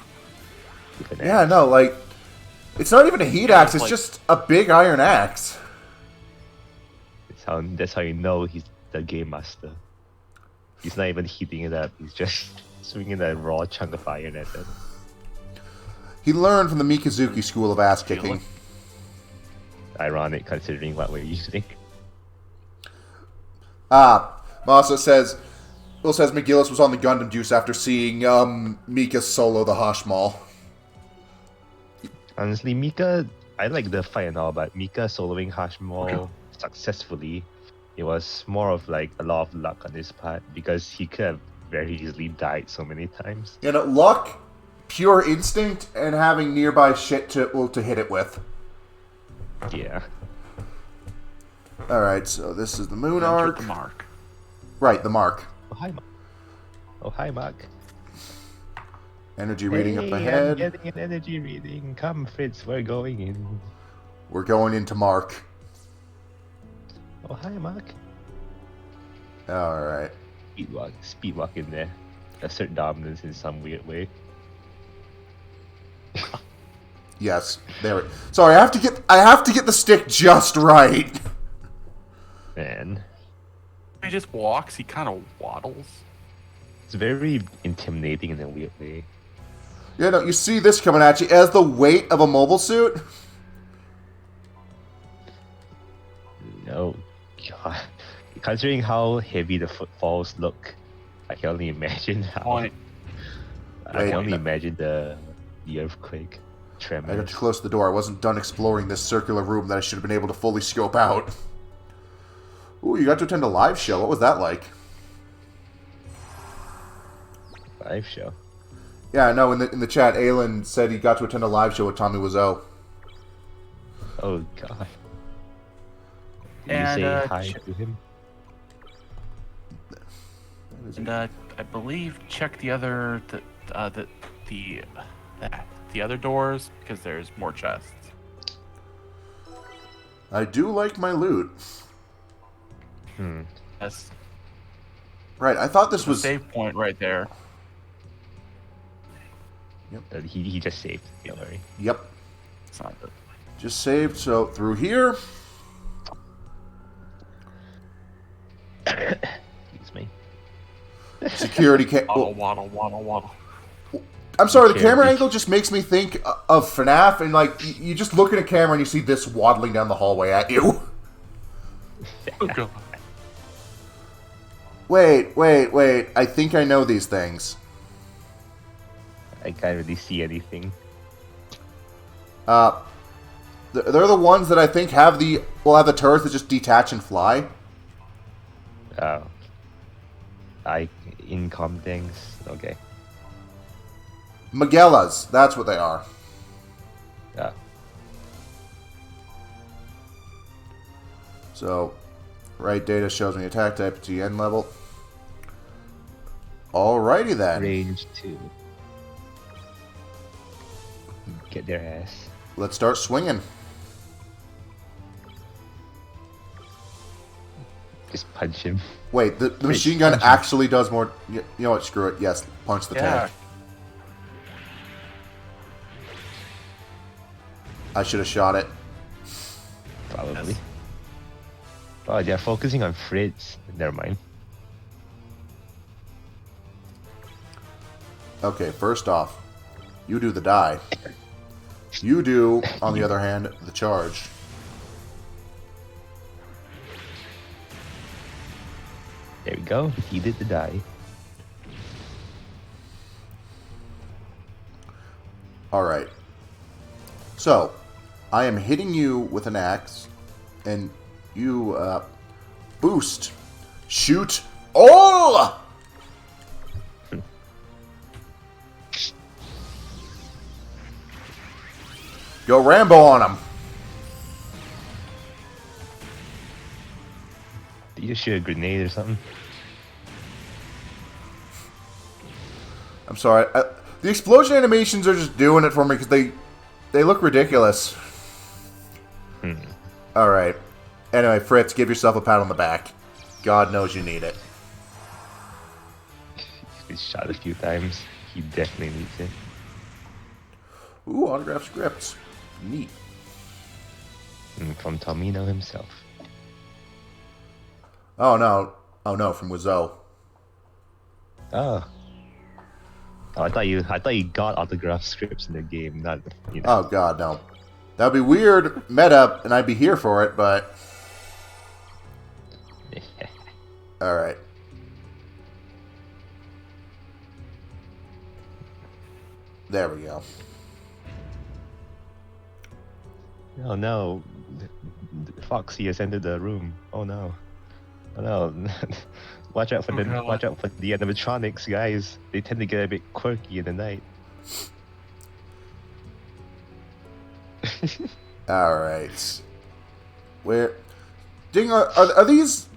With an Yeah, axe. no, like... It's not even a heat axe, it's like- just a big iron axe. That's how you know he's the game master. He's not even heating it up, he's just swinging a raw chunk of iron at them. He learned from the Mikazuki school of ass kicking. Ironic considering what we're using. Masa says... Will says McGillis was on the Gundam Juice after seeing Mika solo the Hashmal. Honestly, Mika, I like the fight and all, but Mika soloing Hashmal successfully, it was more of like a lot of luck on his part because he could have very easily died so many times. You know, luck, pure instinct, and having nearby shit to hit it with. Yeah. Alright, so this is the moon Enter arc. the mark. Right, the mark. Oh, hi, Mark. Oh, hi, Mark. Energy reading up Hey, I'm ahead. getting an energy reading. Come, Fritz, we're going in. We're going into Mark. Oh, hi, Mark. Alright. Speedwalk in there. Assert dominance in some weird way. Yes, there it. Sorry, I have to get the stick just right. Man, He just walks. He kind of waddles. it's very intimidating in a weird way. Yeah, no, you see this coming at you as the weight of a mobile suit. No, God. Considering how heavy the footfalls look, I can only imagine how. Point. I can only imagine the earthquake, I got tremors. too close to the door. I wasn't done exploring this circular room that I should have been able to fully scope out. Ooh, you got to attend a live show. What was that like? Live show. Yeah, I know. In the chat, Aylin said he got to attend a live show with Tommy Wiseau. Oh God. Did And, you say hi ch- to him? And I believe check the other the other doors because there's more chests. I do like my loot. That's Right, I thought this the was... save point right there. He just saved. Don't worry. Yep, It's not good. just saved. So, through here. Excuse me. Security Waddle, waddle. I'm sorry, the Okay, camera we- angle just makes me think of FNAF, and like, you just look at a camera and you see this waddling down the hallway at you. Oh god. Wait, I think I know these things. I can't really see anything. They're the ones that I think will have the turrets that just detach and fly. Oh. Income things. Okay. Magellas, that's what they are. Oh. So, right data shows me attack type, TN level. Alrighty then. Range 2. Get their ass. Let's start swinging. Just punch him. Wait, the machine gun actually does more... You know what, screw it. Yes, punch the Yeah. tank. I should have shot it. Probably. Oh, they're focusing on Fritz. Never mind. Okay, first off, you do the die. You do, on the other hand, the charge. There we go. He did the die. Alright. So, I am hitting you with an axe, and you, boost. Shoot all! Go Rambo on him. Did you just shoot a grenade or something? I'm sorry. The explosion animations are just doing it for me because they look ridiculous. Alright. Anyway, Fritz, give yourself a pat on the back. God knows you need it. He's been shot a few times. He definitely needs it. Ooh, autograph scripts. Neat. From Tomino himself. Oh no. Oh no, from Wizo. Oh. Oh, I thought you got autograph scripts in the game, not Oh god, no. That'd be weird meta, and I'd be here for it, but... Alright. There we go. Oh no, Foxy has entered the room. Oh no, oh no. Watch out for the animatronics, guys. They tend to get a bit quirky in the night. Alright. Where... Ding, are these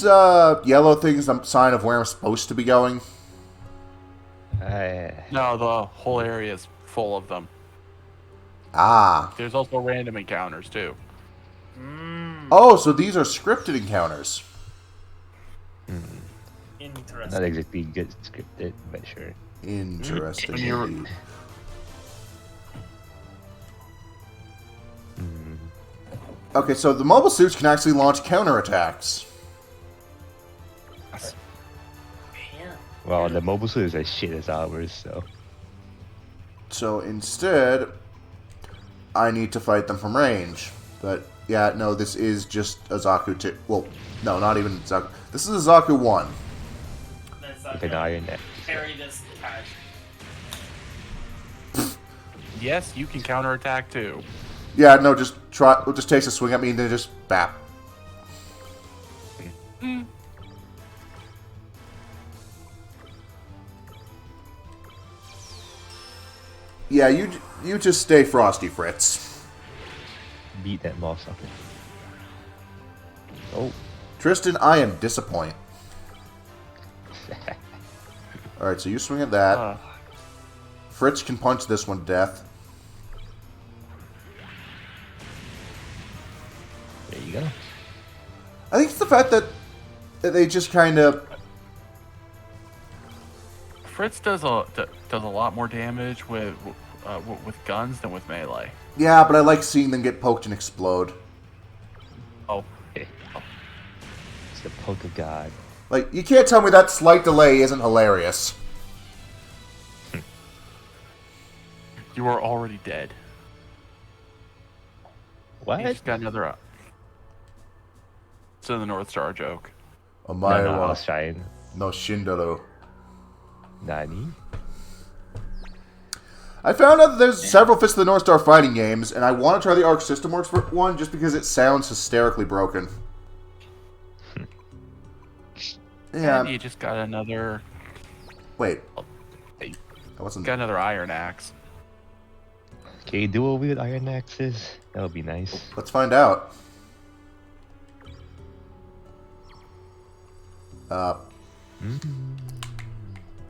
yellow things a sign of where I'm supposed to be going? No, the whole area is full of them. Ah. There's also random encounters too. Oh, so these are scripted encounters. Interesting. Not exactly good scripted, but sure. Interesting When you're- indeed. Okay, so the mobile suits can actually launch counterattacks. Man. Well, the mobile suit is as shit as ours, so. So instead, I need to fight them from range. But yeah, no, this is just a Zaku 2. Well, no, not even Zaku. This is a Zaku 1. That's With an iron neck. Carry this cash. Yes, you can counterattack too. Yeah, no, just try. It just takes a swing at me and then just bap. Yeah, you just stay frosty, Fritz. Beat that motherfucker. Oh. Tristan, I am disappointed. Alright, so you swing at that. Fritz can punch this one to death. There you go. I think it's the fact that they just kind of... Fritz does a lot more damage with guns than with melee. Yeah, but I like seeing them get poked and explode. Oh, It's the poke of God. Like, you can't tell me that slight delay isn't hilarious. you are already dead. What? You just got another. It's in the North Star joke. Omae No, I wa was trying. no Shindaru. Nani? I found out that there's several Fist of the North Star fighting games, and I want to try the Arc System Works one just because it sounds hysterically broken. Yeah. And you just got another. Wait. Hey, I wasn't... got another iron axe. Okay, dual wield iron axes. That would be nice. Let's find out.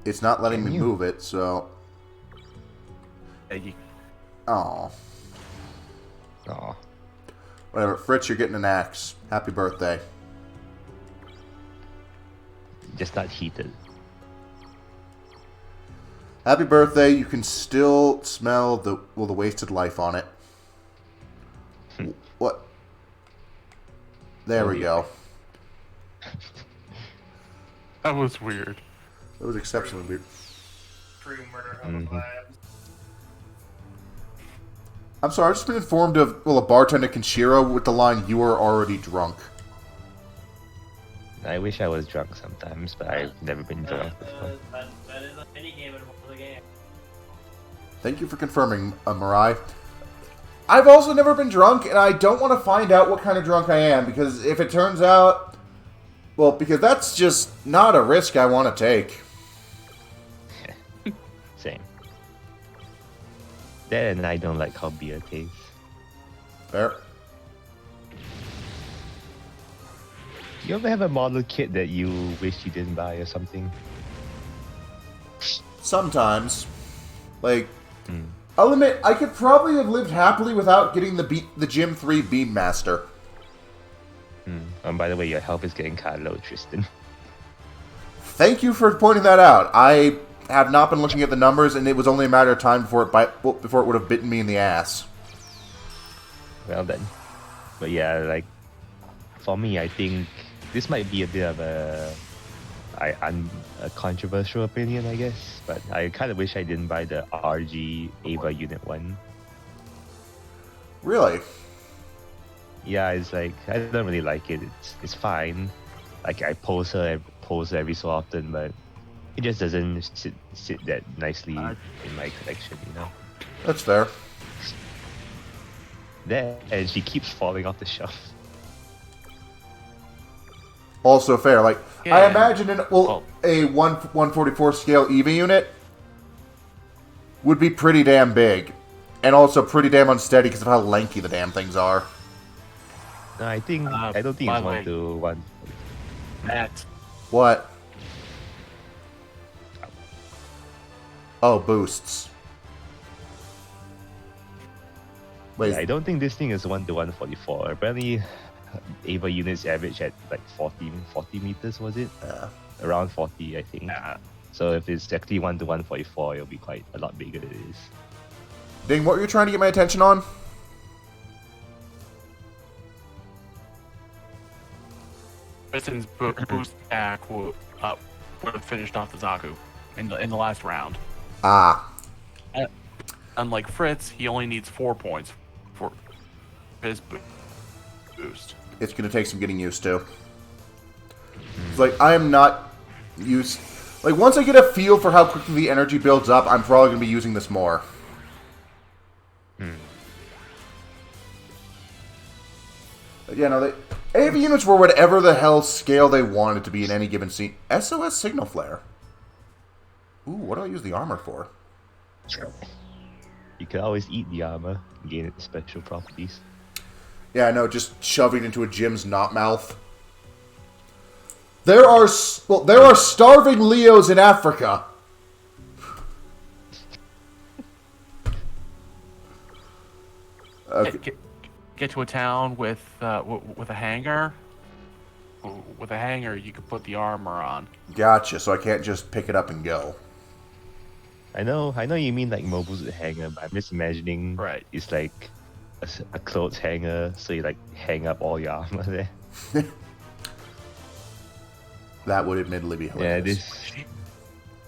It's not letting me move it, so... Hey, you, Oh. Aw. Whatever. Fritz, you're getting an axe. Happy birthday. Just not heated. Happy birthday. You can still smell the wasted life on it. What? There we go. that was weird. That was exceptionally weird. True murder of vibes. I'm sorry, I've just been informed of, well, a bartender Kenshiro with the line, "You are already drunk." I wish I was drunk sometimes, but I've never been drunk before. That is a mini game in the game. Thank you for confirming, Mirai. I've also never been drunk, and I don't want to find out what kind of drunk I am, because if it turns out... Well, because that's just not a risk I want to take. Same. That and I don't like how beer tastes. Fair. You ever have a model kit that you wish you didn't buy or something? Sometimes. Like, I'll admit, I could probably have lived happily without getting the Gym 3 Beam Master. And by the way, your health is getting kind of low, Tristan. Thank you for pointing that out. I have not been looking at the numbers, and it was only a matter of time before it would have bitten me in the ass. Well then. But yeah, like, for me, I think this might be a bit of a controversial opinion, I guess. But I kind of wish I didn't buy the RG Ava Unit 1. Really? Yeah, it's like, I don't really like it. It's fine. Like, I pose her every so often, but it just doesn't sit that nicely in my collection, you know? That's fair. That, and she keeps falling off the shelf. Also fair. Like, Yeah. I imagine a 144 scale EVA unit would be pretty damn big. And also pretty damn unsteady because of how lanky the damn things are. No, I don't think by it's the way, 1 to 1. Matt, What? Oh, boosts. Wait, Yeah, I don't think this thing is 1 to 144. Apparently, Ava units average at like 40 meters, was it? Around 40, I think. So if it's actually 1 to 144, it'll be quite a lot bigger than it is. Ding, what were you trying to get my attention on? Tristan's boost attack would have finished off the Zaku in the last round. Ah. Unlike Fritz, he only needs 4 points for his boost. It's going to take some getting used to. It's like, I am not used... Like, once I get a feel for how quickly the energy builds up, I'm probably going to be using this more. But yeah, no, the AV units were whatever the hell scale they wanted to be in any given scene. SOS Signal Flare. Ooh, what do I use the armor for? You can always eat the armor and gain its special properties. Yeah, I know, just shoving it into a Jim's knot mouth. There are starving Leos in Africa. Okay. Get to a town with a hangar. With a hangar, you can put the armor on. Gotcha, so I can't just pick it up and go. I know you mean like mobiles with hanger, but I'm just imagining it's like a clothes hanger, so you like hang up all your armor there. That would admittedly be hilarious. Yeah,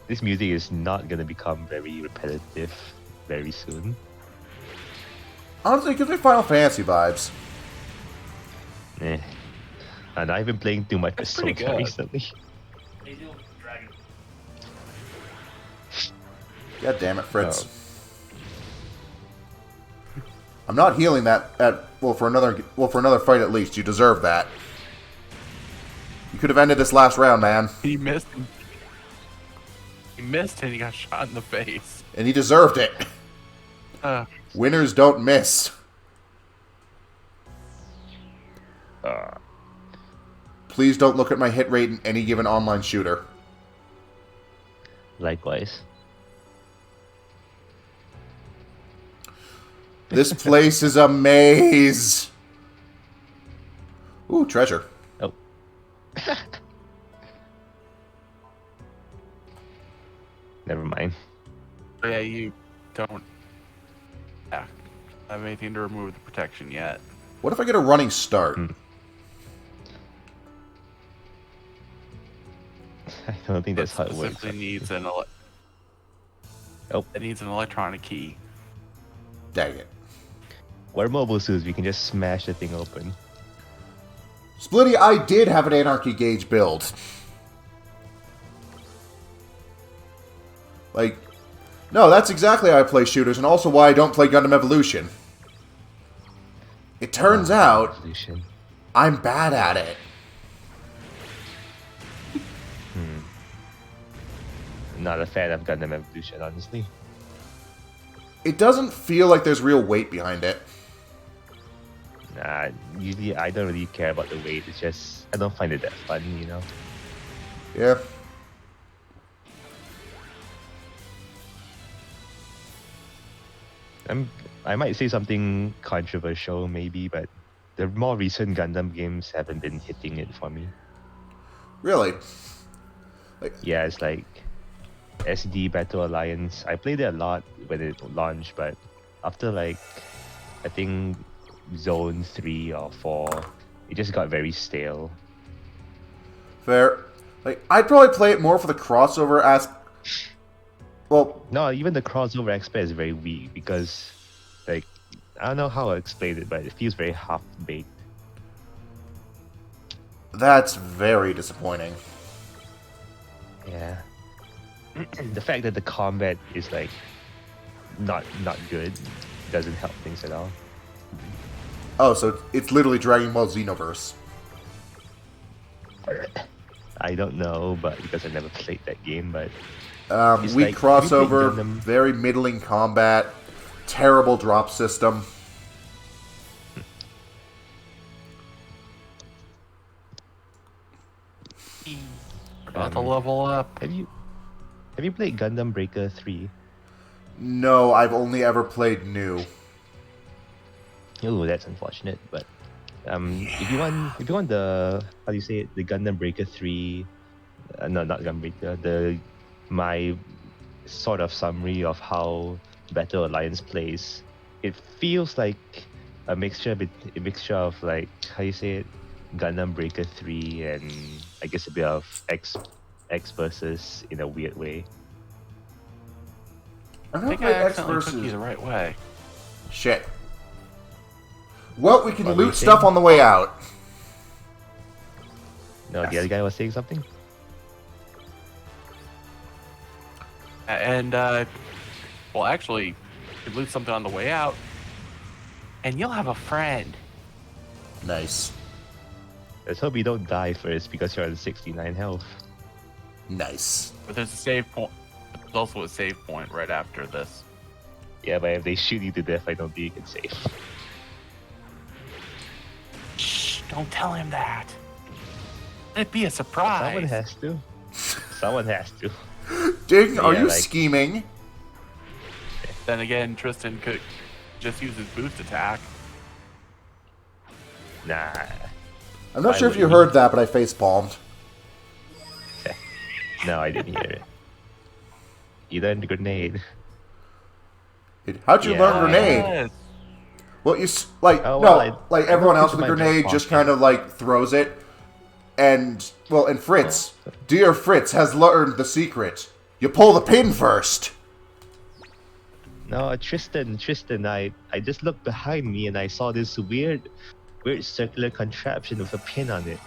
this music is not gonna become very repetitive very soon. Honestly, it gives me Final Fantasy vibes. And I've been playing too much Persona recently. They do dragon. God damn it, Fritz. I'm not healing that for another fight at least. You deserve that. You could have ended this last round, man. He missed. He missed and he got shot in the face. And he deserved it. Winners don't miss. Please don't look at my hit rate in any given online shooter. Likewise. This place is a maze. Ooh, treasure. Oh. Never mind. Yeah, you don't have anything to remove the protection yet. What if I get a running start? I don't think that's how it works. Simply needs an it needs an electronic key. Dang it. We're mobile suits, we can just smash the thing open. Splitty, I did have an Anarchy Gauge build. Like, no, that's exactly how I play shooters, and also why I don't play Gundam Evolution. It turns out Evolution. I'm bad at it. Not a fan of Gundam Evolution, honestly. It doesn't feel like there's real weight behind it. Nah, usually I don't really care about the weight. It's just I don't find it that fun, you know. Yeah. I might say something controversial, maybe, but the more recent Gundam games haven't been hitting it for me. Really? Yeah, it's like SD Battle Alliance. I played it a lot when it launched, but after like I think Zone 3 or 4, it just got very stale. Fair. Like, I'd probably play it more for the crossover Well, No, even the crossover aspect is very weak because, like, I don't know how I explain it, but it feels very half-baked. that's very disappointing. Yeah. The fact that the combat is like not good doesn't help things at all. Oh, so it's literally Dragon Ball Xenoverse. I don't know, but because I never played that game, but it's Weak like, crossover, have you played Gundam? very middling combat, terrible drop system. About to level up. Have you played Gundam Breaker 3? No, I've only ever played new. Oh, that's unfortunate. But if you want the how do you say it, the Gundam Breaker 3, no, not Gundam Breaker, my sort of summary of how Battle Alliance plays, it feels like a mixture of like how you say it, Gundam Breaker 3 and I guess a bit of X versus in a weird way. I've I never think I played X accidentally took you versus. the right way. Shit. Well, we can What were you loot stuff saying? on the way out. No, Yes. the other guy was saying something. And, well, actually, you could loot something on the way out, and you'll have a friend. Nice. Let's hope you don't die first because you're on 69 health. Nice. But there's a save point. There's also a save point right after this. Yeah, but if they shoot you to death, I don't think you can save. Shh! Don't tell him that. It'd be a surprise. Someone has to. Someone has to. Ding, are Yeah, you like- scheming? Then again, Tristan could just use his boost attack. Nah. I'm not Why sure if would you we? heard that, but I facepalmed. No, I didn't hear it. You learned the grenade. How'd you Yeah. learn grenade? Yes. Well, like Oh, no, well, like I everyone don't else think with it a might be grenade, just possible. kind of like throws it, and Fritz, dear Fritz, has learned the secret. You pull the pin first. No, Tristan, I just looked behind me and I saw this weird circular contraption with a pin on it.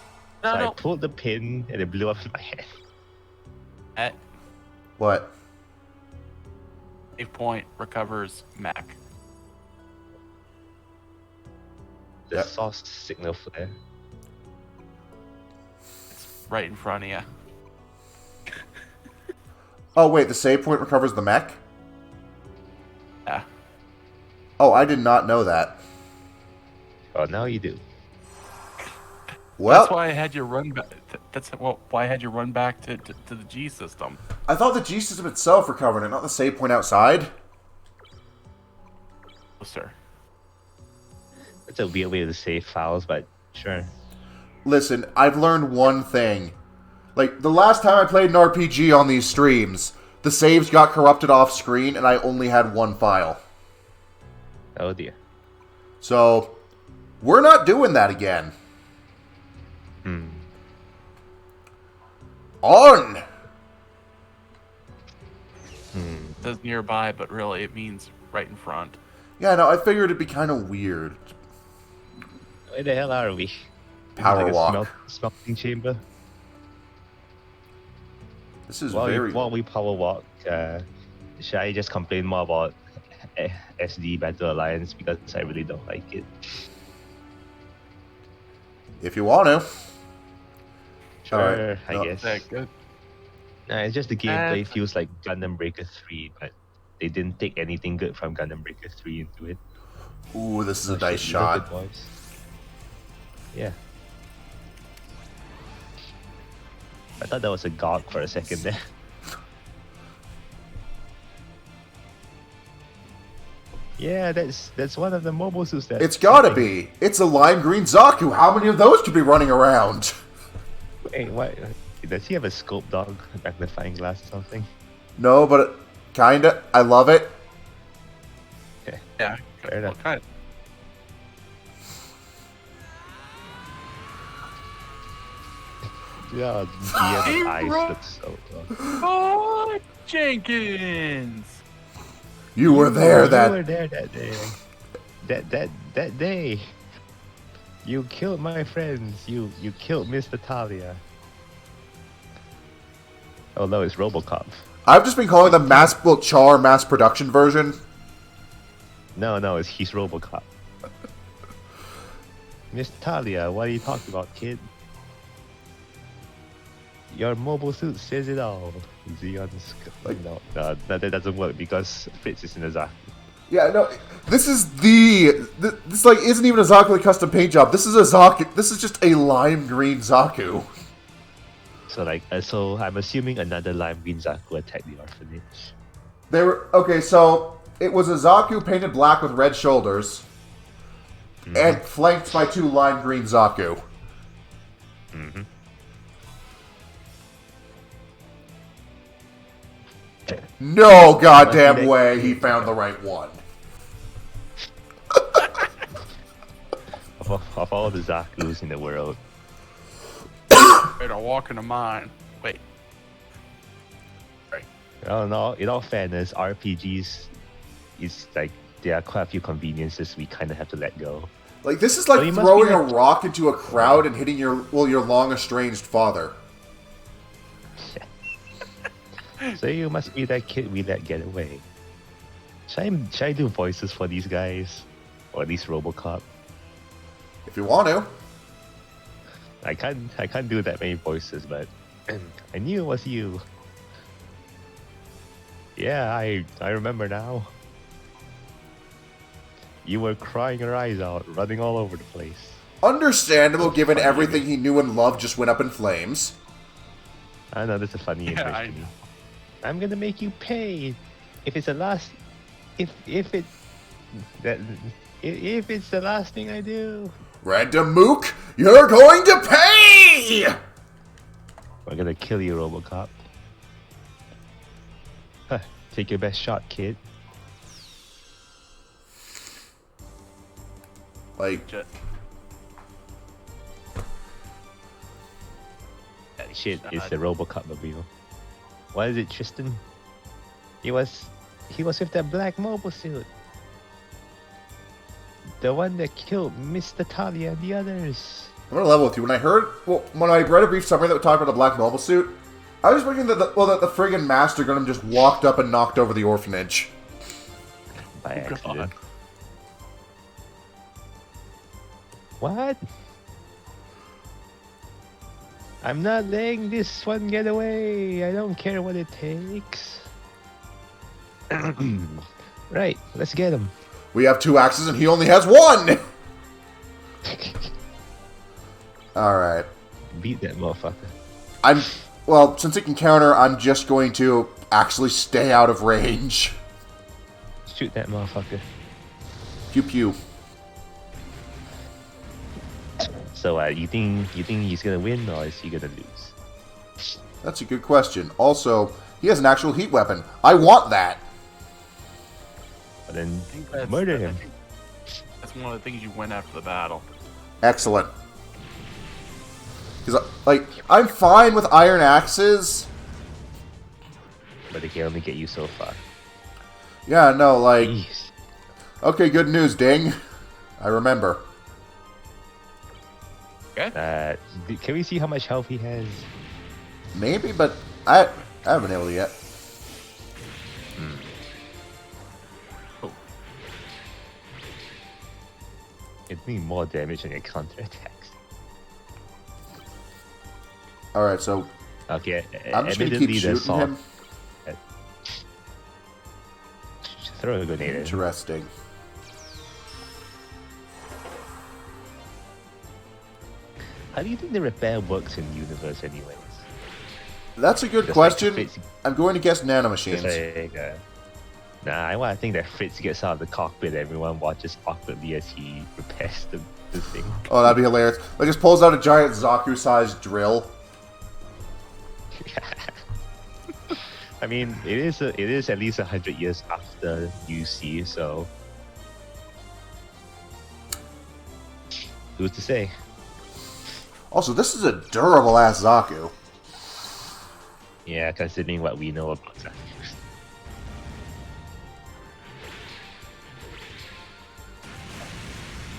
No, So I no. pulled the pin and it blew up in my head. At What? save point recovers mech. The Yep. sauce signal flare. It's right in front of you. Oh wait, the save point recovers the mech. Yeah. Oh, I did not know that. Oh, now you do. Well, That's why I had you run back. Why I had you run back to the G system. I thought the G system itself recovered it, not the save point outside. Oh, sir. It's a weird way to save files, but sure. Listen, I've learned one thing. Like, the last time I played an RPG on these streams, the saves got corrupted off screen and I only had one file. Oh dear. So, we're not doing that again. On! It says nearby, but really it means right in front. Yeah, no, I figured it'd be kind of weird. Where the hell are we? Power like walk. Smelting chamber. This is While very. while we power walk, should I just complain more about SD Battle Alliance because I really don't like it? If you want to. Sure, Alright, I no, guess. That good. It's just the gameplay feels like Gundam Breaker 3, but they didn't take anything good from Gundam Breaker 3 into it. Ooh, this is a Oh, nice shit, you heard shot. the voice? Yeah. I thought that was a god for a second there. Yeah, that's one of the mobile suits that. It's gotta be. It's a lime green Zaku. How many of those could be running around? Wait, what? Does he have a scope dog, magnifying glass or something? No, but kinda. I love it. Yeah. Fair enough. What kind? Yeah, GM's eyes look so. Oh, Jenkins! You were there You that. were there that day. That day. You killed my friends. You killed Miss Natalia. Oh no, it's RoboCop. I've just been calling the Char mass production version. No, he's RoboCop. Miss Natalia, what are you talking about, kid? Your mobile suit says it all. Zeon's no, that doesn't work because Fritz is in a Zaku. Yeah, no, this is this like isn't even a Zaku custom paint job. This is a Zaku. This is just a lime green Zaku. So so I'm assuming another lime green Zaku attacked the orphanage. They were okay. So it was a Zaku painted black with red shoulders, and flanked by 2 lime green Zaku. Mm-hmm. No goddamn way he found the right one. Of all the Zakus in the world, Better walk into mine. Wait. Right. oh no, in all fairness, RPGs is like there are quite a few conveniences we kind of have to let go. Like this is So like you must throwing be a like- rock into a crowd and hitting your long estranged father. So you must be that kid we let get away. Should I do voices for these guys, or at least RoboCop? If you want to. I can't do that many voices, but I knew it was you. Yeah, I remember now. You were crying your eyes out, running all over the place. Understandable, given everything he knew and loved just went up in flames. I know that's a funny Yeah, image I to me. know. I'm gonna make you pay. If it's the last, if it's the last thing I do, Random Mook, you're going to pay! we're gonna kill you, RoboCop. Huh, take your best shot, kid. Like, Shit. Shit, it's the RoboCop mobile. What is it, Tristan? He was with that black mobile suit. The one that killed Miss Natalia and the others. I'm gonna level with you. When I read a brief summary that talked about the black mobile suit, I was thinking that the friggin' Master Gundam just walked up and knocked over the orphanage. By God. accident. What? I'm not letting this one get away. I don't care what it takes. Right, let's get him. We have 2 axes and he only has 1! Alright. Beat that motherfucker. Well, since it can counter, I'm just going to actually stay out of range. Shoot that motherfucker. Pew pew. So, you think he's gonna win or is he gonna lose? That's a good question. Also, he has an actual heat weapon. I want that! But then That's- murder him. That's one of the things you win after the battle. Excellent. Because, like, I'm fine with iron axes. But they can only get you so far. Yeah, no, like... Jeez. Okay, good news, Ding. I remember. Okay. Can we see how much health he has? Maybe, but I haven't been able to yet. It's doing more damage on your counter attacks. All right, so Okay, I'm just gonna keep admittedly, the shooting sword. him. Throw a grenade. in. Interesting. How do you think the repair works in universe, anyways? That's a good Just question. Like Fritz, I'm going to guess just nanomachines. like, I want to think that Fritz gets out of the cockpit. Everyone watches awkwardly as he repairs the thing. Oh, that'd be hilarious. Like, just pulls out a giant Zaku-sized drill. I mean, it is at least 100 years after UC, so who's to say? Also, this is a durable-ass Zaku. Yeah, considering what we know about that.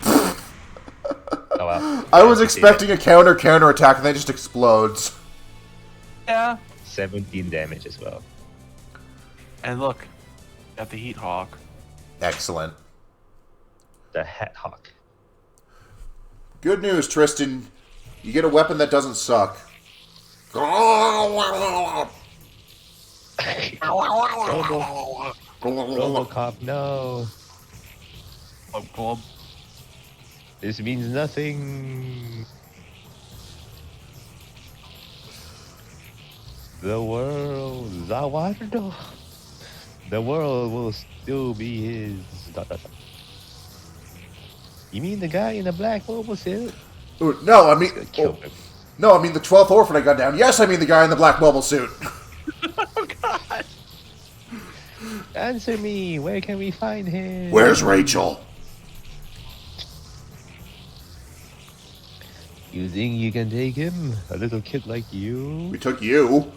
Oh well. I was expecting a counter attack, and then it just explodes. Yeah. 17 damage as well. And look, got the Heat Hawk. Excellent. The Hat Hawk. Good news, Tristan. You get a weapon that doesn't suck. Robocop, no. Club. This means nothing. The world, Zawardo. The world will still be his. ... You mean the guy in the black mobile suit? Ooh, no, I mean... Kill him. No, I mean the 12th orphan I got down. Yes, I mean the guy in the black mobile suit. Oh God. Answer me. Where can we find him? Where's Rachel? You think you can take him? A little kid like you? We took you.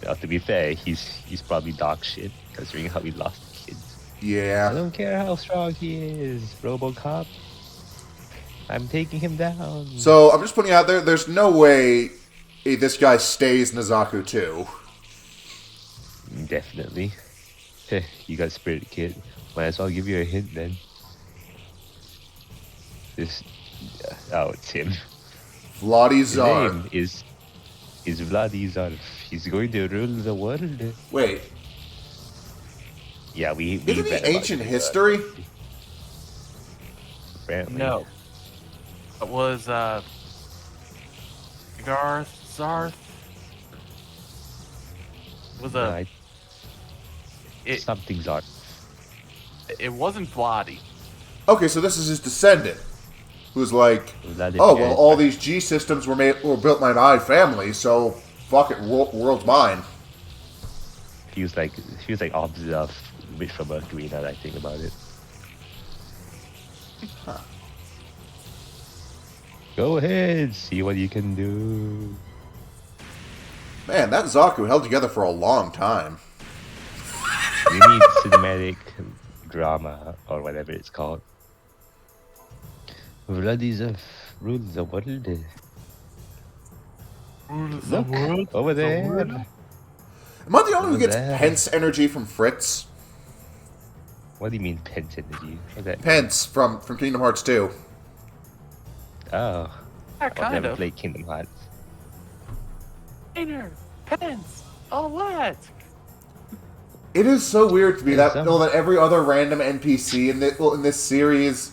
Well, to be fair, he's probably dog shit, considering how we lost the kids. I Yeah. don't care how strong he is, Robocop. I'm taking him down. So, I'm just putting out there, there's no way this guy stays Nazaku too. Definitely. Heh, you got Spirit Kid. Might as well give you a hint then. This... oh, it's him. Vladi His Zar. name is Vladi Zar. He's going to rule the world. Wait, Yeah, we isn't read he about ancient it, history? Apparently. No. It was Garth Zarth. Was No, a it something Zar. it wasn't Vladi. Okay, so this is his descendant. Who's like, Vladimir oh, well, all Zar. these G systems were built by my family, so fuck it, world's mine. He was like opposite of Mitch from Mercury now that I think about it. Huh. Go ahead, see what you can do. Man, that Zaku held together for a long time. We need cinematic drama or whatever it's called. Vladizov rules the world. Look, over there. Am I the only one who gets There. Pence energy from Fritz? What do you mean Pence energy? What's that? Pence from Kingdom Hearts 2. Oh, Yeah, I've kind never of. played Kingdom Hearts. Painter, pens, all that. It is so weird to me Yeah, that every other random NPC in this series,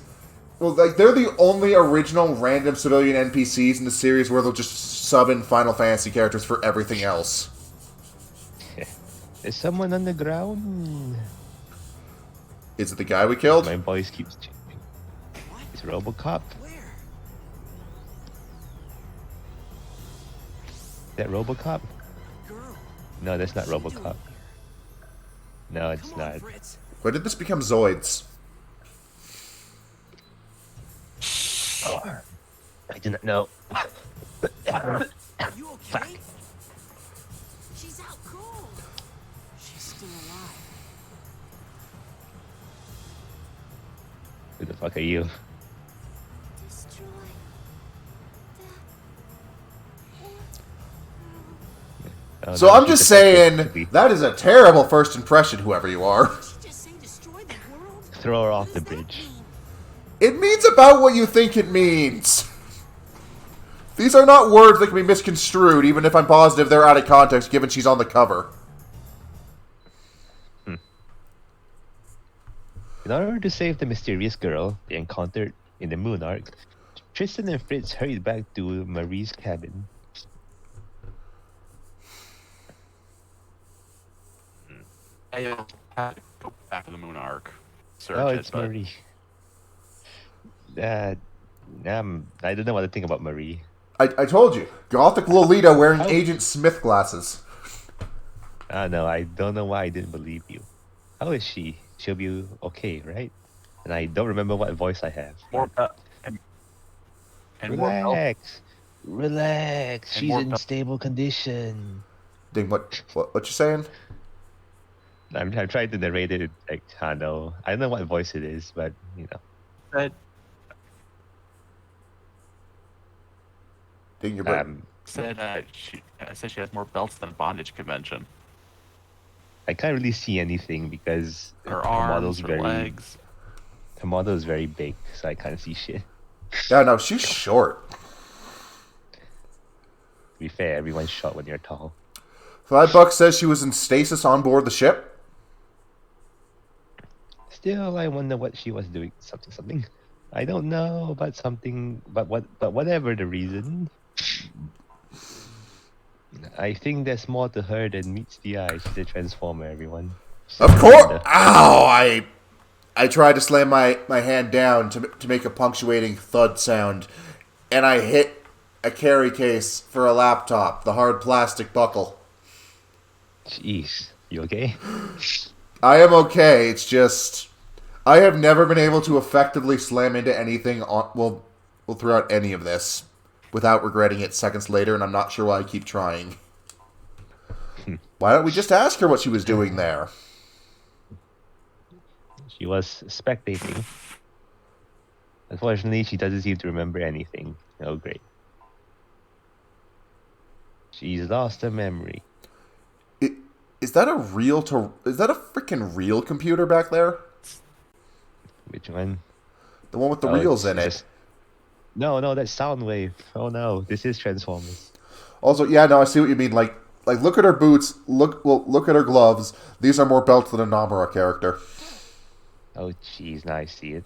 well, like they're the only original random civilian NPCs in the series where they'll just sub in Final Fantasy characters for everything else. There's someone on the ground. Is it the guy we killed? My voice keeps changing. What? It's Robocop. Where? Is that Robocop? Girl. No, that's not What's she Robocop. doing here? No, it's Come on, not. Fritz. When did this become Zoids? Oh, I do not know. Are you okay? She's out cold. She's still alive. Who the fuck are you? Destroy Oh, So no, I'm she's just defective. saying, that is a terrible first impression, whoever you are. Did you just say destroy the world? Throw her off What the does that bridge. mean? It means about what you think it means. These are not words that can be misconstrued, even if I'm positive they're out of context given she's on the cover. In order to save the mysterious girl they encountered in the Moon Arc, Tristan and Fritz hurried back to Marie's cabin. I had to go back to the Moon Arc. Search Oh, it, it's but Marie. I don't know what to think about Marie. I told you. Gothic Lolita wearing How- Agent Smith glasses. No, I don't know why I didn't believe you. How is she? She'll be okay, right? And I don't remember what voice I have. more and more belt. Relax. Relax. And She's more in belt. stable condition. Ding, what you saying? I'm trying to narrate it like, I know. I don't know what voice it is, but, you know. Said, Ding, your break. said she has more belts than a bondage convention. I can't really see anything because Her model's arms, her legs. her model is very big, so I can't see shit. Yeah, no, she's short. To be fair, everyone's short when you're tall. $5 says she was in stasis on board the ship. Still, I wonder what she was doing. Something. I don't know about something, but whatever the reason, I think there's more to her than meets the eye. She's a transformer, everyone. She's Of a course. Wanda. Ow! I tried to slam my hand down to make a punctuating thud sound, and I hit a carry case for a laptop, the hard plastic buckle. Jeez, you okay? I am okay. It's just I have never been able to effectively slam into anything throughout any of this without regretting it seconds later, and I'm not sure why I keep trying. Why don't we just ask her what she was doing there? She was spectating. Unfortunately, she doesn't seem to remember anything. Oh, great. She's lost her memory. Is that a freaking real computer back there? Which one? The one with the Oh, reels it's in it. just- No, that's Soundwave. Oh no, this is Transformers. Also, yeah, no, I see what you mean. Like look at her boots. Look at her gloves. These are more belts than a Namura character. Oh jeez, now I see it.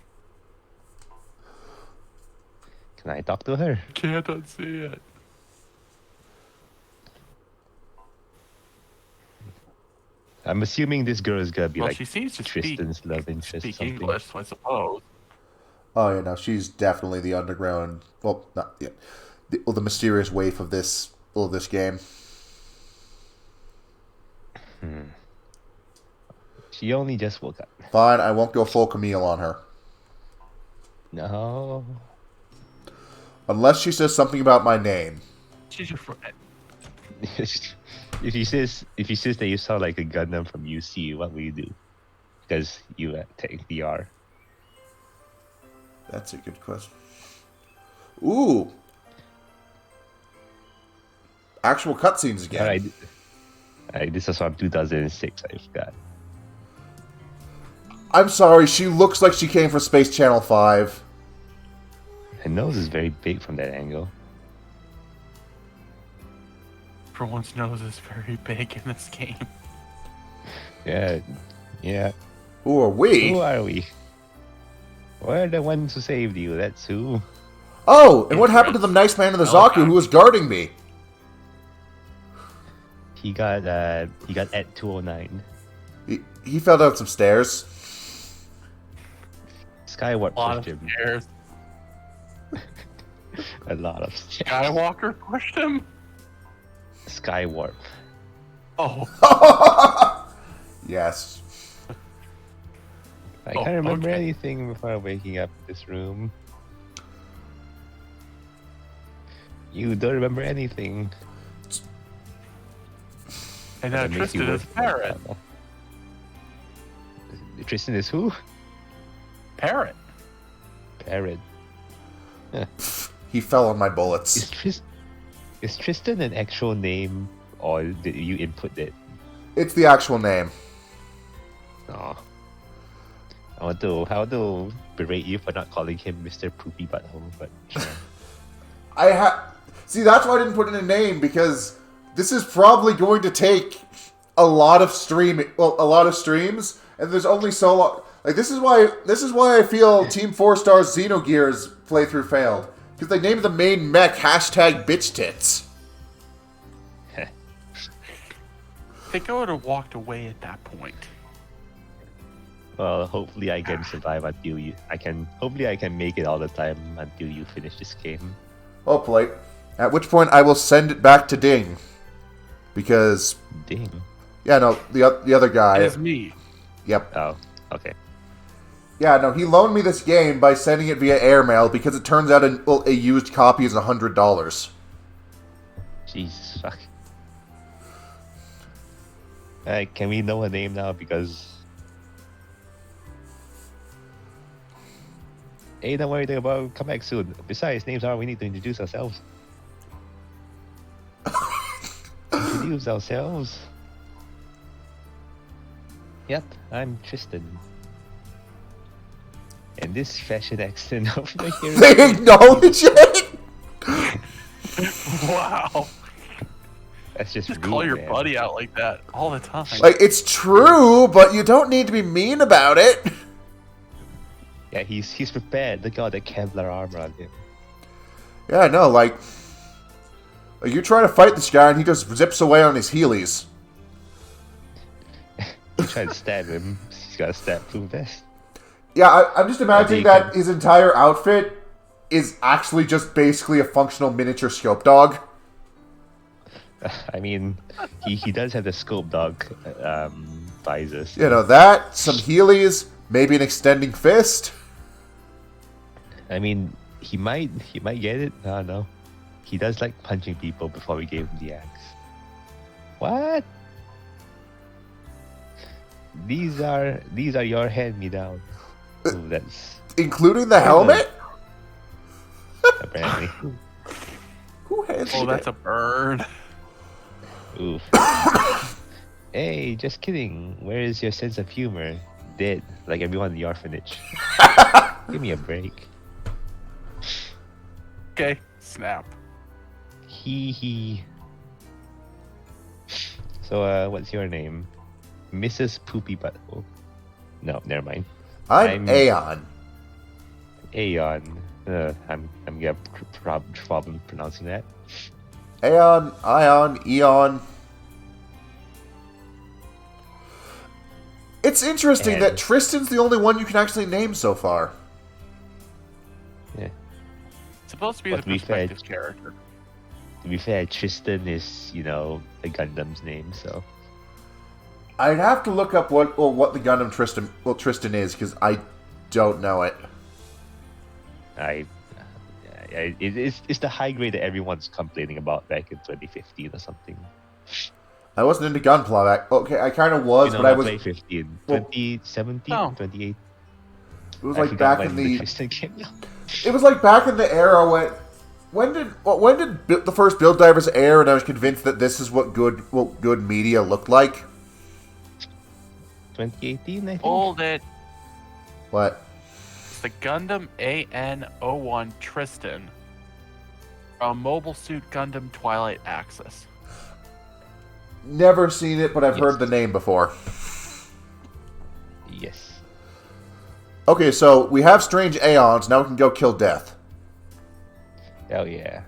Can I talk to her? Can't unsee it. I'm assuming this girl is gonna be Well, like she seems to Tristan's love interest. speak Something. English, so I suppose. Oh yeah, no, she's definitely the underground. Well, not yet. The mysterious waif of this game. She only just woke up. Fine, I won't go full Camille on her No. unless she says something about my name. She's your friend. If he says that you sound like a Gundam from UC, what will you do? Because you technically are. That's a good question. Ooh, actual cutscenes again. Alright, this is from 2006. I forgot. I'm sorry, she looks like she came from Space Channel 5. Her nose is very big from that angle. Everyone's nose is very big in this game. Yeah. Who are we? Who are we? We're the ones who saved you. That's who. Oh, and what happened to the nice man in the Zaku who was guarding me? He got at 209. He fell down some stairs. Skyward A lot of pushed him. stairs. A lot of stairs. Skywalker pushed him. Skywarp. Oh, Yes. I Oh, can't remember okay. anything before waking up in this room. You don't remember anything. and That now makes you Tristan is worth parrot. Tristan is who? Parrot. Parrot. He fell on my bullets. Is Tristan an actual name or did you input it? It's the actual name. Oh. I want to berate you for not calling him Mr. Poopy Butthole, but sure. See, that's why I didn't put in a name, because this is probably going to take a lot of streams, and there's only so long. Like, this is why I feel Team 4 Star's Xenogears playthrough failed, because they named the main mech #BitchTits. I think I would have walked away at that point. Well, hopefully I can survive until you. Hopefully I can make it all the time until you finish this game. Hopefully. At which point I will send it back to Ding, because Ding. yeah, no, the other guy. It's me. Yep. Oh, okay. Yeah, no, he loaned me this game by sending it via airmail because it turns out a used copy is $100. Jesus fuck. Can we know a name now? Because hey, don't worry about come back soon. Besides, names are we need to introduce ourselves. Introduce ourselves. Yep, I'm Tristan. And this fashion accent of the hero. They acknowledge it? Wow. That's just rude, Call your man. buddy out like that all the time. Like, it's true, but you don't need to be mean about it. Yeah, he's prepared. Look at all the Kevlar armor on him. Yeah, no, like you try to fight this guy and he just zips away on his heelys. You try to stab him. He's got a stab-proof vest. Yeah, I'm just imagining Yeah, that his entire outfit is actually just basically a functional miniature scope dog. I mean, he does have the scope dog visor. So. You know, that, some heelys, maybe an extending fist. I mean, he might get it. I don't know. He does like punching people before we gave him the axe. What? These are your hand-me-downs. Ooh, that's Including the helmet? apparently. Who hands Oh, you that's that? a bird. Oof. Hey, just kidding. Where is your sense of humor? Dead, like everyone in the orphanage. Give me a break. Okay, snap. Hee hee. So, what's your name? Mrs. Poopy Butthole. No, never mind. I'm Aeon. Aeon. I'm gonna problem pronouncing that. Aeon, Ion, Eon. It's interesting that Tristan's the only one you can actually name so far. Yeah. It's supposed to be But the to be fair- perspective character. To be fair, Tristan is, the Gundam's name, so. I'd have to look up what the Gundam Tristan is, because I don't know it. It's the high grade that everyone's complaining about back in 2015 or something. I wasn't into Gunpla. Okay, I kind of was, but I was. 2015, well- 2017, Oh. 28. It was I like forgot back in when the. Tristan came out. It was like back in the era when did the first Build Divers air, and I was convinced that this is what good media looked like. 2018, I think. Hold it. What? It's the Gundam AN01 Tristan from Mobile Suit Gundam Twilight Axis. Never seen it, but I've Yes. heard the name before. Yes. Okay, so we have strange Aeons. Now we can go kill Death. Hell yeah.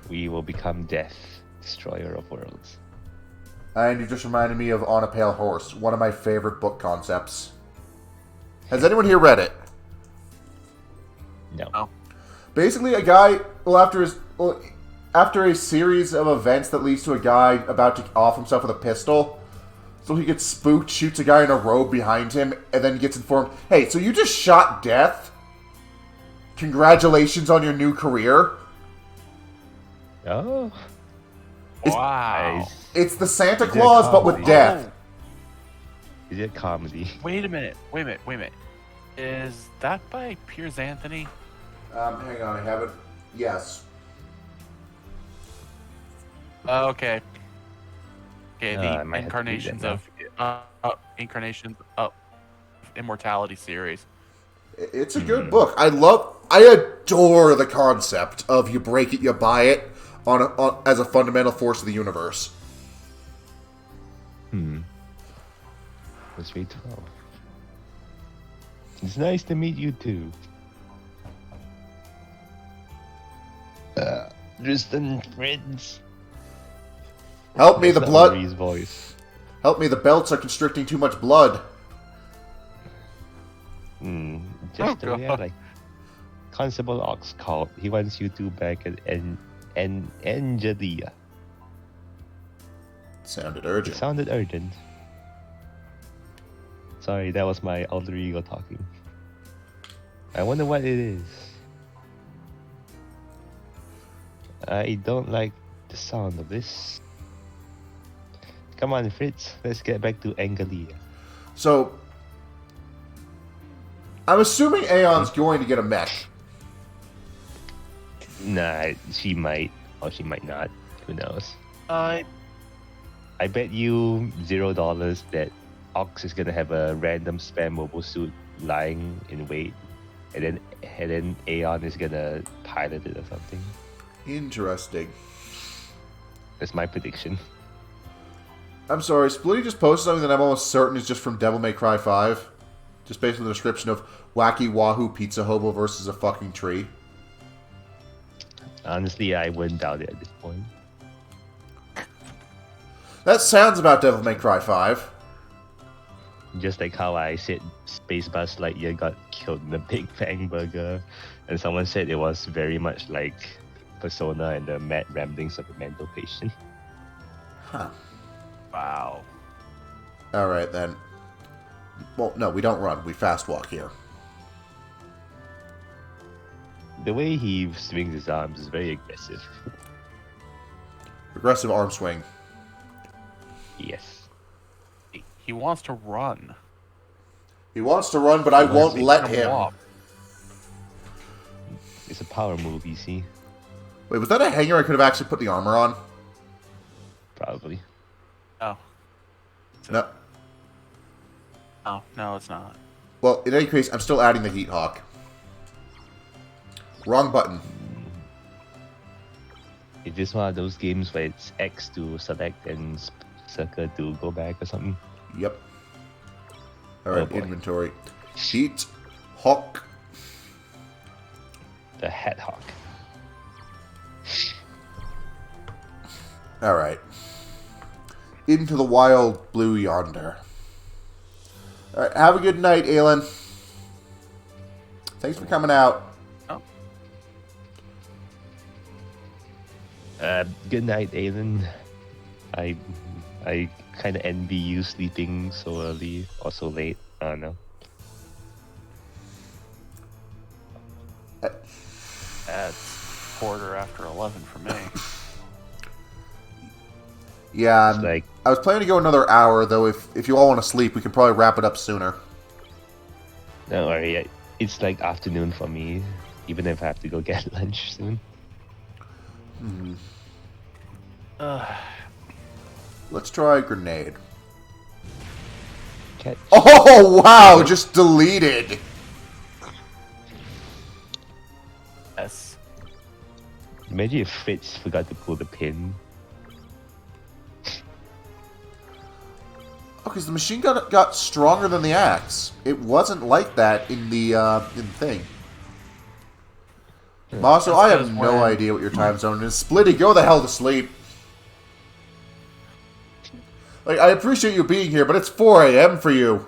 We will become Death, Destroyer of Worlds. And you just reminded me of On a Pale Horse, one of my favorite book concepts. Has anyone here read it? No. Oh. Basically, a guy, after a series of events that leads to a guy about to off himself with a pistol, so he gets spooked, shoots a guy in a robe behind him, and then gets informed, hey, so you just shot Death? Congratulations on your new career. Oh. Wow. Nice. It's the Santa Is it Claus, but with comedy? Death. Is it comedy? Wait a minute. Is that by Piers Anthony? Hang on, I have it. Yes. Okay. Okay, I the might have to read that incarnations of immortality series. It's a good book. I adore the concept of you break it, you buy it as a fundamental force of the universe. That's way 12. It's nice to meet you too. Tristan friends. Help me, That's the not blood. Marie's voice. Help me, the belts are constricting too much blood. Just Oh, yeah, God. like Constable Ox called. He wants you two back at Angelia. Sounded It urgent. sounded urgent. Sorry, that was my alter ego talking. I wonder what it is. I don't like the sound of this. Come on, Fritz. Let's get back to Angelia. So, I'm assuming Aeon's going to get a mech. Nah, she might. Or she might not. Who knows? I I bet you $0 that Ox is gonna have a random spam mobile suit lying in wait, and then Aeon is gonna pilot it or something. Interesting. That's my prediction. I'm sorry, Splitty just posted something that I'm almost certain is just from Devil May Cry 5. Just based on the description of Wacky Wahoo Pizza Hobo versus a fucking tree. Honestly, I wouldn't doubt it at this point. That sounds about Devil May Cry 5. Just like how I said Space Bus Lightyear got killed in the Big Bang Burger, and someone said it was very much like Persona and the mad ramblings of a mental patient. Huh. wow. Alright then. Well, no, we don't run. We fast walk here. The way he swings his arms is very aggressive. Aggressive arm swing. Yes. He wants to run. He wants to run, but I won't Make let him. walk. It's a power move, you see. Wait, was that a hanger I could have actually put the armor on? Probably. Oh. No. Oh, no, it's not. Well, in any case, I'm still adding the Heat Hawk. Wrong button. Is this one of those games where it's X to select and circle to go back or something? Yep. Alright, Oh, boy. inventory. Heat Hawk. The Hat Hawk. Alright. Into the wild blue yonder. Alright, have a good night, Aelin. Thanks for coming out. Good night, Aiden. I kind of envy you sleeping so early or so late. I don't know. That's quarter after 11 for me. Yeah, It's like, I was planning to go another hour, though. If you all want to sleep, we can probably wrap it up sooner. don't worry, it's like afternoon for me, even if I have to go get lunch soon. Let's try a grenade. Catch. Oh, wow! Just deleted. Yes. Imagine if Fritz forgot to pull the pin. Oh, because the machine gun got stronger than the axe. It wasn't like that in the thing. Also, I have because no when- idea what your time zone is. Splitty, go the hell to sleep. Like, I appreciate you being here, but it's 4 a.m. for you.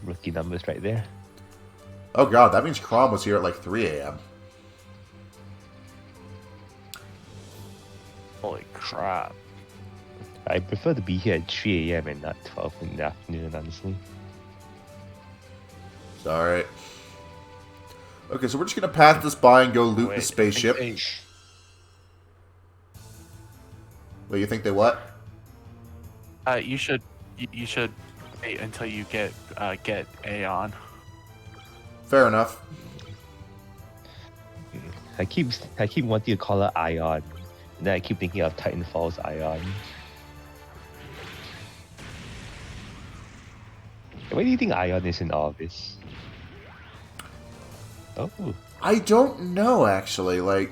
Rookie numbers right there. Oh god, that means Crom was here at like 3 a.m. Holy crap. I prefer to be here at 3 a.m. and not 12 in the afternoon, honestly. It's alright. Okay, so we're just gonna pass this by and go loot Wait, the spaceship. Wait, you think they what? You should wait until you get Aeon. Fair enough. I keep wanting to call her Ion. Then I keep thinking of Titanfall's Ion. Why do you think Ion is in all this? Oh, I don't know, actually. Like,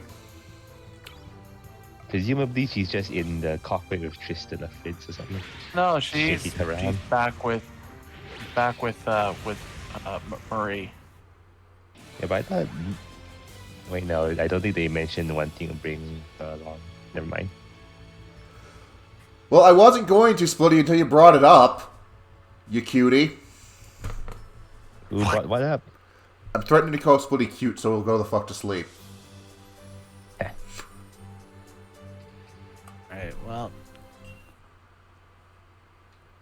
presumably she's just in the cockpit with Tristan or Fritz or something. No, she's Shaking around. she's back with Murray. Yeah, but I thought. Wait, no, I don't think they mentioned wanting to bring her along. Never mind. well, I wasn't going to, Splitty, until you brought it up. You cutie. Who brought what up? I'm threatening to call Splitty cute, so we'll go the fuck to sleep. Alright, well.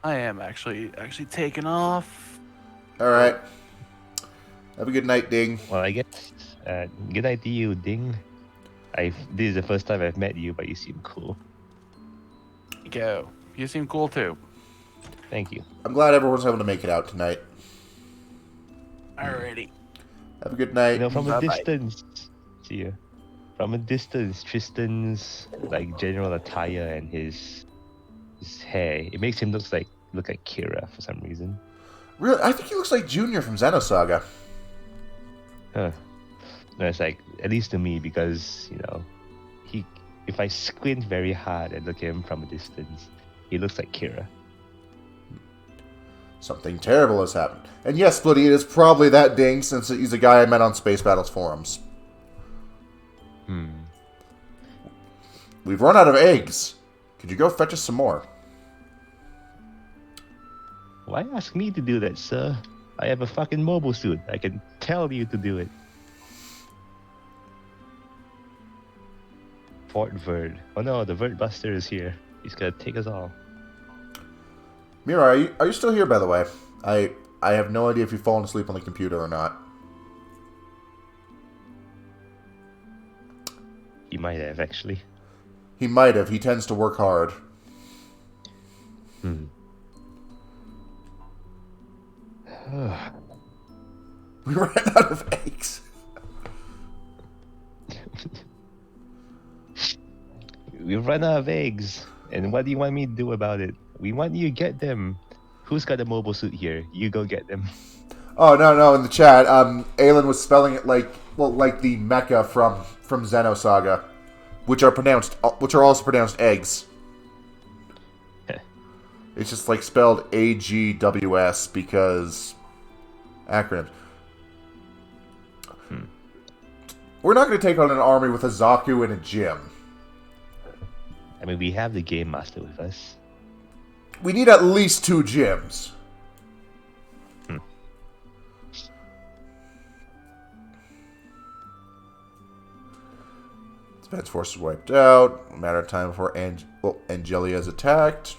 I am actually taking off. Alright. Have a good night, Ding. Well, I guess. Good night to you, Ding. This is the first time I've met you, but you seem cool. Go. You seem cool too. Thank you. I'm glad everyone's able to make it out tonight. Alrighty. Have a good night. You know, from a Bye-bye. distance. See you. From a distance, Tristan's like general attire and his hair, it makes him look like Kira for some reason. Really, I think he looks like Junior from Xenosaga. Huh. No, it's like, at least to me, because, you know, if I squint very hard and look at him from a distance, he looks like Kira. Something terrible has happened. And yes, Splitty, it is probably that Ding, since he's a guy I met on Space Battles forums. We've run out of eggs. Could you go fetch us some more? Why ask me to do that, sir? I have a fucking mobile suit. I can tell you to do it. Fort Verd. Oh no, the Verd Buster is here. He's gonna take us all. Mira, are you still here, by the way? I have no idea if you've fallen asleep on the computer or not. He might have, actually. He might have. He tends to work hard. We ran out of eggs. We've run out of eggs. And what do you want me to do about it? We want you to get them. Who's got a mobile suit here? You go get them. Oh, no, in the chat, Aelin was spelling it like the mecha from Xenosaga, which are also pronounced eggs. It's just like spelled AGWS because acronyms. We're not going to take on an army with a Zaku and a Jim. I mean, we have the Game Master with us. We need at least 2 Jims. Defense forces wiped out. A matter of time before Angelia is attacked.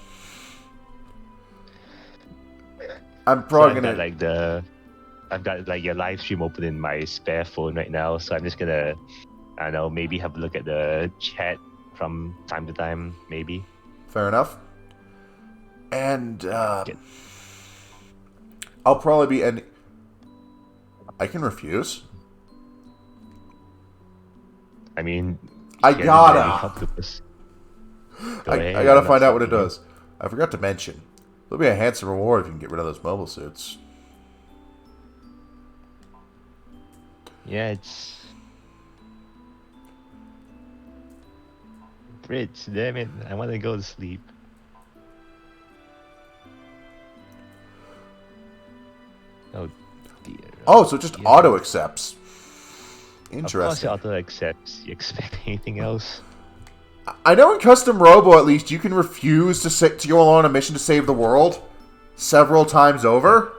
I'm probably gonna I've got like your live stream open in my spare phone right now, so I'm just gonna, I don't know, maybe have a look at the chat from time to time, maybe. Fair enough. And I'll probably be ending. I can refuse. I mean, I he hasn't gotta. really helped us. Go I ahead, gotta I'm find not out what it stopping you. does. I forgot to mention. There'll be a handsome reward if you can get rid of those mobile suits. Yeah, it's Brits, damn it. I want to go to sleep. Oh dear. Oh, so it just dear. auto accepts. Of course, Interesting. it auto accepts. You expect anything else? I know in Custom Robo, at least, you can refuse to go on a mission to save the world several times over,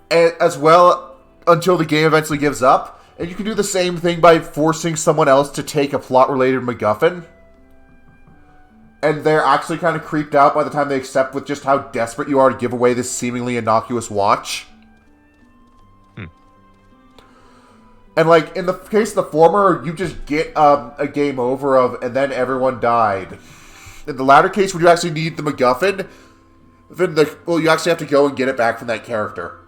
and as well until the game eventually gives up. And you can do the same thing by forcing someone else to take a plot-related MacGuffin. And they're actually kind of creeped out by the time they accept with just how desperate you are to give away this seemingly innocuous watch. And, like, in the case of the former, you just get a game over of, and then everyone died. In the latter case, when you actually need the MacGuffin, then you actually have to go and get it back from that character.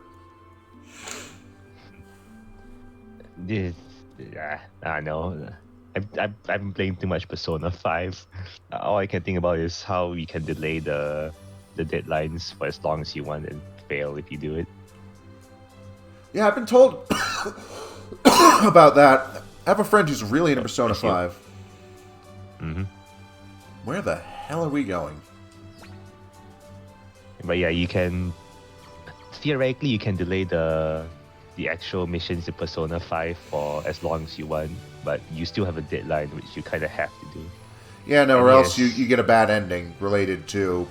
I know. I've been playing too much Persona 5. All I can think about is how you can delay the deadlines for as long as you want and fail if you do it. Yeah, I've been told about that. I have a friend who's really into Persona 5. Mm-hmm. Where the hell are we going? But yeah, you can theoretically you can delay the actual missions in Persona 5 for as long as you want, but you still have a deadline which you kind of have to do. Yeah, no, And or else yes. you get a bad ending related to,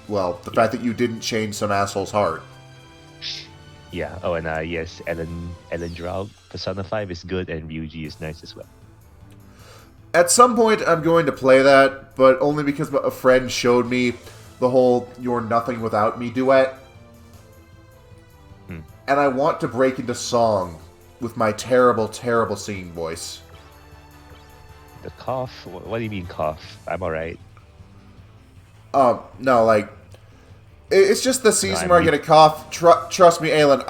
well, the fact that you didn't change some asshole's heart. Yeah. Oh, and yes, Ellen Drow. Persona 5 is good, and Ryuji is nice as well. At some point, I'm going to play that, but only because a friend showed me the whole "You're Nothing Without Me" duet. And I want to break into song with my terrible, terrible singing voice. The cough? What do you mean cough? I'm alright. No, like, it's just the season I where I mean- get a cough. Trust me, Aelin,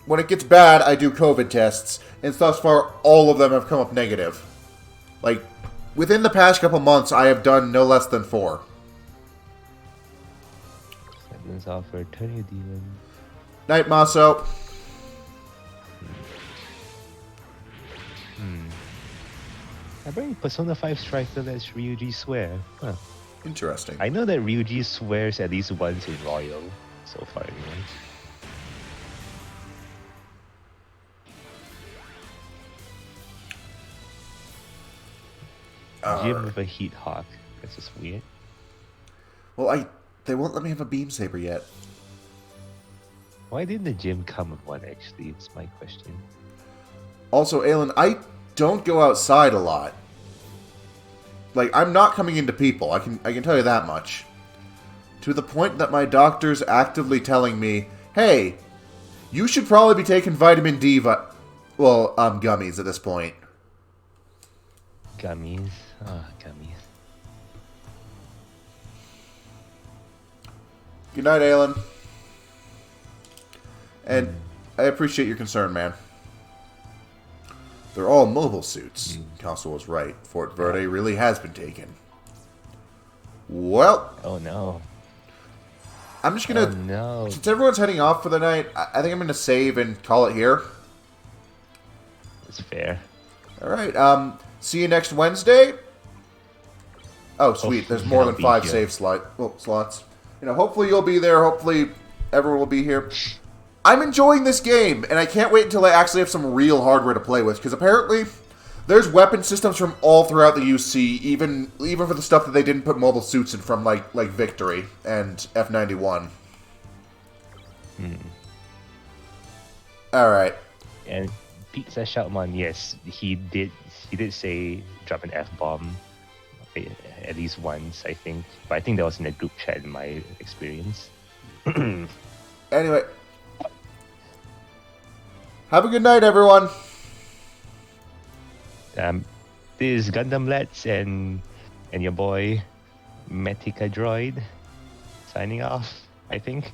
when it gets bad, I do COVID tests, and thus far, all of them have come up negative. Like, within the past couple months, I have done no less than 4. Sentence offer, turn your demon. Night, Maso. I bring Persona 5 Striker lets Ryuji swear. Huh. Interesting. I know that Ryuji swears at least once in Royal, so far anyway. Jim with a heat hawk. That's just weird. Well, they won't let me have a beam saber yet. Why didn't the gym come with one actually? It's my question. Also, Aelin, I don't go outside a lot. Like, I'm not coming into people. I can tell you that much. To the point that my doctor's actively telling me, "Hey, you should probably be taking vitamin D, gummies at this point." Gummies. Ah, gummies. Good night, Aelin. And I appreciate your concern, man. They're all mobile suits. Council was right. Fort Verde really has been taken. Well, Oh no. I'm just gonna... Oh no. Since everyone's heading off for the night, I think I'm gonna save and call it here. It's fair. Alright, see you next Wednesday. Oh, sweet. There's more I'll than be 5 here. save slots. You know, hopefully you'll be there. Hopefully everyone will be here. I'm enjoying this game, and I can't wait until I actually have some real hardware to play with, because apparently there's weapon systems from all throughout the UC, even for the stuff that they didn't put mobile suits in from, like Victory and F91. Alright. And Pizza Shoutman, yes, he did say drop an F-bomb at least once, I think. But I think that was in a group chat in my experience. Anyway. Have a good night, everyone. This is Gundam Let's and your boy Metica Droid signing off, I think.